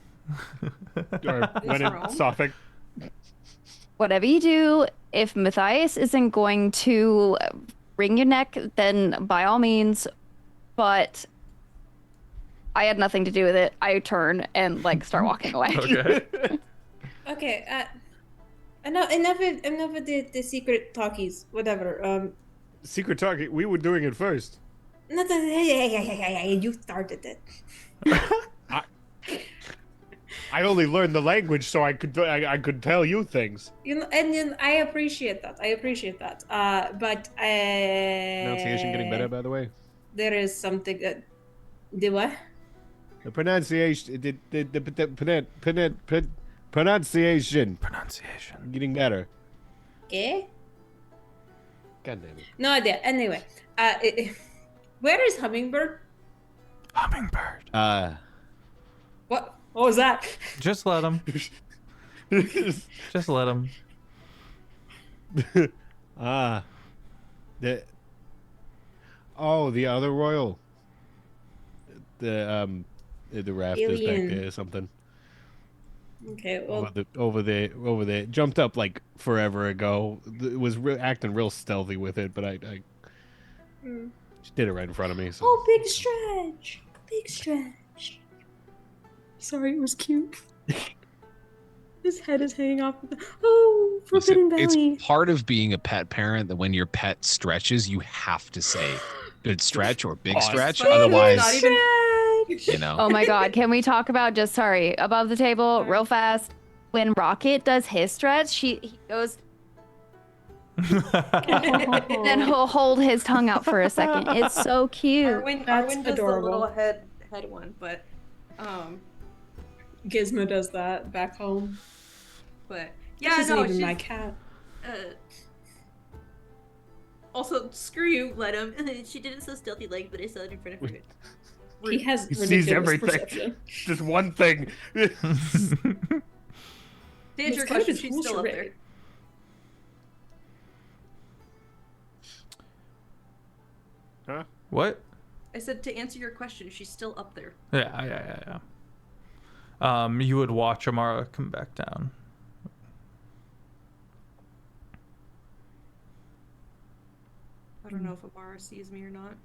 or when in Suffolk. Whatever you do, if Matthias isn't going to wring your neck, then by all means. But I had nothing to do with it. I turn and like start walking away. Okay. Okay. Enough of the secret talkies. Whatever. Secret talkie. We were doing it first. You started it. I only learned the language so I could tell you things. And I appreciate that. But Pronunciation getting better, by the way. There is something that. The what? The pronunciation, Pronunciation. Pronunciation. Getting better. Okay. God damn it. No idea. Anyway, where is Hummingbird? Hummingbird. What was that? Just let him. Just let him. The other royal. The rafters Alien. back there or something. Okay, well, Over there. Jumped up like forever ago. It was acting real stealthy with it, but I she did it right in front of me. So. oh, big stretch. Big stretch. Sorry, it was cute. His head is hanging off. Forbidden belly. It's part of being a pet parent that when your pet stretches, you have to say good stretch or big stretch. Otherwise, Not even... you know. Oh my god, can we talk about above the table, real fast? When Rocket does his stretch, he goes and then he'll hold his tongue out for a second. It's so cute. Arwen does adorable. the little head one, but Gizmo does that back home. But This yeah, isn't no, even she's, my cat. Also, screw you, let him. She did it so stealthy like, but I saw it in front of her. He has He sees ridiculous everything. perception. Just one thing. To answer It's your kind of question, his she's whole still up there. charade. Huh? What? I said to answer your question, she's still up there. Yeah. You would watch Amara come back down. I don't know if Amara sees me or not.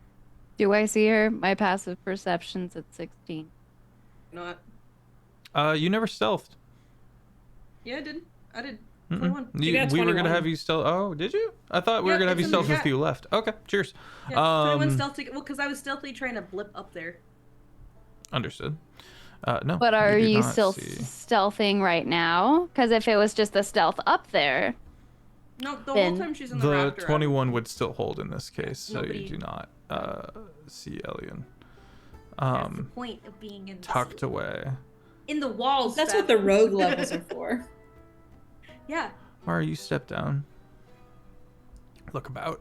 Do I see her? My passive perception's at 16. Not. You never stealthed. Yeah, I did. I did. Mm-mm. 21. You got We were 21. gonna have you stealth. Oh, did you? I thought we were Yeah, gonna have you it's in the stealth if chat. you left. Okay, cheers. Yeah, 21 stealthy. Well, because I was stealthily trying to blip up there. Understood. No. But are do you not still see. stealthing right now? Because if it was just the stealth up there, No, the Then whole time she's in the The raptor. 21 would still hold in this case, so Nobody- you do not see Elian. That's the point of being in Tucked away. in the walls. That's Fef. what the rogue levels are for. Yeah. Mara, you step down. Look about.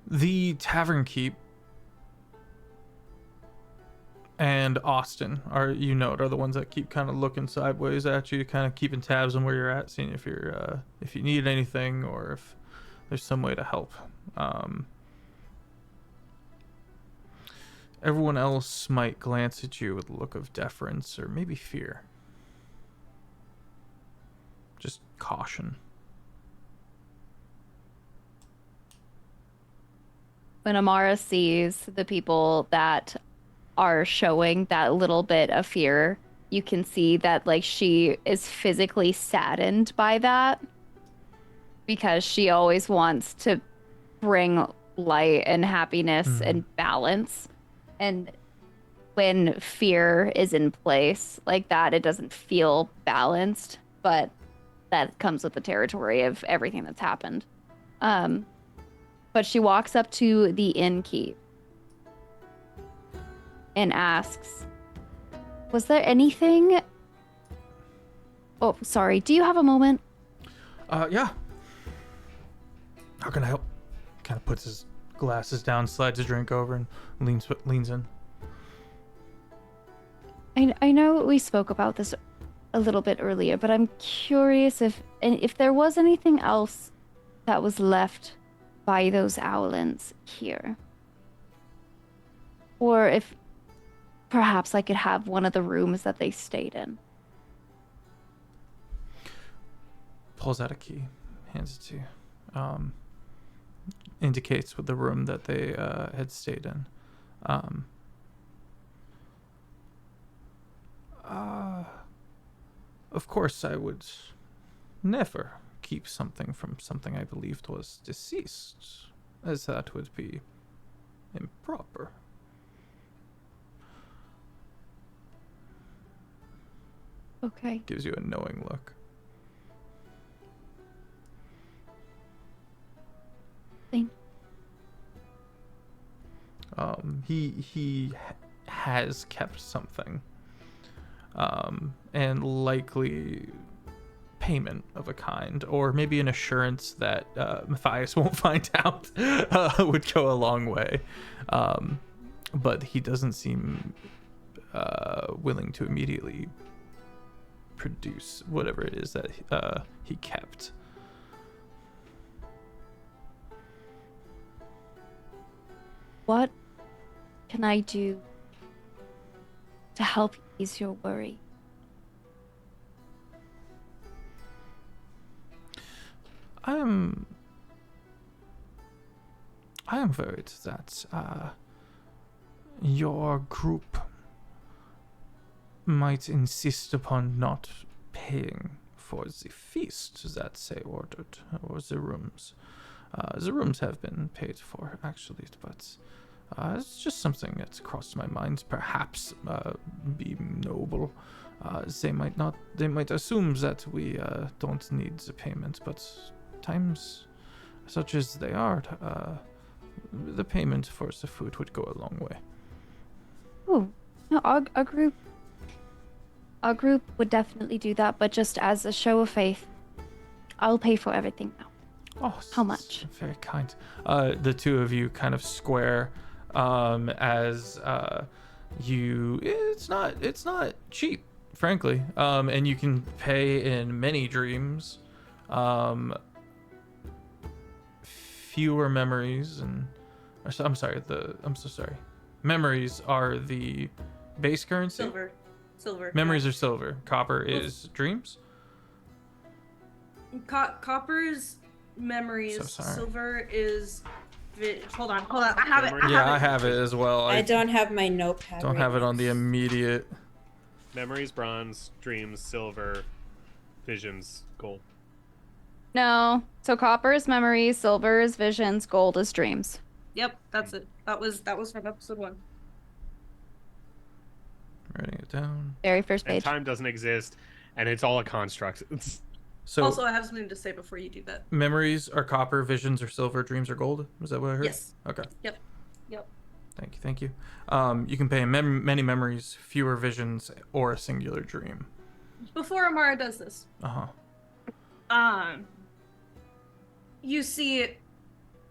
The Tavern Keep and Austin are the ones that keep kind of looking sideways at you, kind of keeping tabs on where you're at, seeing if you're if you need anything or if there's some way to help. Everyone else might glance at you with a look of deference or maybe fear. Just caution. when Amara sees the people that are showing that little bit of fear, you can see that like she is physically saddened by that because she always wants to bring light and happiness and balance. And when fear is in place like that, it doesn't feel balanced, but that comes with the territory of everything that's happened. But she walks up to the innkeep and asks, was there anything? Oh, sorry. Do you have a moment? Yeah. How can I help? Kind of puts his glasses down, slides his drink over, and leans in. I know we spoke about this a little bit earlier, but I'm curious if there was anything else that was left by those owlins here. Or if perhaps I could have one of the rooms that they stayed in. Pulls out a key, hands it to you. Indicates with the room that they had stayed in. Of course, I would never keep something from something I believed was deceased, as that would be improper. Okay. Gives you a knowing look. Thank he has kept something, and likely payment of a kind, or maybe an assurance that Matthias won't find out would go a long way. But he doesn't seem willing to immediately produce whatever it is that he kept. What can I do to help ease your worry? I am worried that your group might insist upon not paying for the feast that they ordered, or the rooms. The rooms have been paid for, actually, but it's just something that's crossed my mind. Perhaps being noble, they might assume that we don't need the payment, but times such as they are, the payment for the food would go a long way. Oh, no, our group would definitely do that, but just as a show of faith, I'll pay for everything now. Oh, how much? Very kind. The two of you kind of square, as it's not cheap, frankly. And you can pay in many dreams, fewer memories, and I'm so sorry. Memories are the base currency. Silver. Memories are silver. Copper is dreams. Copper's memories. So sorry. Silver is. Hold on. I have it. I have it as well. I don't have my notepad. Don't have it on the immediate. Memories, bronze. Dreams, silver. Visions, gold. No. So copper is memories, silver is visions, gold is dreams. Yep, that's it. That was from episode 1. Writing it down. Very first page. And time doesn't exist, and it's all a construct. So also, I have something to say before you do that. Memories are copper, visions are silver, dreams are gold. Is that what I heard? Yes. Okay. Yep. Thank you. You can pay many memories, fewer visions, or a singular dream. Before Amara does this. You see it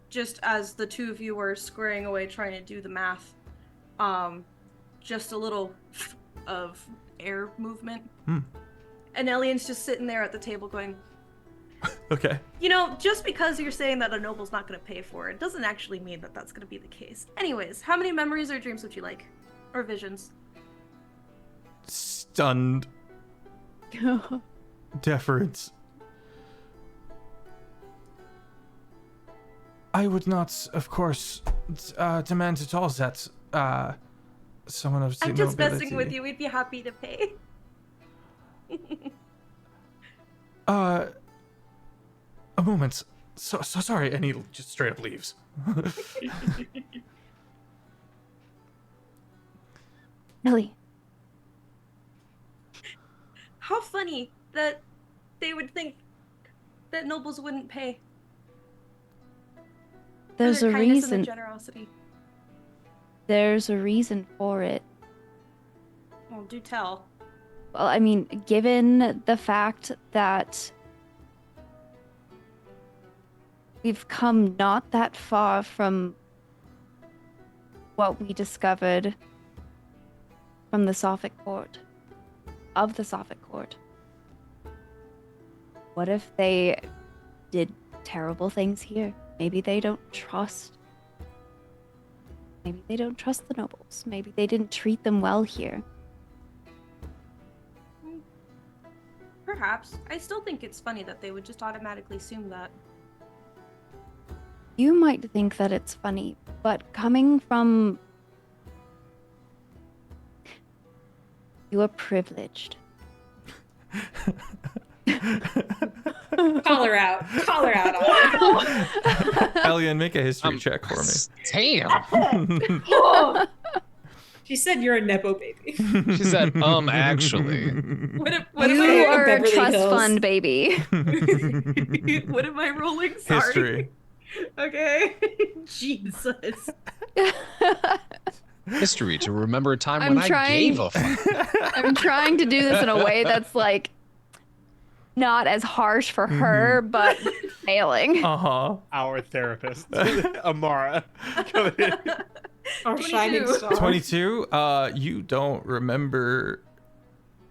just as the two of you were squaring away trying to do the math. Just a little of air movement. And Elian's just sitting there at the table going, okay. You know, just because you're saying that a noble's not going to pay for it doesn't actually mean that that's going to be the case. Anyways, how many memories or dreams would you like? Or visions? Stunned. Deference. I would not, of course, demand at all that someone of the I'm just nobility... messing with you. We'd be happy to pay. A moment. So sorry, and he just straight up leaves. Really? How funny that they would think that nobles wouldn't pay. There's for a their kindness reason. And their generosity. There's a reason for it. Well, do tell. Well, I mean, given the fact that we've come not that far from what we discovered from the Sophic Court, of the Sophic Court. What if they did terrible things here? Maybe they don't trust. Maybe they don't trust the nobles. Maybe they didn't treat them well here. Perhaps. I still think it's funny that they would just automatically assume that. You might think that it's funny, but coming from... You are privileged. Call her out. Call her out. Elian, make a history check for me. Damn. She said you're a Nepo baby. She said, actually. What You am are a Beverly trust Hills. fund baby. What am I rolling? Sorry. History. Okay. Jesus. history to remember a time when I gave a fuck. I'm trying to do this in a way that's like not as harsh for her, but failing. Our therapist, Amara. Our shining star. 22. You don't remember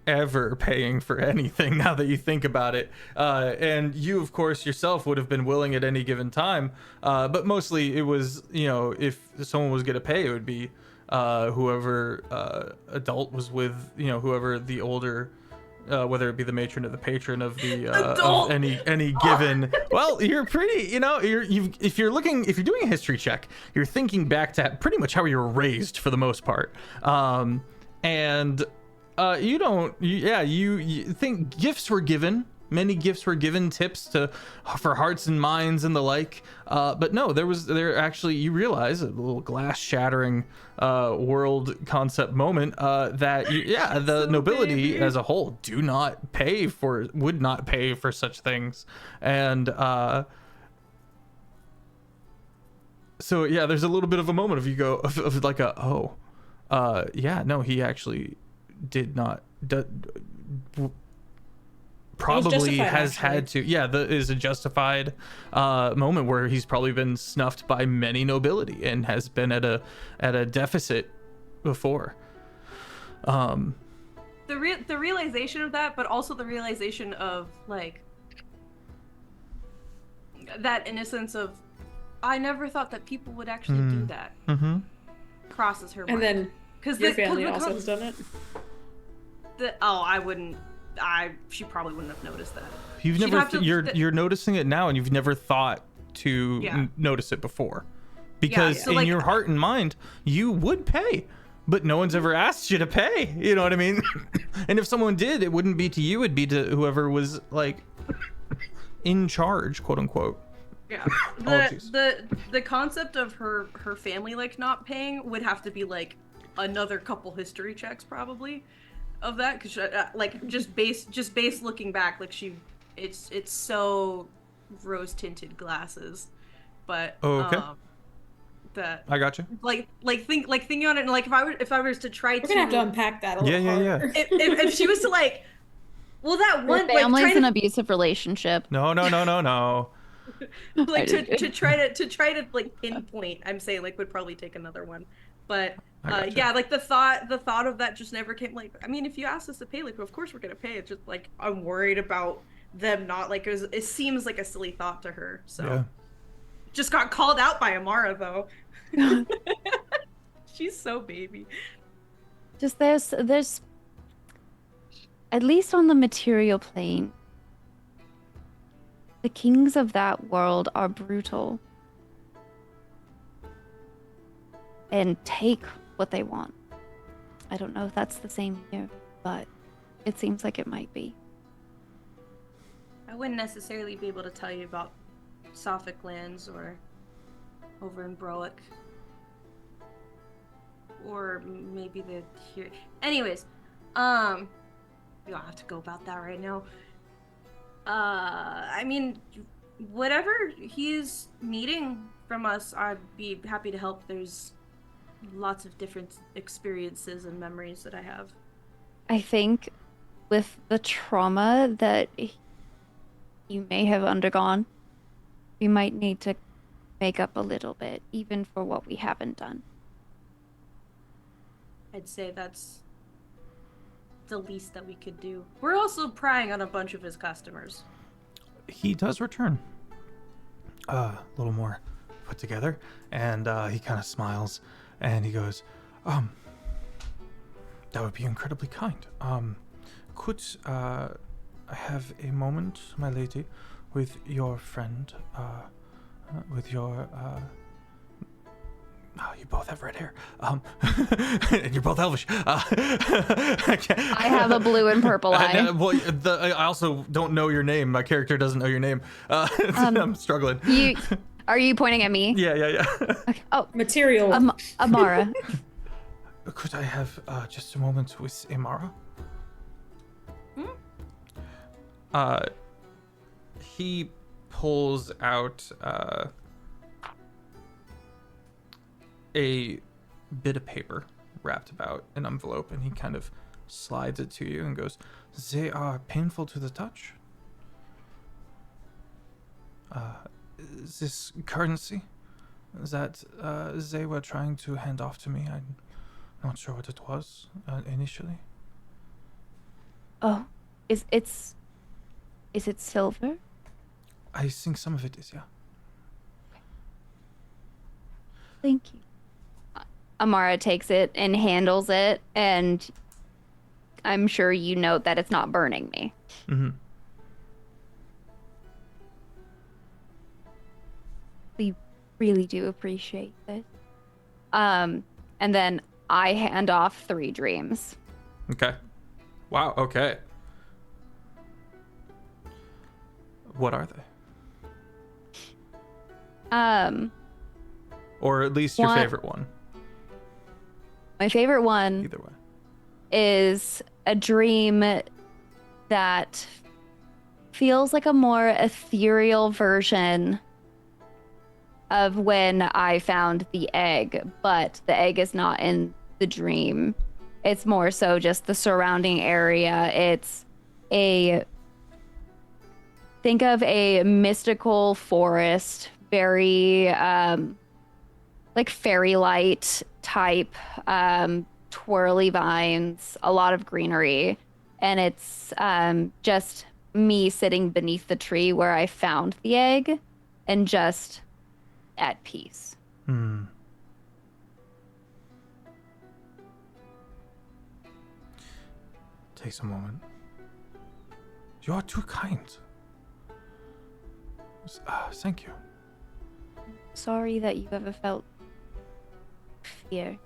ever paying for anything now that you think about it, and you of course yourself would have been willing at any given time, but mostly it was, you know, if someone was going to pay, it would be whoever adult was with, you know, whoever the older, whether it be the matron or the patron of the of any given. Well, you're pretty, you know, if you're doing a history check, you're thinking back to pretty much how you were raised for the most part, and you think gifts were given. Many gifts were given, tips for hearts and minds and the like. But no, there actually, you realize, a little glass shattering world concept moment, that the nobility as a whole would not pay for such things. And so yeah, there's a little bit of a moment of you go of like he actually did not probably has had to, is a justified moment where he's probably been snuffed by many nobility and has been at a deficit before. The realization of that, but also the realization of like that innocence of, I never thought that people would actually do that, crosses her mind. And then because your family also has done it. She probably wouldn't have noticed that. You're noticing it now, and you've never thought to notice it before, because in your heart and mind you would pay, but no one's ever asked you to pay. You know what I mean? And if someone did, it wouldn't be to you; it'd be to whoever was in charge, quote unquote. Yeah. The concept of her family not paying would have to be another couple history checks probably of that, because just base looking back, it's so rose tinted glasses, but that I got you. Thinking on it, and if I was to try we're gonna have to unpack that a little harder. If she was to that one family's an abusive relationship. No. to try to pinpoint, I'm saying would probably take another one, but the thought of that just never came. I mean, if you asked us to pay, of course we're gonna pay. It's just I'm worried about them not it seems like a silly thought to her. So just got called out by Amara though. She's so baby. Just there's at least on the material plane, the kings of that world are brutal and take what they want. I don't know if that's the same here, but it seems like it might be. I wouldn't necessarily be able to tell you about Sophic lands or over in Broic. Or maybe they're here. Anyways, we don't have to go about that right now. I mean, whatever he's needing from us, I'd be happy to help. There's lots of different experiences and memories that I have. I think with the trauma that you may have undergone, we might need to make up a little bit, even for what we haven't done. I'd say that's the least that we could do. We're also prying on a bunch of his customers. He does return a little more put together, and he kind of smiles and he goes, that would be incredibly kind. Could I have a moment, my lady, with your friend, with your you both have red hair. And you're both elvish. I have a blue and purple eye. I also don't know your name. My character doesn't know your name. I'm struggling. Are you pointing at me? Yeah. Okay. Oh, material. Amara. Could I have just a moment with Amara? He pulls out a bit of paper wrapped about an envelope, and he kind of slides it to you and goes, "They are painful to the touch. This currency that they were trying to hand off to me, I'm not sure what it was initially." Oh, is it silver? I think some of it is, yeah. Thank you. Amara takes it and handles it, and I'm sure you note that it's not burning me. Mm-hmm. We really do appreciate this. And then I hand off 3 dreams. Okay. Wow, okay. What are they? Or at least your favorite one. My favorite one Either way. is a dream that feels like a more ethereal version of when I found the egg, but the egg is not in the dream. It's more so just the surrounding area. It's think of a mystical forest, very like fairy light type, twirly vines, a lot of greenery. And it's just me sitting beneath the tree where I found the egg and just at peace. Takes a moment. You are too kind. Thank you. Sorry that you ever felt fear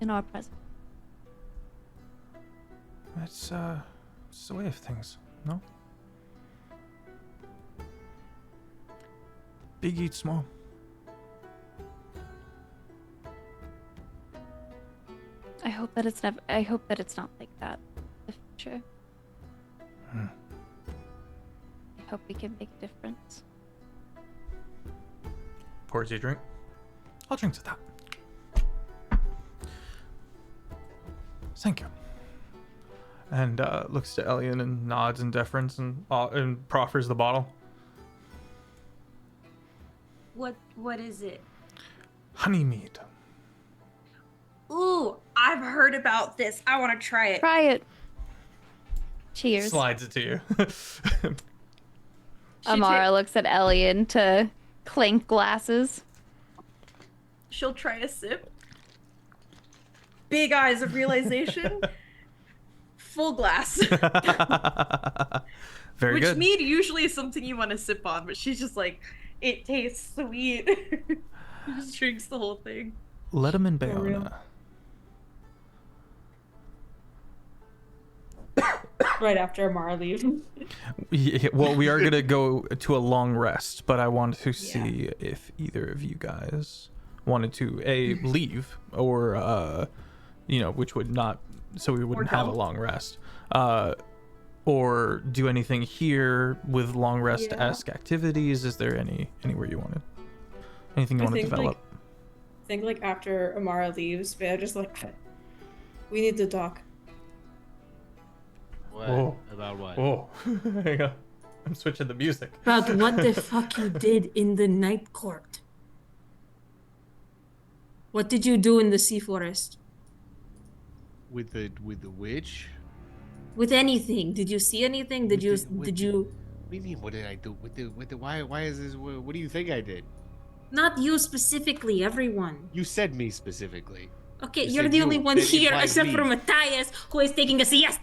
in our presence. It's the way of things, no? Big eat small. I hope that it's not like that in the future. I hope we can make a difference. Pours you a drink. I'll drink to that. Thank you. And looks to Elian and nods in deference and proffers the bottle. What is it? Honey mead. Ooh, I've heard about this. I want to try it. Try it. Cheers. Slides it to you. Amara looks at Elian to clink glasses. She'll try a sip. Big eyes of realization. Full glass. Very good. Which mead usually is something you want to sip on, but she's just like, it tastes sweet. Just drinks the whole thing. Let him in Bayona. Right after Amara leaves. Yeah, well, we are gonna go to a long rest, but I wanted to see if either of you guys wanted to leave or which would not, so we wouldn't have a long rest, or do anything here with long rest-esque activities. Is there anywhere you wanted? Anything you want to develop? I think like after Amara leaves, they're just like, we need to talk. What? Oh. About what? Oh, hang on. I'm switching the music. About what the fuck you did in the night court. What did you do in the sea forest? With the witch? With anything? Did you see anything? Did you? What do you mean? What did I do with the? Why is this? What do you think I did? Not you specifically. Everyone. You said me specifically. Okay, You you're said the you. only one That here implies except me. for Matthias, who is taking a siesta.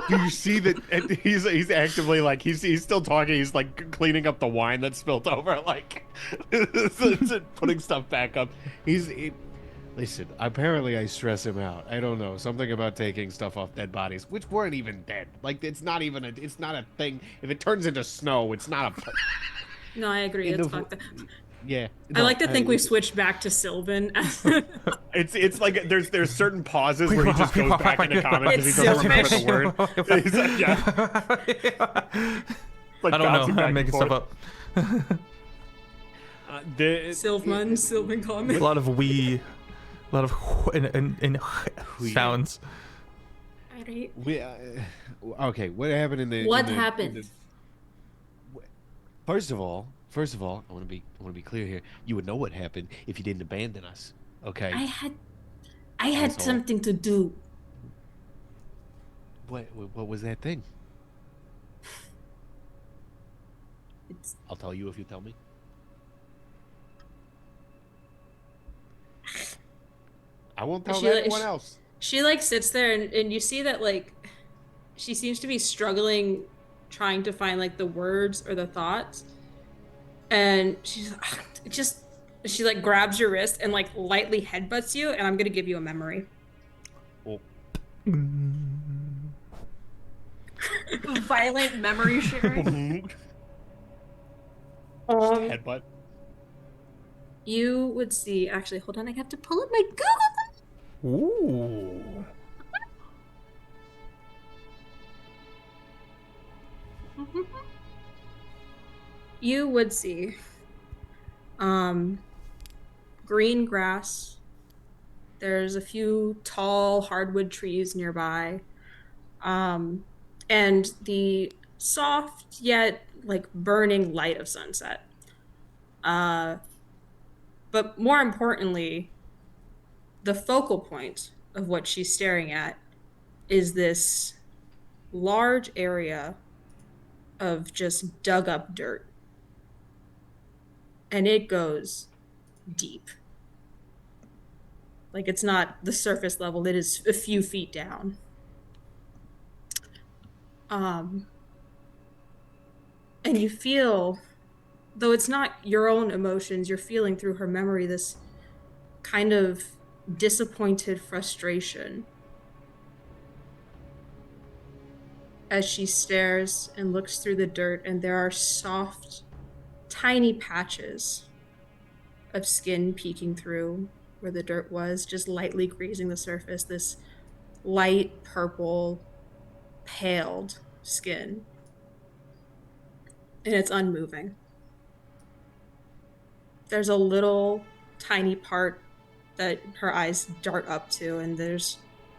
Do you see that? He's actively like he's still talking. He's like cleaning up the wine that spilled over, like putting stuff back up. Listen. Apparently, I stress him out. I don't know, something about taking stuff off dead bodies, which weren't even dead. Like it's not a thing. If it turns into snow, it's not a. No, I agree. It's fucked up. Yeah. I like to think we've switched back to Sylvan. It's like there's certain pauses where he just goes back into comments because he doesn't remember the word. He's like, yeah. Like I don't know. bouncing back I'm and making forth. stuff up. Sylvan A comment. lot of and sounds. Alright. Okay, what happened in the? What happened? First of all, I want to be clear here. You would know what happened if you didn't abandon us. Okay. I had something to do. What was that thing? I'll tell you if you tell me. I won't tell anyone else. She like sits there and you see that like she seems to be struggling trying to find like the words or the thoughts. And she like grabs your wrist and like lightly headbutts you, and I'm gonna give you a memory. Oh. Violent memory sharing. Headbutt. You would see. Actually, hold on. I have to pull up my Google. Ooh. You would see green grass. There's a few tall hardwood trees nearby. And the soft yet like burning light of sunset. But more importantly, the focal point of what she's staring at is this large area of just dug up dirt. And it goes deep. Like it's not the surface level, it is a few feet down. And you feel, though it's not your own emotions, you're feeling through her memory this kind of disappointed frustration as she stares and looks through the dirt, and there are soft, tiny patches of skin peeking through where the dirt was, just lightly grazing the surface, this light purple, paled skin. And it's unmoving. There's a little tiny part that her eyes dart up to, and there's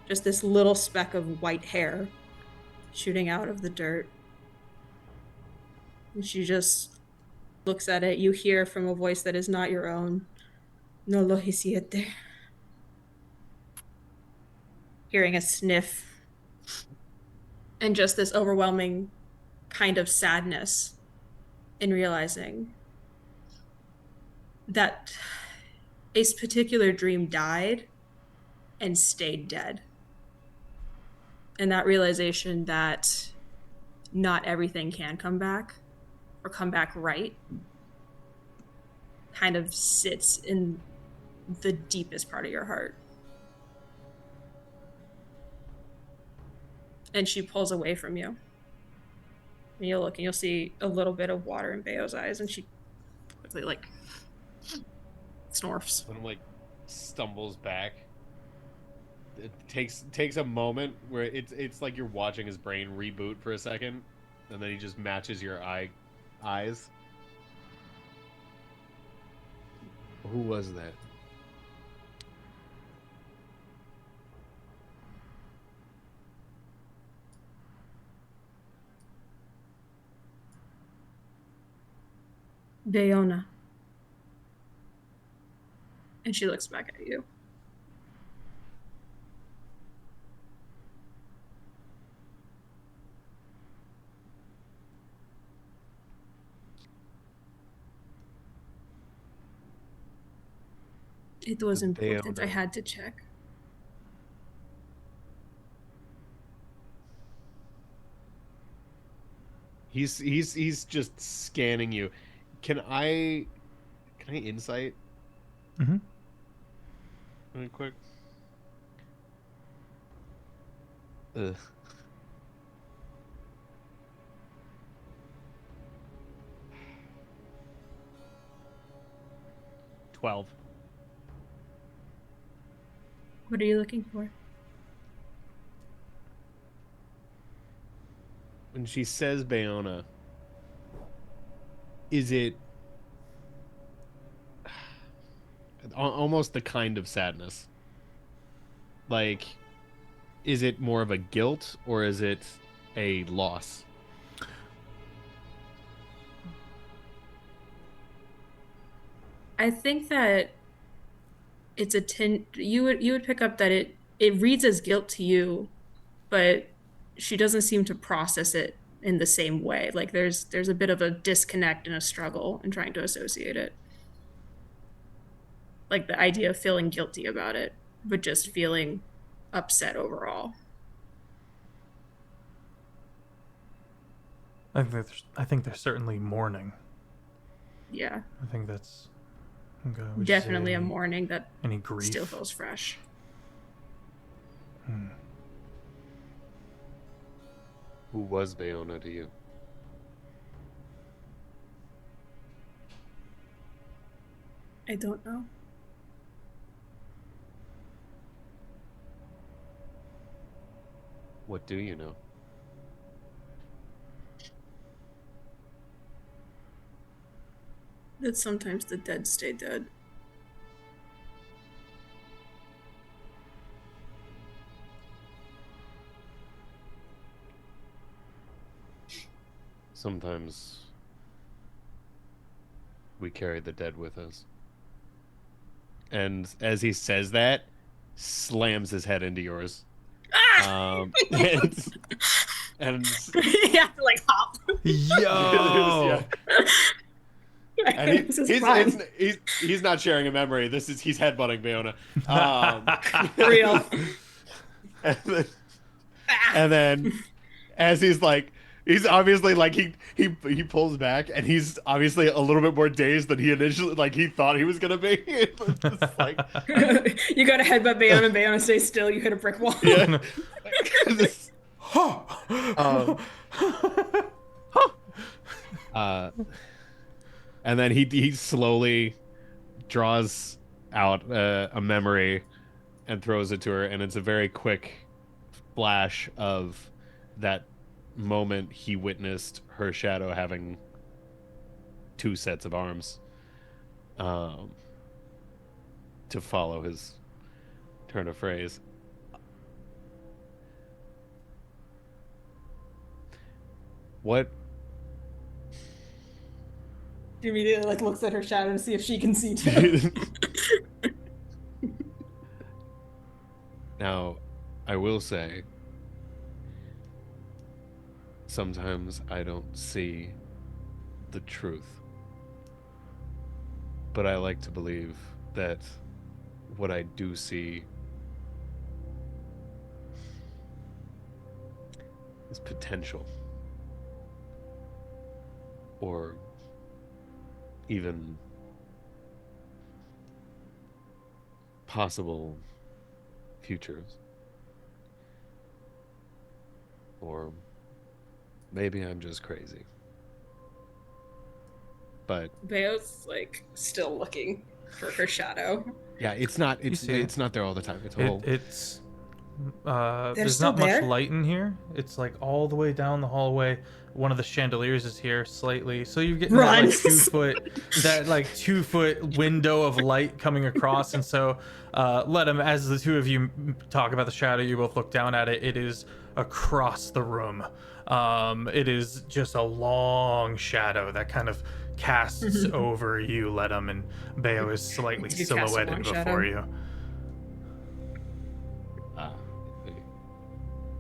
just this little speck of white hair shooting out of the dirt. And she just looks at it. You hear from a voice that is not your own, "No lo hiciste." Hearing a sniff and just this overwhelming kind of sadness in realizing that a particular dream died and stayed dead. And that realization that not everything can come back or come back right kind of sits in the deepest part of your heart. And she pulls away from you. And you'll look and you'll see a little bit of water in Bayo's eyes, and she quickly like snorfs. When like stumbles back. It takes a moment where it's like you're watching his brain reboot for a second, and then he just matches your eyes. Who was that? Bayona. And she looks back at you. It was important. I had to check. He's just scanning you. Can I insight? Mm-hmm. Really quick. Ugh. $12. What are you looking for? When she says Bayona, is it almost the kind of sadness. Like, is it more of a guilt or is it a loss? I think that it's you would pick up that it reads as guilt to you, but she doesn't seem to process it in the same way. Like there's a bit of a disconnect and a struggle in trying to associate it. Like the idea of feeling guilty about it, but just feeling upset overall. I think there's certainly mourning. Yeah. I think that's definitely a mourning that any grief still feels fresh. Who was Bayona to you? I don't know. What do you know? That sometimes the dead stay dead. Sometimes we carry the dead with us. And as he says that, slams his head into yours. And you have to like hop. Yo. And he's not sharing a memory. He's headbutting Bayona. Real. And then as he's obviously like he pulls back and he's obviously a little bit more dazed than he initially he thought he was gonna be. It's like you got to headbutt Bayona. Bayona stays still. You hit a brick wall. Yeah. And then he slowly draws out a memory and throws it to her, and it's a very quick flash of that moment he witnessed her shadow having 2 sets of arms to follow his turn of phrase. What? She immediately looks at her shadow to see if she can see too. Now, I will say, sometimes I don't see the truth. But I like to believe that what I do see is potential. Or even possible futures. Or maybe I'm just crazy. But Bayo's still looking for her shadow. yeah, it's not there all the time. It's a whole there's not much light in here. It's all the way down the hallway. One of the chandeliers is here slightly, so you're getting that 2 foot window of light coming across. And so let him, as the two of you talk about the shadow, you both look down at it. It is across the room. It is just a long shadow that kind of casts over you, Ledham, and Bayo is slightly silhouetted before you.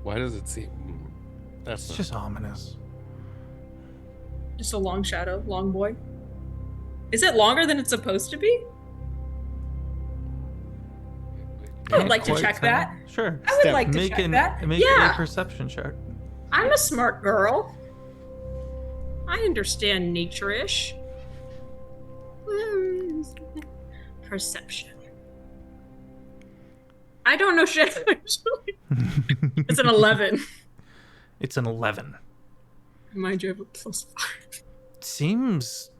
Why does it seem? It's just ominous. Just a long shadow, long boy. Is it longer than it's supposed to be? I would like to check that. Sure. I would like to check that. Make a perception check. I'm a smart girl. I understand nature-ish. Perception. I don't know shit, actually. It's an 11. It's an 11. Mind you, I have a +5. Seems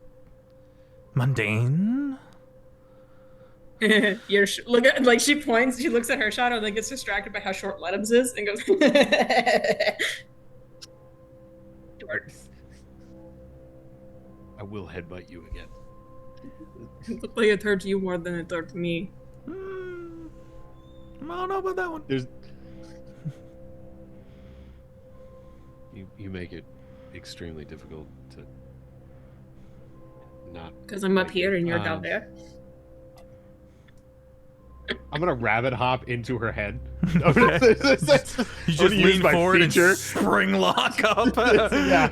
mundane. Look at she points. She looks at her shadow and then gets distracted by how short Ledham's is and goes. I will headbutt you again. It looked like it hurt you more than it hurt me. I don't know about that one. There's. You make it extremely difficult to not. Because I'm up here and you're down there. I'm gonna rabbit hop into her head. You just lean forward and spring lock up. Yeah,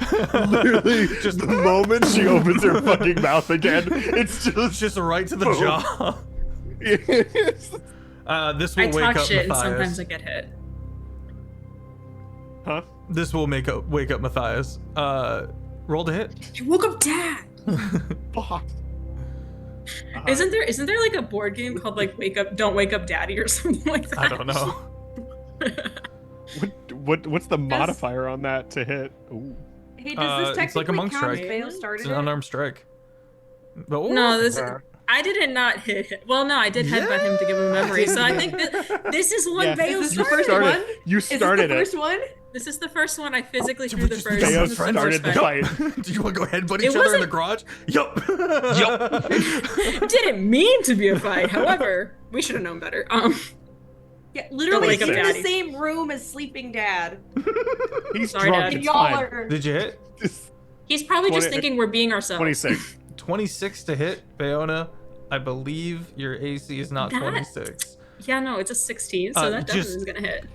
literally, just the moment she opens her fucking mouth again, it's just right to the jaw. This will wake up touch it, and Matthias. sometimes I get hit. Huh? This will wake up Matthias. Roll to hit. You woke up Dad. Fuck. Isn't there like a board game called like Don't Wake Up Daddy or something like that? I don't know. What's the modifier on that to hit? Ooh. Hey, does this it's like a technically monk count as strike. fail started It's an unarmed strike. But, No, I did not hit him. Well, no, I did headbutt him to give him a memory. So I think that this is one Bayo Is this the started. first one? You started Is this the first one? This is This I physically threw the first. Bayo the started the first fight. Do you want to go headbutt It each other in the wasn't- garage? Yup. Didn't mean to be a fight. However, we should have known better. Yeah, literally wake in up the Daddy. same room as sleeping Dad. He's Sorry, drunk. Dad. It's Y'all fine. are. Did you hit? He's probably just 20 thinking we're being ourselves. 26. 26 to hit, Bayona. I believe your AC is not That- 26. Yeah, no, it's a 16, so that definitely is gonna hit.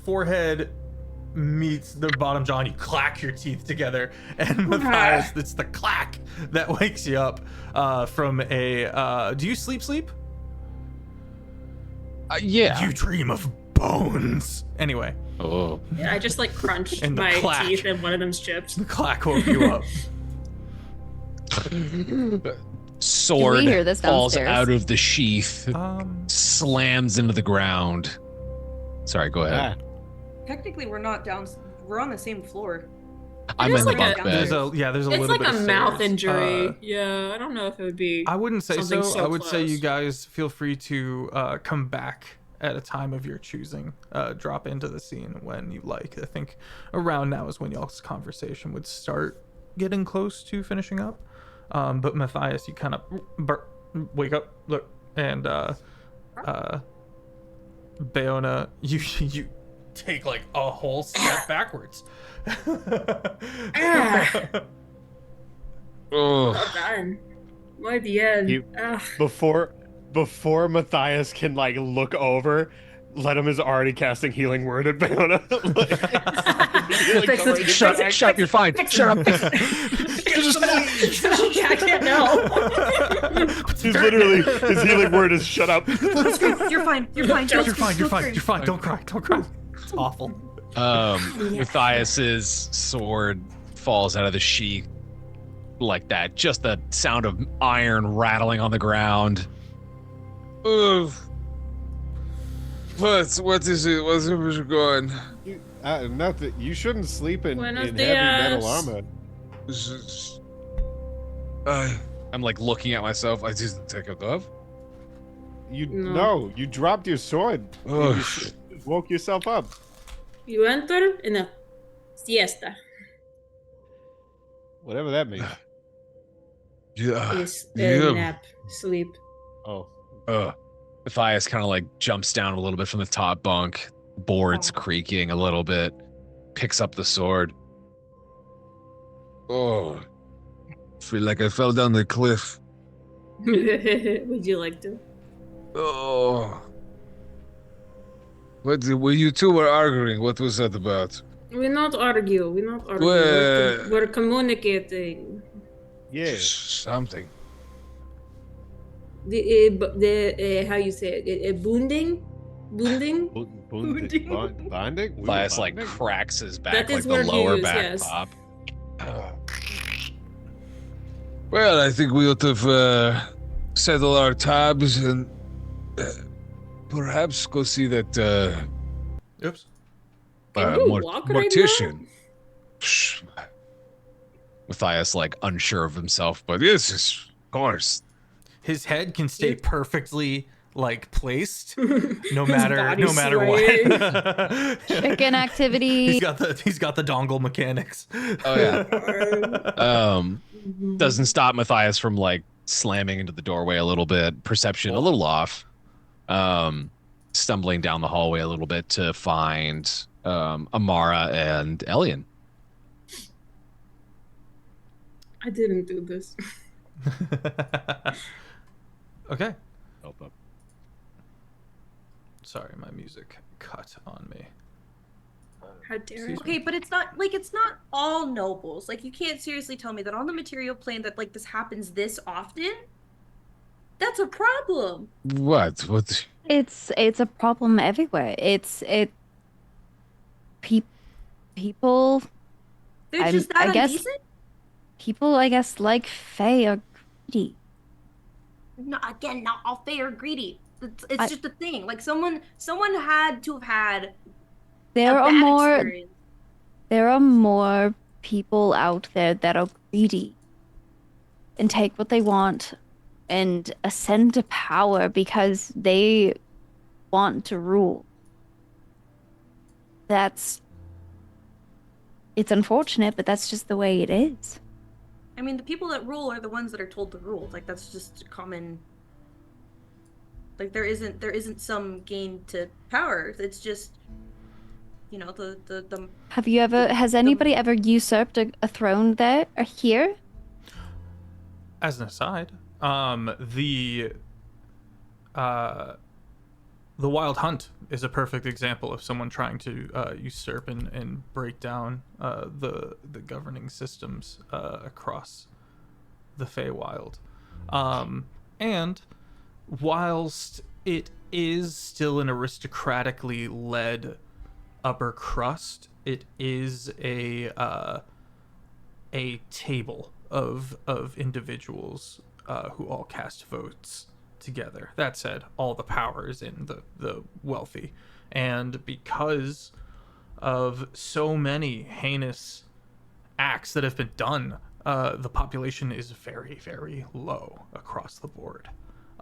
Forehead meets the bottom jaw and you clack your teeth together, and Matthias, it's the clack that wakes you up from a do you sleep? Yeah. You dream of bones. Anyway, Oh. Yeah, I just like crunched And the my clack. teeth and one of them's chipped. the clack woke you up. Sword hear this falls downstairs? out of the sheath, slams into the ground. Sorry, go ahead. Technically, we're not down. We're on the same floor. I'm is in the like a- bunk There's bed. a there's a It's little like bit a of mouth stairs. injury. Yeah, I don't know if it would be. I wouldn't say so. something so I would say you close. guys feel free to come back at a time of your choosing. Drop into the scene when you like. I think around now is when y'all's conversation would start getting close to finishing up. But Matthias, you kind of wake up, look, and Bayona, you take like a whole step backwards. Oh. Well done. Muy bien. You- Before Matthias can like look over, Ledham is already casting healing word at Bayona. Fix it. Shut up, you're fine. Shut up. Yeah, I can't know. He's literally his healing word is shut up. You're fine. You're fine. You're fine. Don't cry. It's awful. Matthias's sword falls out of the sheath like that. Just the sound of iron rattling on the ground. Ugh. What is it? What's it going? Nothing. You shouldn't sleep in Buenos heavy metal dias. armor. I'm like looking at myself. I didn't take it off. No, you dropped your sword. Ugh. You woke yourself up. You enter in a siesta. Whatever that means. Yeah. Is yeah. a nap, sleep. Oh. Matthias kind of like jumps down a little bit from the top bunk, boards creaking a little bit, picks up the sword. Oh. Feel like I fell down the cliff. Would you like to? Oh. Well, you two were arguing. What was that about? We're not argue. Well- We're communicating. Yeah. Something. The how you say it? Bonding. Bonding? Matthias like cracks his back, That like is the word lower used, back yes. pop. Well, I think we ought to settle our tabs and perhaps go see that Oops. Can you walk right mortician. Psh. Matthias like unsure of himself, but yes, of course. His head can stay perfectly like placed, no His matter body's what. Chicken activity. He's got the dongle mechanics. Oh yeah. Doesn't stop Matthias from like slamming into the doorway a little bit, perception a little off, stumbling down the hallway a little bit to find Amara and Elian. I didn't do this. Okay. Help up. Sorry, my music cut on me. How dare you? Okay, but it's not all nobles. Like, you can't seriously tell me that on the material plane that like this happens this often. That's a problem. What? What? It's a problem everywhere. People. They're just that I guess indecent? people, I guess, like Faye are greedy. No, again, not all Fae are greedy. It's just a thing. Like someone had to have had There a are bad more. experience. There are more people out there that are greedy and take what they want and ascend to power because they want to rule. It's unfortunate, but that's just the way it is. I mean, the people that rule are the ones that are told to rule. Like that's just common. Like there isn't some gain to power. It's just, you know, the Has anybody ever usurped a throne there or here? As an aside, the Wild Hunt is a perfect example of someone trying to usurp and break down the governing systems across the Feywild. And whilst it is still an aristocratically led upper crust, it is a table of individuals who all cast votes together. That said, all the power is in the wealthy, and because of so many heinous acts that have been done, the population is very, very low across the board,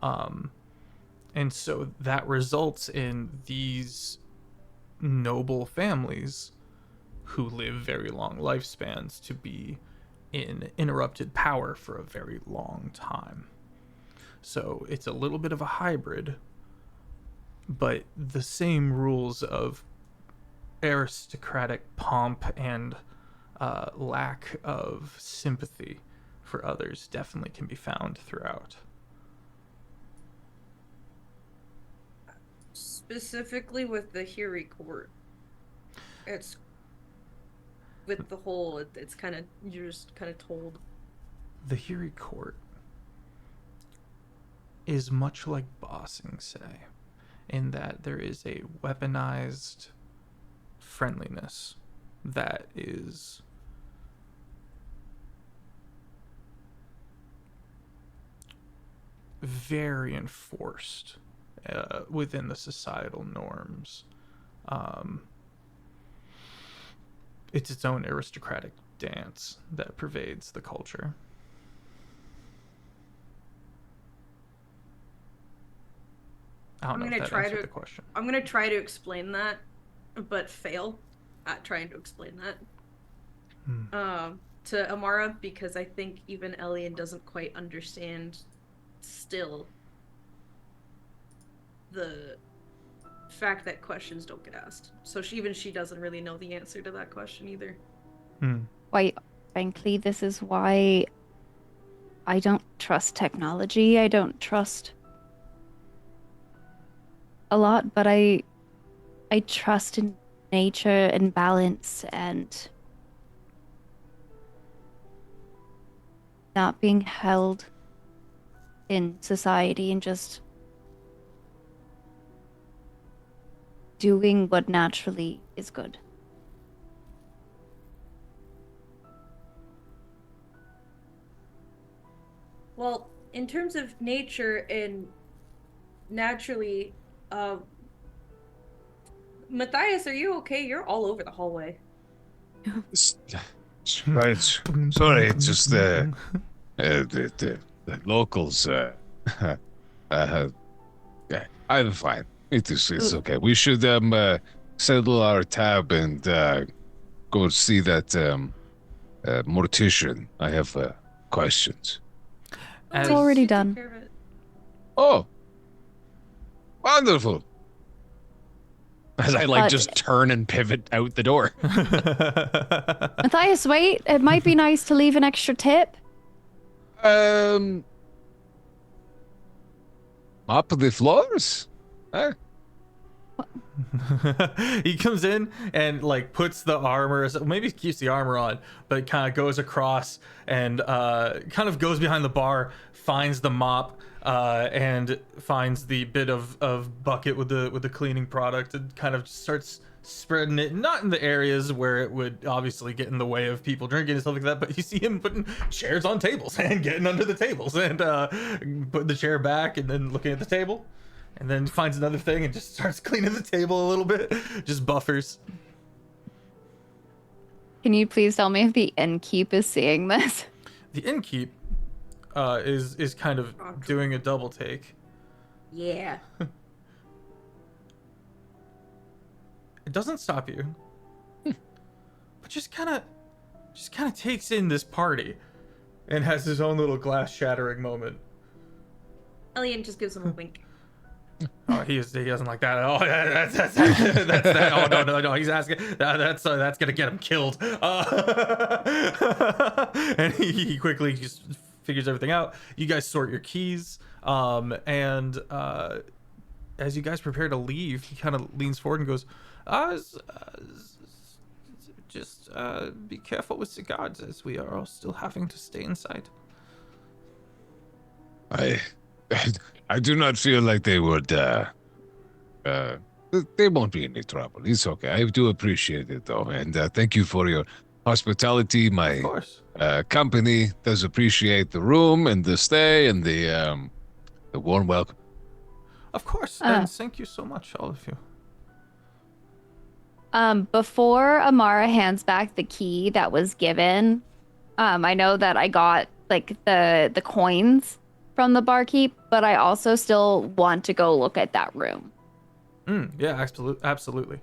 and so that results in these noble families who live very long lifespans to be in interrupted power for a very long time. So it's a little bit of a hybrid, but the same rules of aristocratic pomp and lack of sympathy for others definitely can be found throughout. specifically with the Hiri court. It's with the whole. It's kind of you're just kind of told. The Hiri court is much like Bossing Say, in that there is a weaponized friendliness that is very enforced within the societal norms. It's its own aristocratic dance that pervades the culture. I don't know if that answered the question. I'm gonna try to explain that, but fail at trying to explain that to Amara, because I think even Elian doesn't quite understand still the fact that questions don't get asked. So she doesn't really know the answer to that question either. Quite frankly, this is why I don't trust technology. I don't trust a lot, but I trust in nature and balance and not being held in society and just doing what naturally is good. Well, in terms of nature and naturally, Matthias, are you okay? You're all over the hallway. Right. Sorry, just the locals. I'm fine. It's okay. We should settle our tab and go see that mortician. I have questions. It's As- already She took done. care of it. Oh, wonderful. As I But- just turn and pivot out the door. Matthias, wait. It might be nice to leave an extra tip. Mop the floors? He comes in and like puts the armor, maybe keeps the armor on, but kind of goes across and kind of goes behind the bar, finds the mop, and finds the bit of bucket with the cleaning product, and kind of starts spreading it, not in the areas where it would obviously get in the way of people drinking and stuff like that, but you see him putting chairs on tables and getting under the tables and putting the chair back and then looking at the table. And then finds another thing and just starts cleaning the table a little bit. Just buffers. Can you please tell me if the innkeep is seeing this? The innkeep is kind of doing a double take. Yeah. It doesn't stop you, but just kind of takes in this party, and has his own little glass shattering moment. Elian just gives him a wink. Oh, he doesn't like that at all. That's that. Oh no. He's asking. That's gonna get him killed. And he quickly just figures everything out. You guys sort your keys. And as you guys prepare to leave, he kind of leans forward and goes, just be careful with cigars, as we are all still having to stay inside. I do not feel like they would, they won't be any trouble. It's okay. I do appreciate it, though. And thank you for your hospitality. My Of course. company does appreciate the room and the stay and the warm welcome. Of course. And thank you so much, all of you. Before Amara hands back the key that was given, I know that I got like the coins from the barkeep, but I also still want to go look at that room. Yeah, absolutely.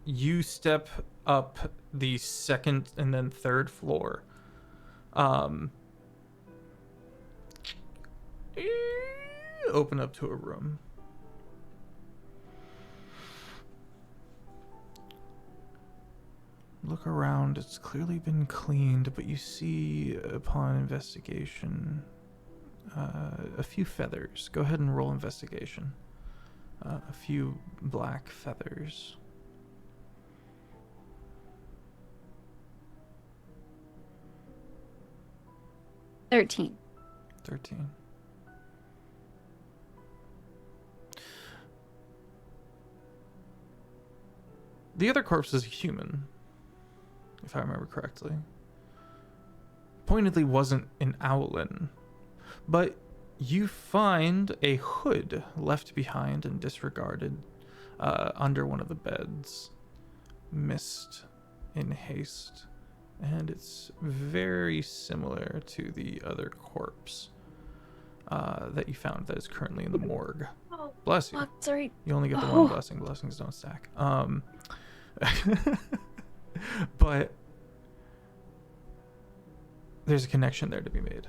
You step up the second and then third floor. Open up to a room. Look around. It's clearly been cleaned, but you see, upon investigation, a few feathers. Go ahead and roll investigation. A few black feathers. 13. 13. The other corpse is a human, if I remember correctly. Pointedly wasn't an owlin, but you find a hood left behind and disregarded under one of the beds. Missed in haste, and it's very similar to the other corpse that you found that is currently in the morgue. Oh, Bless you. Sorry. You only get the one blessing. Blessings don't stack. But there's a connection there to be made.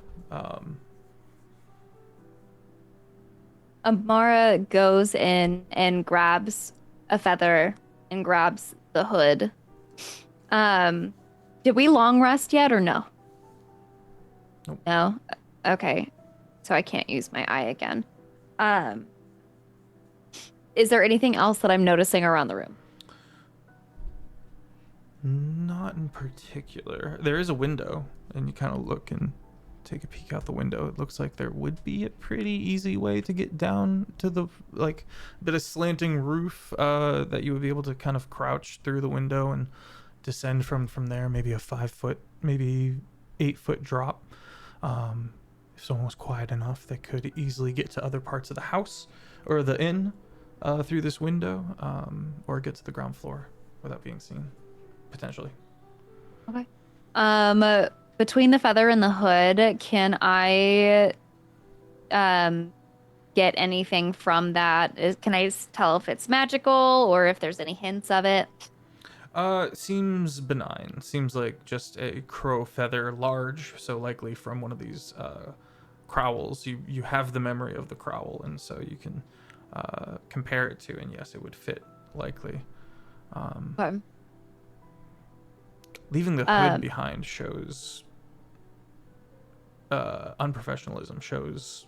Amara goes in and grabs a feather and grabs the hood. Did we long rest yet or no? Nope. No? Okay. So I can't use my eye again. Is there anything else that I'm noticing around the room? Not in particular. There is a window, and you kind of look and take a peek out the window. It looks like there would be a pretty easy way to get down to the like bit of slanting roof that you would be able to kind of crouch through the window and descend from there. Maybe a 5 foot, maybe 8 foot drop. If someone was quiet enough, they could easily get to other parts of the house or the inn through this window, or get to the ground floor without being seen. Potentially. Okay. Between the feather and the hood, can I get anything from that? Can I tell if it's magical or if there's any hints of it? Seems benign. Seems like just a crow feather large, so likely from one of these crowels. You have the memory of the crowl, and so you can compare it to, and yes, it would fit likely. Okay. Leaving the hood behind shows unprofessionalism, shows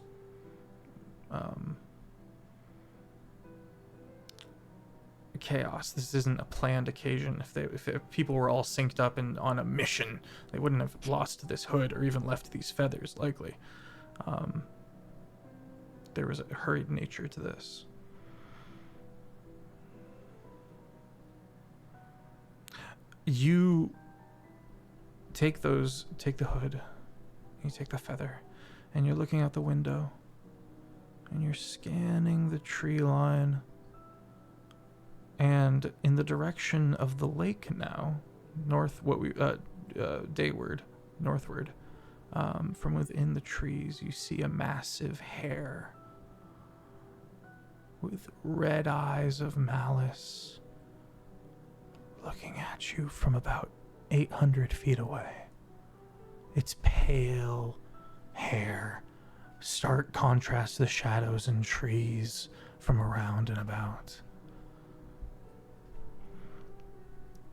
chaos. This isn't a planned occasion. If people were all synced up and on a mission, they wouldn't have lost this hood or even left these feathers, likely. There was a hurried nature to this. You take the hood, you take the feather, and you're looking out the window, and you're scanning the tree line, and in the direction of the lake now, dayward, northward, from within the trees, you see a massive hare with red eyes of malice looking at you from about 800 feet away. Its pale hair, stark contrast to the shadows and trees from around and about.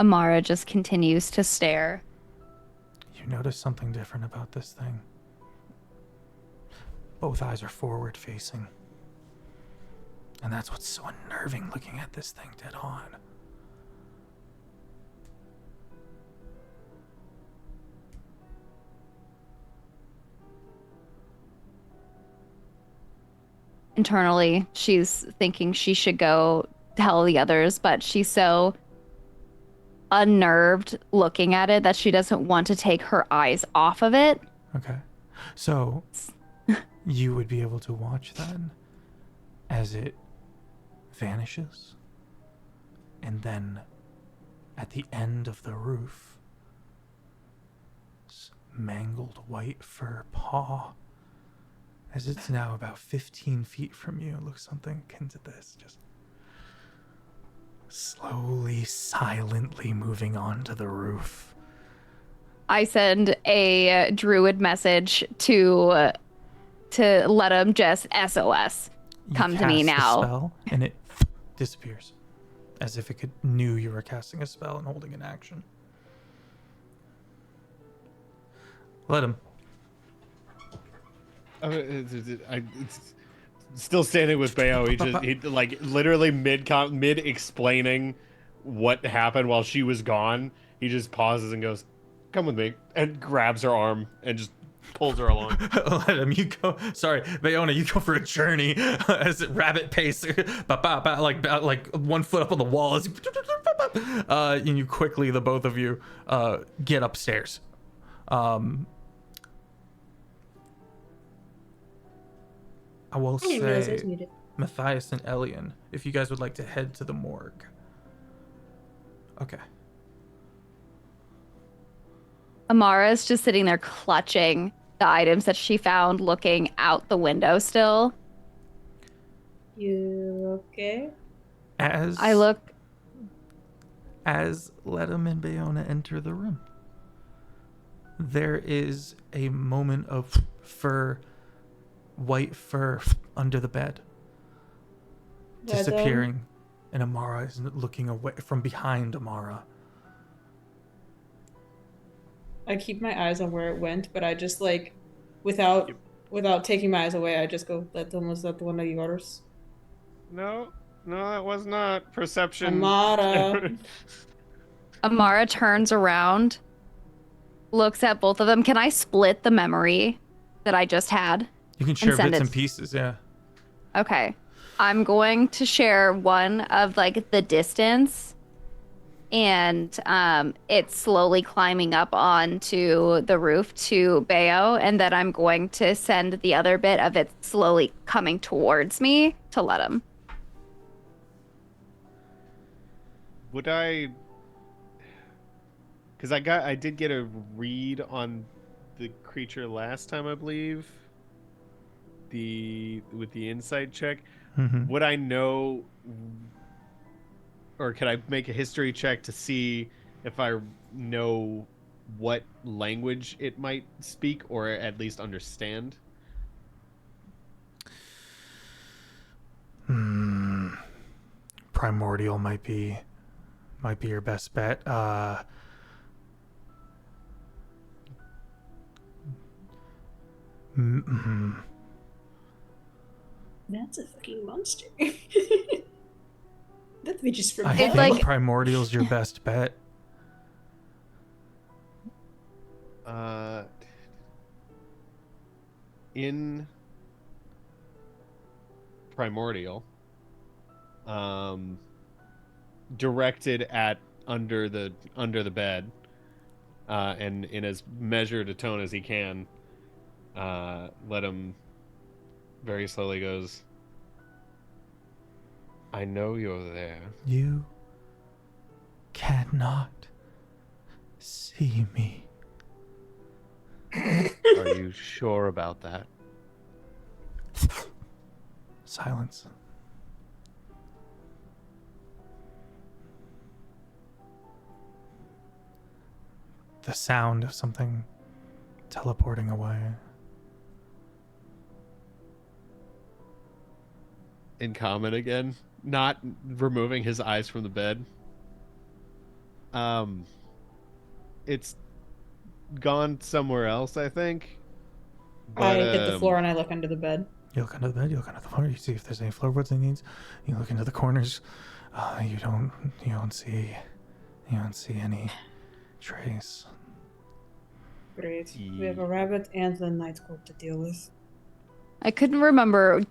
Amara just continues to stare. You notice something different about this thing. Both eyes are forward facing. And that's what's so unnerving, looking at this thing dead on. Internally, she's thinking she should go tell the others, but she's so unnerved looking at it that she doesn't want to take her eyes off of it. Okay. So you would be able to watch then as it vanishes, and then at the end of the roof, this mangled white fur paw, as it's now about 15 feet from you. It looks something akin to this, just slowly, silently moving onto the roof. I send a druid message to let him just SOS. Come to me You cast now. the spell, and it disappears, as if it knew you were casting a spell and holding an action. Let him. It's still standing with Bayo. He like literally mid explaining what happened while she was gone. He just pauses and goes, "Come with me," and grabs her arm and just pulls her along. Let him. You go. Sorry, Bayona, you go for a journey as at rabbit pace, like 1 foot up on the wall. And you quickly, the both of you, get upstairs. I will say, Matthias and Elian, if you guys would like to head to the morgue. Okay. Amara's just sitting there clutching the items that she found, looking out the window still. You okay? As Ledham and Bayona enter the room, there is a moment of white fur under the bed, disappearing, and Amara is looking away from behind Amara. I keep my eyes on where it went, but I just like, without taking my eyes away, I just go, was that the one of yours? No, that was not. Perception. Amara. Amara turns around, looks at both of them. Can I split the memory that I just had? You can share bits and pieces, yeah. Okay. I'm going to share one of like the distance, and it's slowly climbing up onto the roof to Bayo, and then I'm going to send the other bit of it slowly coming towards me to let him. Would I? Because I did get a read on the creature last time, I believe. With the insight check, Mm-hmm. would I know or can I make a history check to see if I know what language it might speak or at least understand? Primordial might be your best bet. That's a fucking monster. That bitch is from I hell. think Primordial's your best bet. In Primordial, directed at under the bed, and in as measured a tone as he can, let him very slowly goes, I know you're there. You cannot see me. Are you sure about that? Silence. The sound of something teleporting away. In common again, not removing his eyes from the bed. It's gone somewhere else, I think. But, I hit the floor and I look under the bed. You look under the bed, you look under the floor, you see if there's any floorboards he needs. You look into the corners. You don't see any trace. Great. We have a rabbit and the night court to deal with. I couldn't remember.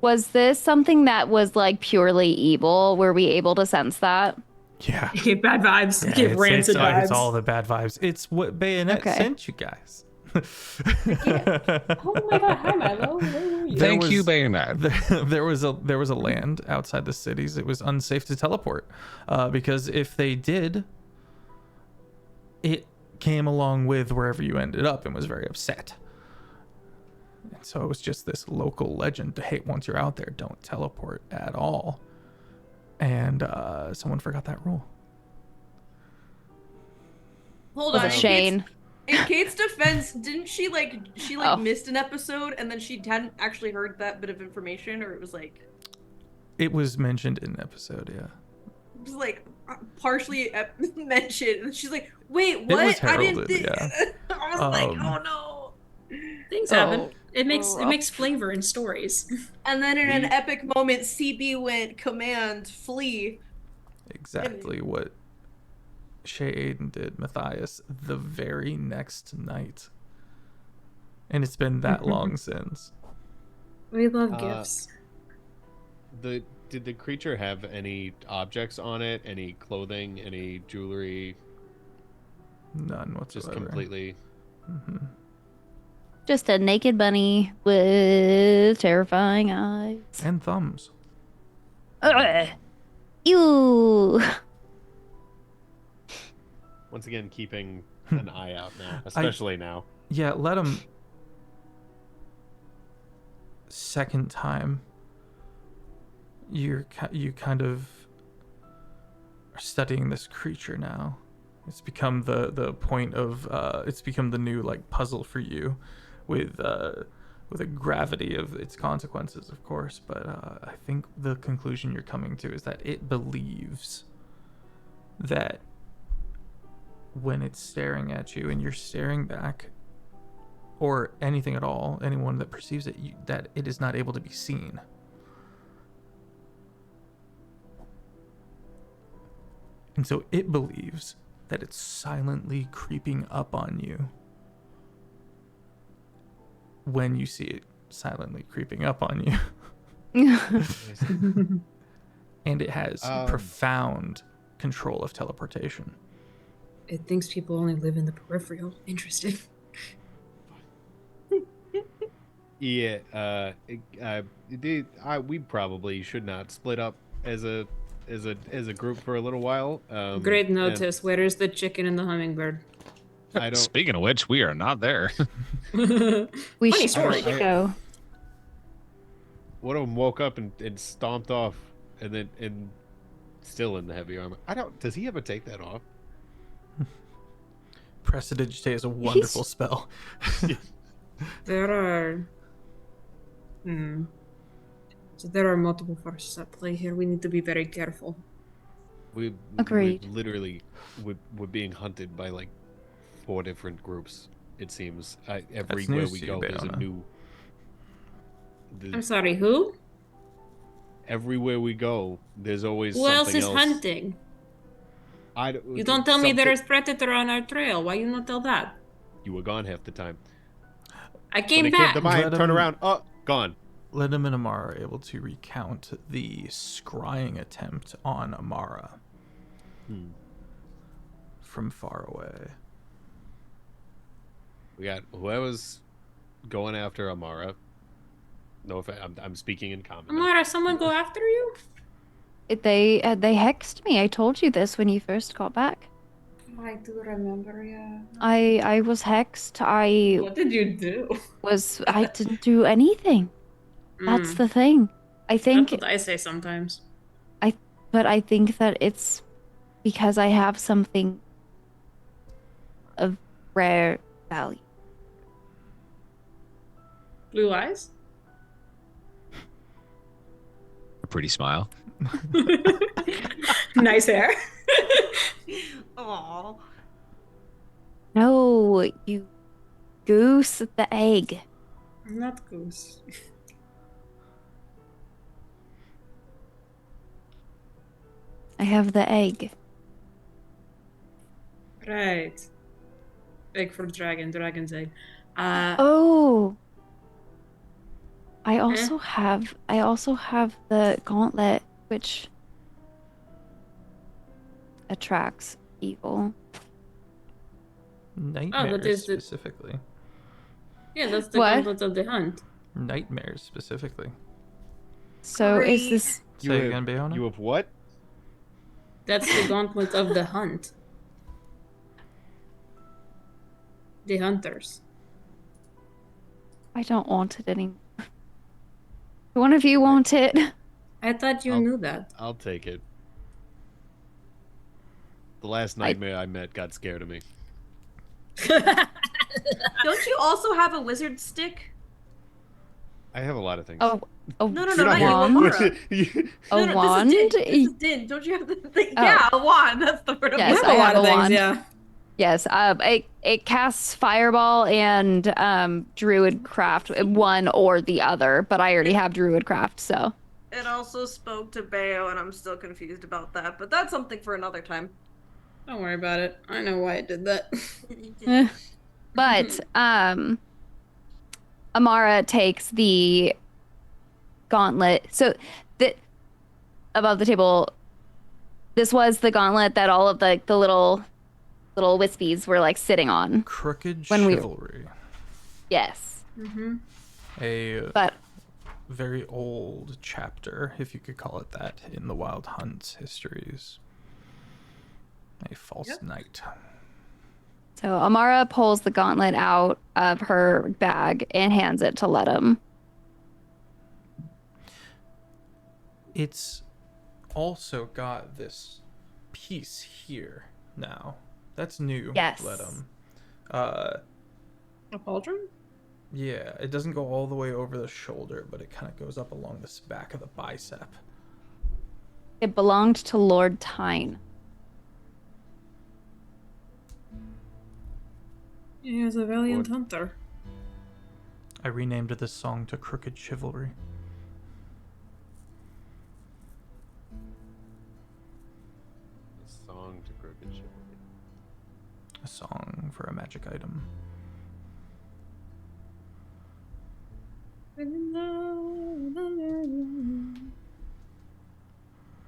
Was this something that was like purely evil? Were we able to sense that? Yeah. Get bad vibes. Yeah, Get rancid vibes. It's all the bad vibes. It's what Bayonet sent you guys. Oh my god, hi Milo. Where were you? Thank you, Bayonet. There was a land outside the cities. It was unsafe to teleport, because if they did, it came along with wherever you ended up and was very upset. And so it was just this local legend. Hey, once you're out there, don't teleport at all. And someone forgot that rule. Hold Was on, it Shane? In Kate's defense, didn't she missed an episode and then she hadn't actually heard that bit of information, or it was like It was mentioned in the episode, yeah. it was like partially mentioned, and she's like, "Wait, It what? was I heralded, didn't." yeah. I was like, "Oh no." Things happen. It makes flavor in stories. And then in an epic moment, CB went command flee. Exactly what ChezAidan did, Matthias, the very next night. And it's been that long since. We love gifts. Did the creature have any objects on it? Any clothing? Any jewelry? None whatsoever. Just completely. Mm-hmm. Just a naked bunny with terrifying eyes. And thumbs. Ew. Once again, keeping an eye out now, especially now. Yeah, let him. Second time. You kind of are studying this creature now. It's become the point of it's become the new like puzzle for you, with a gravity of its consequences, of course. But I think the conclusion you're coming to is that it believes that when it's staring at you and you're staring back, or anything at all, anyone that perceives it, that it is not able to be seen. And so it believes that it's silently creeping up on you when you see it silently creeping up on you. And it has profound control of teleportation. It thinks people only live in the peripheral. Interesting. Yeah, we probably should not split up as a group for a little while. Great notice. Where is the chicken and the hummingbird? I don't. Speaking of which, we are not there. We should go. One of them woke up and stomped off, and Still in the heavy armor. I don't. Does he ever take that off? Prestidigitate is a wonderful spell. There are. So there are multiple forces at play here. We need to be very careful. Agreed. We literally, we're being hunted by like 4 different groups. It seems everywhere we go, there's a new. I'm sorry, who? Everywhere we go, there's always Who something else is else. hunting? You don't tell me there is predator on our trail. Why you not tell that? You were gone half the time. I came when back. It came to mine, turn around. Oh, gone. Ledham and Amara are able to recount the scrying attempt on Amara from far away. We got whoever's going after Amara. No, if I'm speaking in common. Amara, someone go after you? They hexed me. I told you this when you first got back. I do remember, yeah. I was hexed. What did you do? I didn't do anything. That's the thing. I think That's what I say sometimes. But I think that it's because I have something of rare value. Blue eyes? A pretty smile. Nice hair. Aww. No, you goose the egg. Not goose. I have the egg. Right. Egg for dragon, dragon's egg. Oh. I also have the gauntlet, which attracts evil. Nightmares specifically. Yeah, that's the What? gauntlet of the hunt. Nightmares specifically. So is this... Say again, Bayona? You have what? That's the gauntlet of the hunt. The hunters. I don't want it anymore. One of you want it. I thought you knew that. I'll take it. The last nightmare I met got scared of me. Don't you also have a wizard stick? I have a lot of things. Oh, No, not not you, wand? Amara. A wand? This is Din. Don't you have the thing? Oh. Yeah, a wand. That's the word. Yes, have I a lot have of a things, wand. yeah. Yes, it casts Fireball and Druidcraft, one or the other, but I already have Druidcraft, so. It also spoke to Bayo, and I'm still confused about that, but that's something for another time. Don't worry about it. I know why it did that. But Amara takes the gauntlet. So above the table, this was the gauntlet that all of the little wispies were like sitting on. Crooked when Chivalry. Yes. But very old chapter, if you could call it that, in the Wild Hunt histories. A false knight. So Amara pulls the gauntlet out of her bag and hands it to Ledham. It's also got this piece here now. That's new. Yes. Ledham. A pauldron? Yeah, it doesn't go all the way over the shoulder, but it kind of goes up along the back of the bicep. It belonged to Lord Tyne. He was a valiant hunter. I renamed this song to Crooked Chivalry. A song to Crooked Chivalry. A song for a magic item.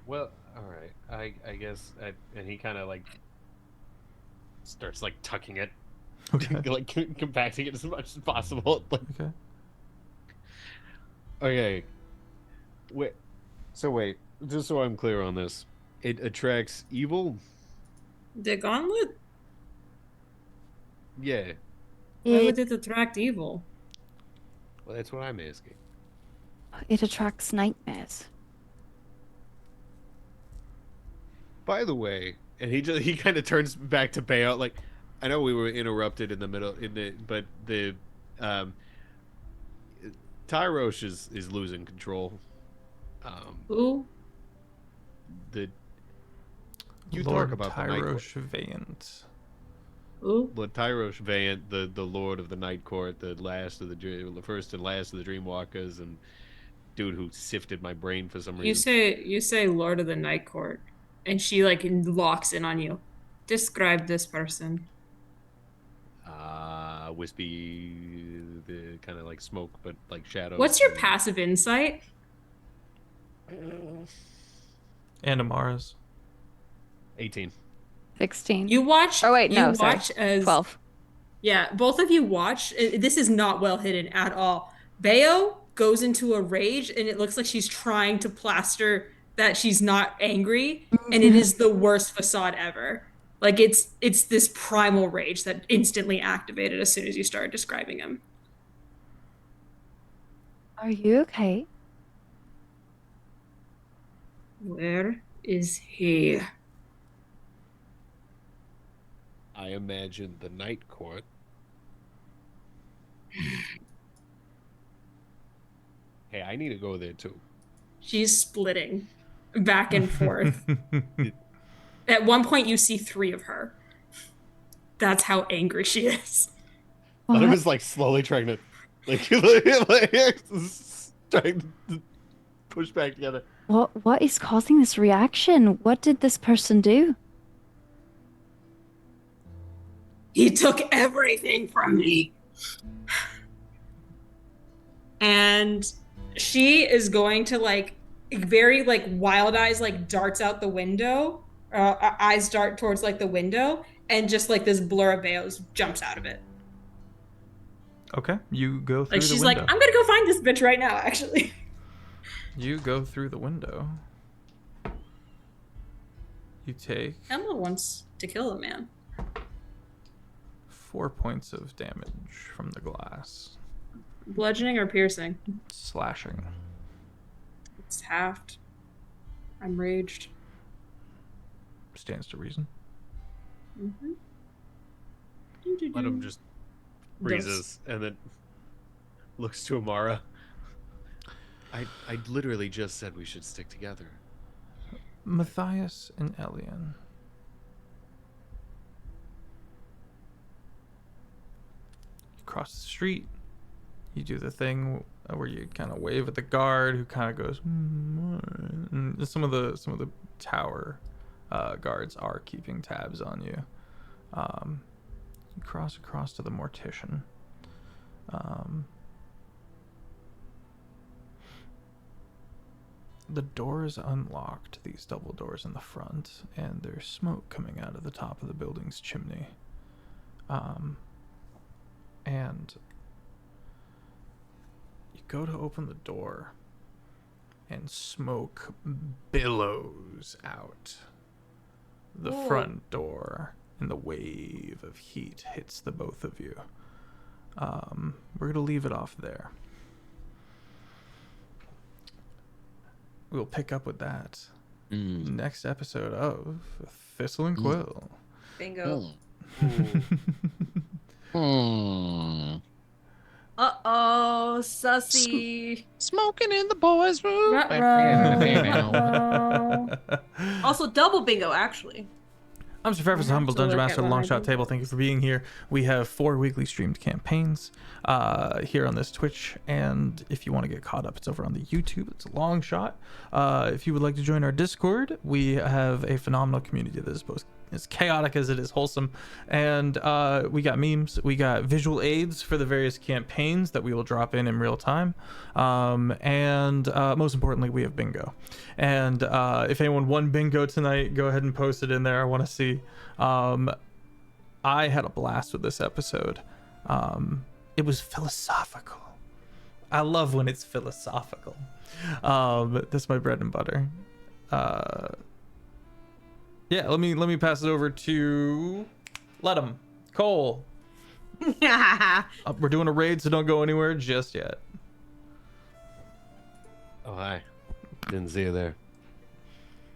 Well, all right. I guess. And he kind of like starts like tucking it, like compacting it as much as possible. Like, Okay. okay. Wait. So wait, just so I'm clear on this, it attracts evil. The gauntlet? Yeah. Why would it attract evil? Well, that's what I'm asking. It attracts nightmares. by the way, and he kind of turns back to Bayo. Like, I know we were interrupted in the middle, but the Tyrosh is losing control. Who? You Lord talk about Tyrosh Vayant. Who? Lord Tyrosh Vayant, the Lord of the Night Court, the first and last of the Dreamwalkers, and dude who sifted my brain for some reason. You say Lord of the Night Court, and she like locks in on you. Describe this person. Wispy, the kind of like smoke, but like shadows. What's your passive insight? And Amara's. 18. 16. You watch. Oh wait, no, you sorry. watch as 12. Yeah, both of you watch. This is not well hidden at all. Bayo goes into a rage, and it looks like she's trying to plaster that she's not angry, and it is the worst facade ever. Like it's this primal rage that instantly activated as soon as you started describing him. Are you okay? Where is he? I imagine the Night Court. Hey, I need to go there too. She's splitting back and forth. At one point, you see 3 of her. That's how angry she is. I was like slowly trying to, trying to push back together. What is causing this reaction? What did this person do? He took everything from me. And she is going to very wild eyes darts out the window. Eyes dart towards the window, and just this blur of Bayo's jumps out of it. Okay, you go through the She's window. I'm gonna go find this bitch right now, actually. You go through the window. You take Emma wants to kill a man. 4 points of damage from the glass. Bludgeoning or piercing? Slashing. It's halved. I'm raged. Stands to reason. Mm-hmm. Let him just freezes and then looks to Amara. I literally just said we should stick together. Matthias and Elian. You cross the street. You do the thing where you kind of wave at the guard, who kind of goes. And some of the tower guards are keeping tabs on you. You cross across to the mortician. The door is unlocked, these double doors in the front, and there's smoke coming out of the top of the building's chimney. And you go to open the door, and smoke billows out the front door, and the wave of heat hits the both of you. We're going to leave it off there. We'll pick up with that next episode of Thistle and Quill. Bingo. Uh-oh, sussy. Smoking in the boys' room. Also, double bingo, actually. I'm Sir Feffers, Humble Dungeon Master of the Longshot Table. Thank you for being here. We have 4 weekly streamed campaigns here on this Twitch, and if you want to get caught up, it's over on the YouTube. It's a Longshot. If you would like to join our Discord, we have a phenomenal community that is both as chaotic as it is wholesome, and we got memes, we got visual aids for the various campaigns that we will drop in real time, and most importantly, we have bingo. And if anyone won bingo tonight, go ahead and post it in there. I want to see. I had a blast with this episode. It was philosophical. I love when it's philosophical. That's my bread and butter. Yeah, let me pass it over to Cole. We're doing a raid, so don't go anywhere just yet. Oh, hi. Didn't see you there.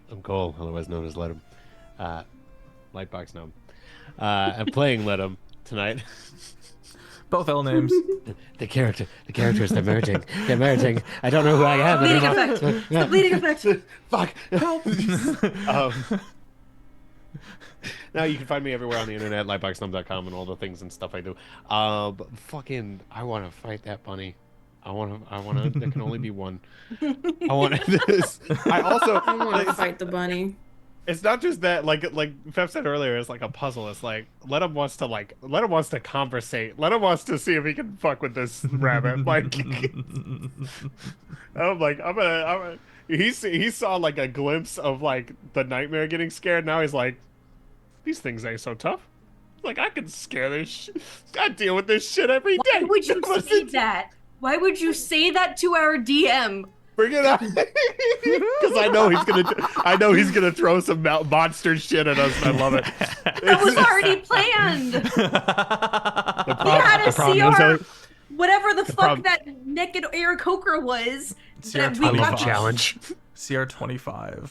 I'm Cole, otherwise known as Let 'em. LightboxGnome. I'm playing Lidum tonight. Both L names. The characters, they're merging. They're merging. I don't know who I am Bleeding anymore. effect. The bleeding effect. Fuck. Help. Now you can find me everywhere on the internet, lightboxgnome.com, and all the things and stuff I do. But I want to fight that bunny. I want to. There can only be one. I want this. I want to fight the bunny. It's not just that, like Feff said earlier, it's like a puzzle. It's like Ledum wants to conversate. Ledum wants to see if he can fuck with this rabbit. Like, I'm like, he saw like a glimpse of like the nightmare getting scared. Now he's like, these things ain't so tough. Like, I can scare this. I deal with this shit every day. Why would you say that? Why would you say that to our DM? Bring it up, because I know he's gonna throw some monster shit at us. And I love it. That was already planned. We had a CR, whatever the fuck that naked Aarakocra was. That we got challenge. CR25.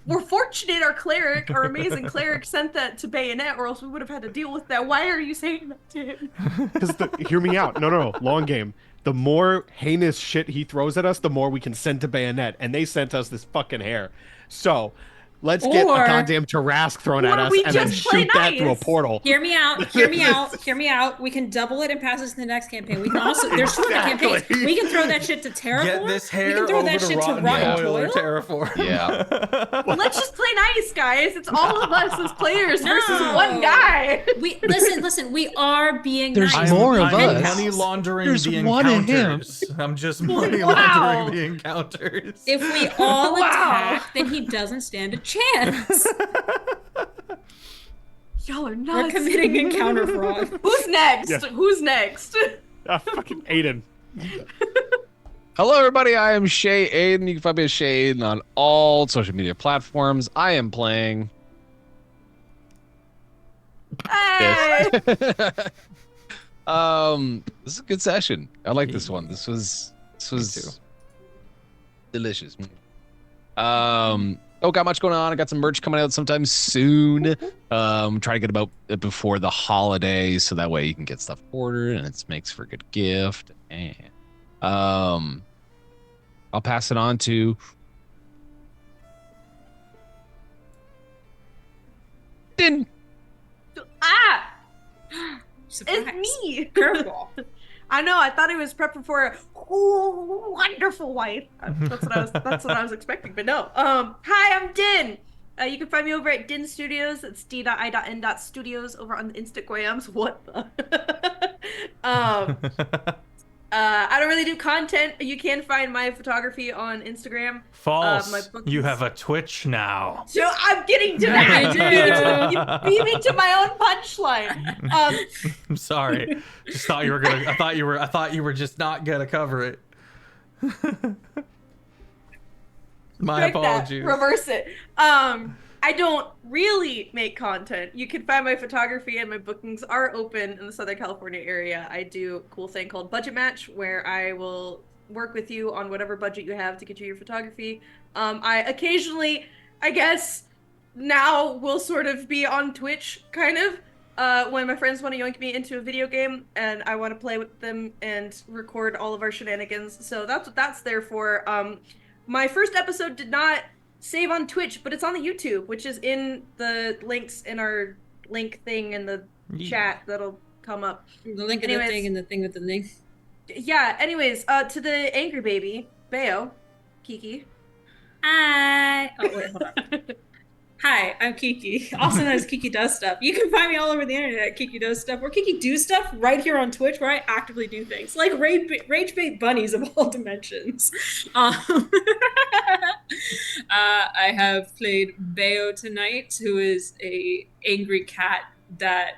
We're fortunate our amazing cleric sent that to Bayonet, or else we would have had to deal with that. Why are you saying that to him? Because hear me out. No, long game. The more heinous shit he throws at us, the more we can send to Bayonet, and they sent us this fucking hair. So let's get a goddamn Tarrasque thrown at us and then shoot that through a portal. Hear me out. We can double it and pass it to the next campaign. We can also there's two other campaigns. We can throw that shit to Terraform. Get this hair we can throw over that to shit to Rotten Rotten Oil or Toil. Terraform. Yeah. Well, let's just play nice, guys. It's all of us as players versus one guy. We listen. We are being There's nice. more of I'm us. money laundering There's the one of encounters. I'm just money laundering the encounters. If we all attack, then he doesn't stand a chance. Y'all are nuts. We're committing encounter fraud. Who's next? Yeah. Who's next? Fucking Aiden. Hello, everybody. I am ChezAidan. You can find me at ChezAidan on all social media platforms. I am playing. Hey! This is a good session. I like this one. This was delicious. Got much going on. I got some merch coming out sometime soon. Try to get about it before the holidays, so that way you can get stuff ordered and it makes for a good gift. And I'll pass it on to Din. Ah! Surprise. It's me. Curveball. I know. I thought he was prepping for a wonderful wife. That's what I was expecting, but no. Hi, I'm Din. You can find me over at Din Studios. It's d.i.n.studios over on the Instagrams. What the? I don't really do content. You can find my photography on Instagram. False. You have a Twitch now. So I'm getting to that. You beat me to my own punchline. I'm sorry. Just thought you were gonna. I thought you were just not gonna cover it. My apologies. Reverse it. I don't really make content. You can find my photography and my bookings are open in the Southern California area. I do a cool thing called Budget Match, where I will work with you on whatever budget you have to get you your photography. I occasionally, I guess, now will sort of be on Twitch, kind of, when my friends want to yoink me into a video game and I want to play with them and record all of our shenanigans. So that's what that's there for. My first episode did not save on Twitch, but it's on the YouTube, which is in the links in our link thing in the chat that'll come up. The link in the thing and the thing with the link. Yeah, anyways, to the angry baby, Bayo, Kiki. Hi. Oh, wait, hold on. Hi, I'm Kiki, also known as KikiDoesStuff. You can find me all over the internet at KikiDoesStuff or KikiDoesStuff right here on Twitch, where I actively do things like rage bait bunnies of all dimensions. I have played Bayo tonight, who is a angry cat that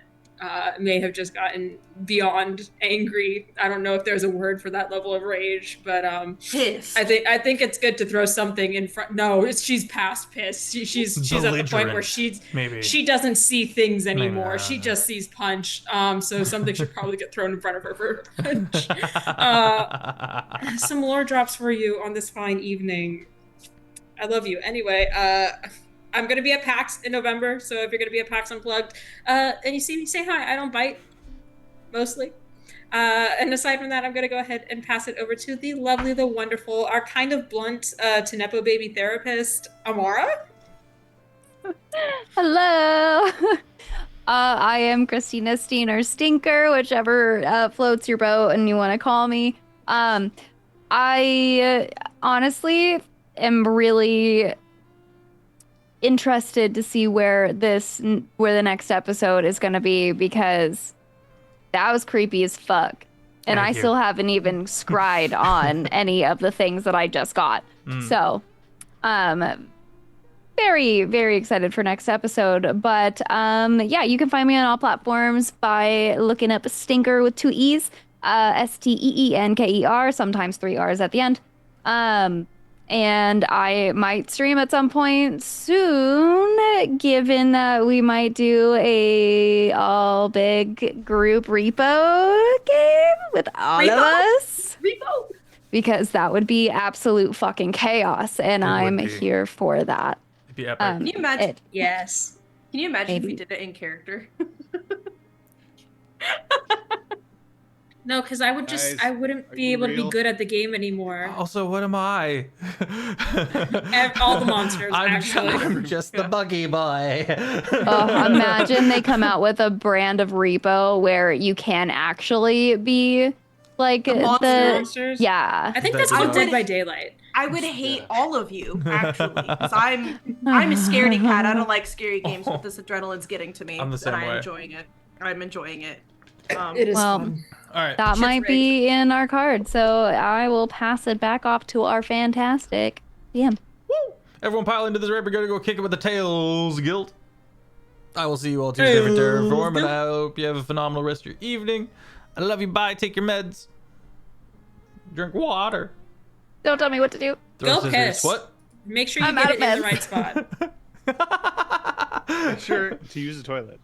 may have just gotten beyond angry. I don't know if there's a word for that level of rage, but Piss. I think it's good to throw something in front. No, she's past piss. She's at the point where she doesn't see things anymore. She just sees punch. So something should probably get thrown in front of her for punch. Some lore drops for you on this fine evening. I love you. Anyway, I'm gonna be at PAX in November, so if you're gonna be at PAX Unplugged, and you see me, say hi. I don't bite, mostly. And aside from that, I'm gonna go ahead and pass it over to the lovely, the wonderful, our kind of blunt to Nepo baby therapist, Amara. Hello. I am Christina Steen or Stinkerrr, whichever floats your boat and you want to call me. I honestly am really interested to see where the next episode is going to be, because that was creepy as fuck. And I still haven't even scried on any of the things that I just got. So, very, very excited for next episode. But yeah, you can find me on all platforms by looking up Stinkerrr with 2 E's, Steenker, sometimes 3 R's at the end. And I might stream at some point soon, given that we might do a all big group repo game with all of us. Repo! Because that would be absolute fucking chaos, and I'm here for that. It'd be epic. Can you imagine? Yes. Can you imagine if we did it in character? No, because I wouldn't be able to be good at the game anymore. Also, what am I? All the monsters, actually. I'm just the buggy boy. Imagine they come out with a brand of repo where you can actually be like the monsters. Yeah. I think that's all Dead by Daylight. I would hate all of you, actually, because I'm a scaredy cat. I don't like scary games, but this adrenaline's getting to me. I'm the same way. I'm enjoying it. It is well, fun. All right. That might be in our card, so I will pass it back off to our fantastic DM. Woo! Everyone pile into this raid. We're gonna go kick it with the Tails Guild. I will see you all Tuesday for Terraform, and I hope you have a phenomenal rest of your evening. I love you. Bye. Take your meds. Drink water. Don't tell me what to do. Go piss. What? Make sure you get it in the right spot. Make sure to use the toilet.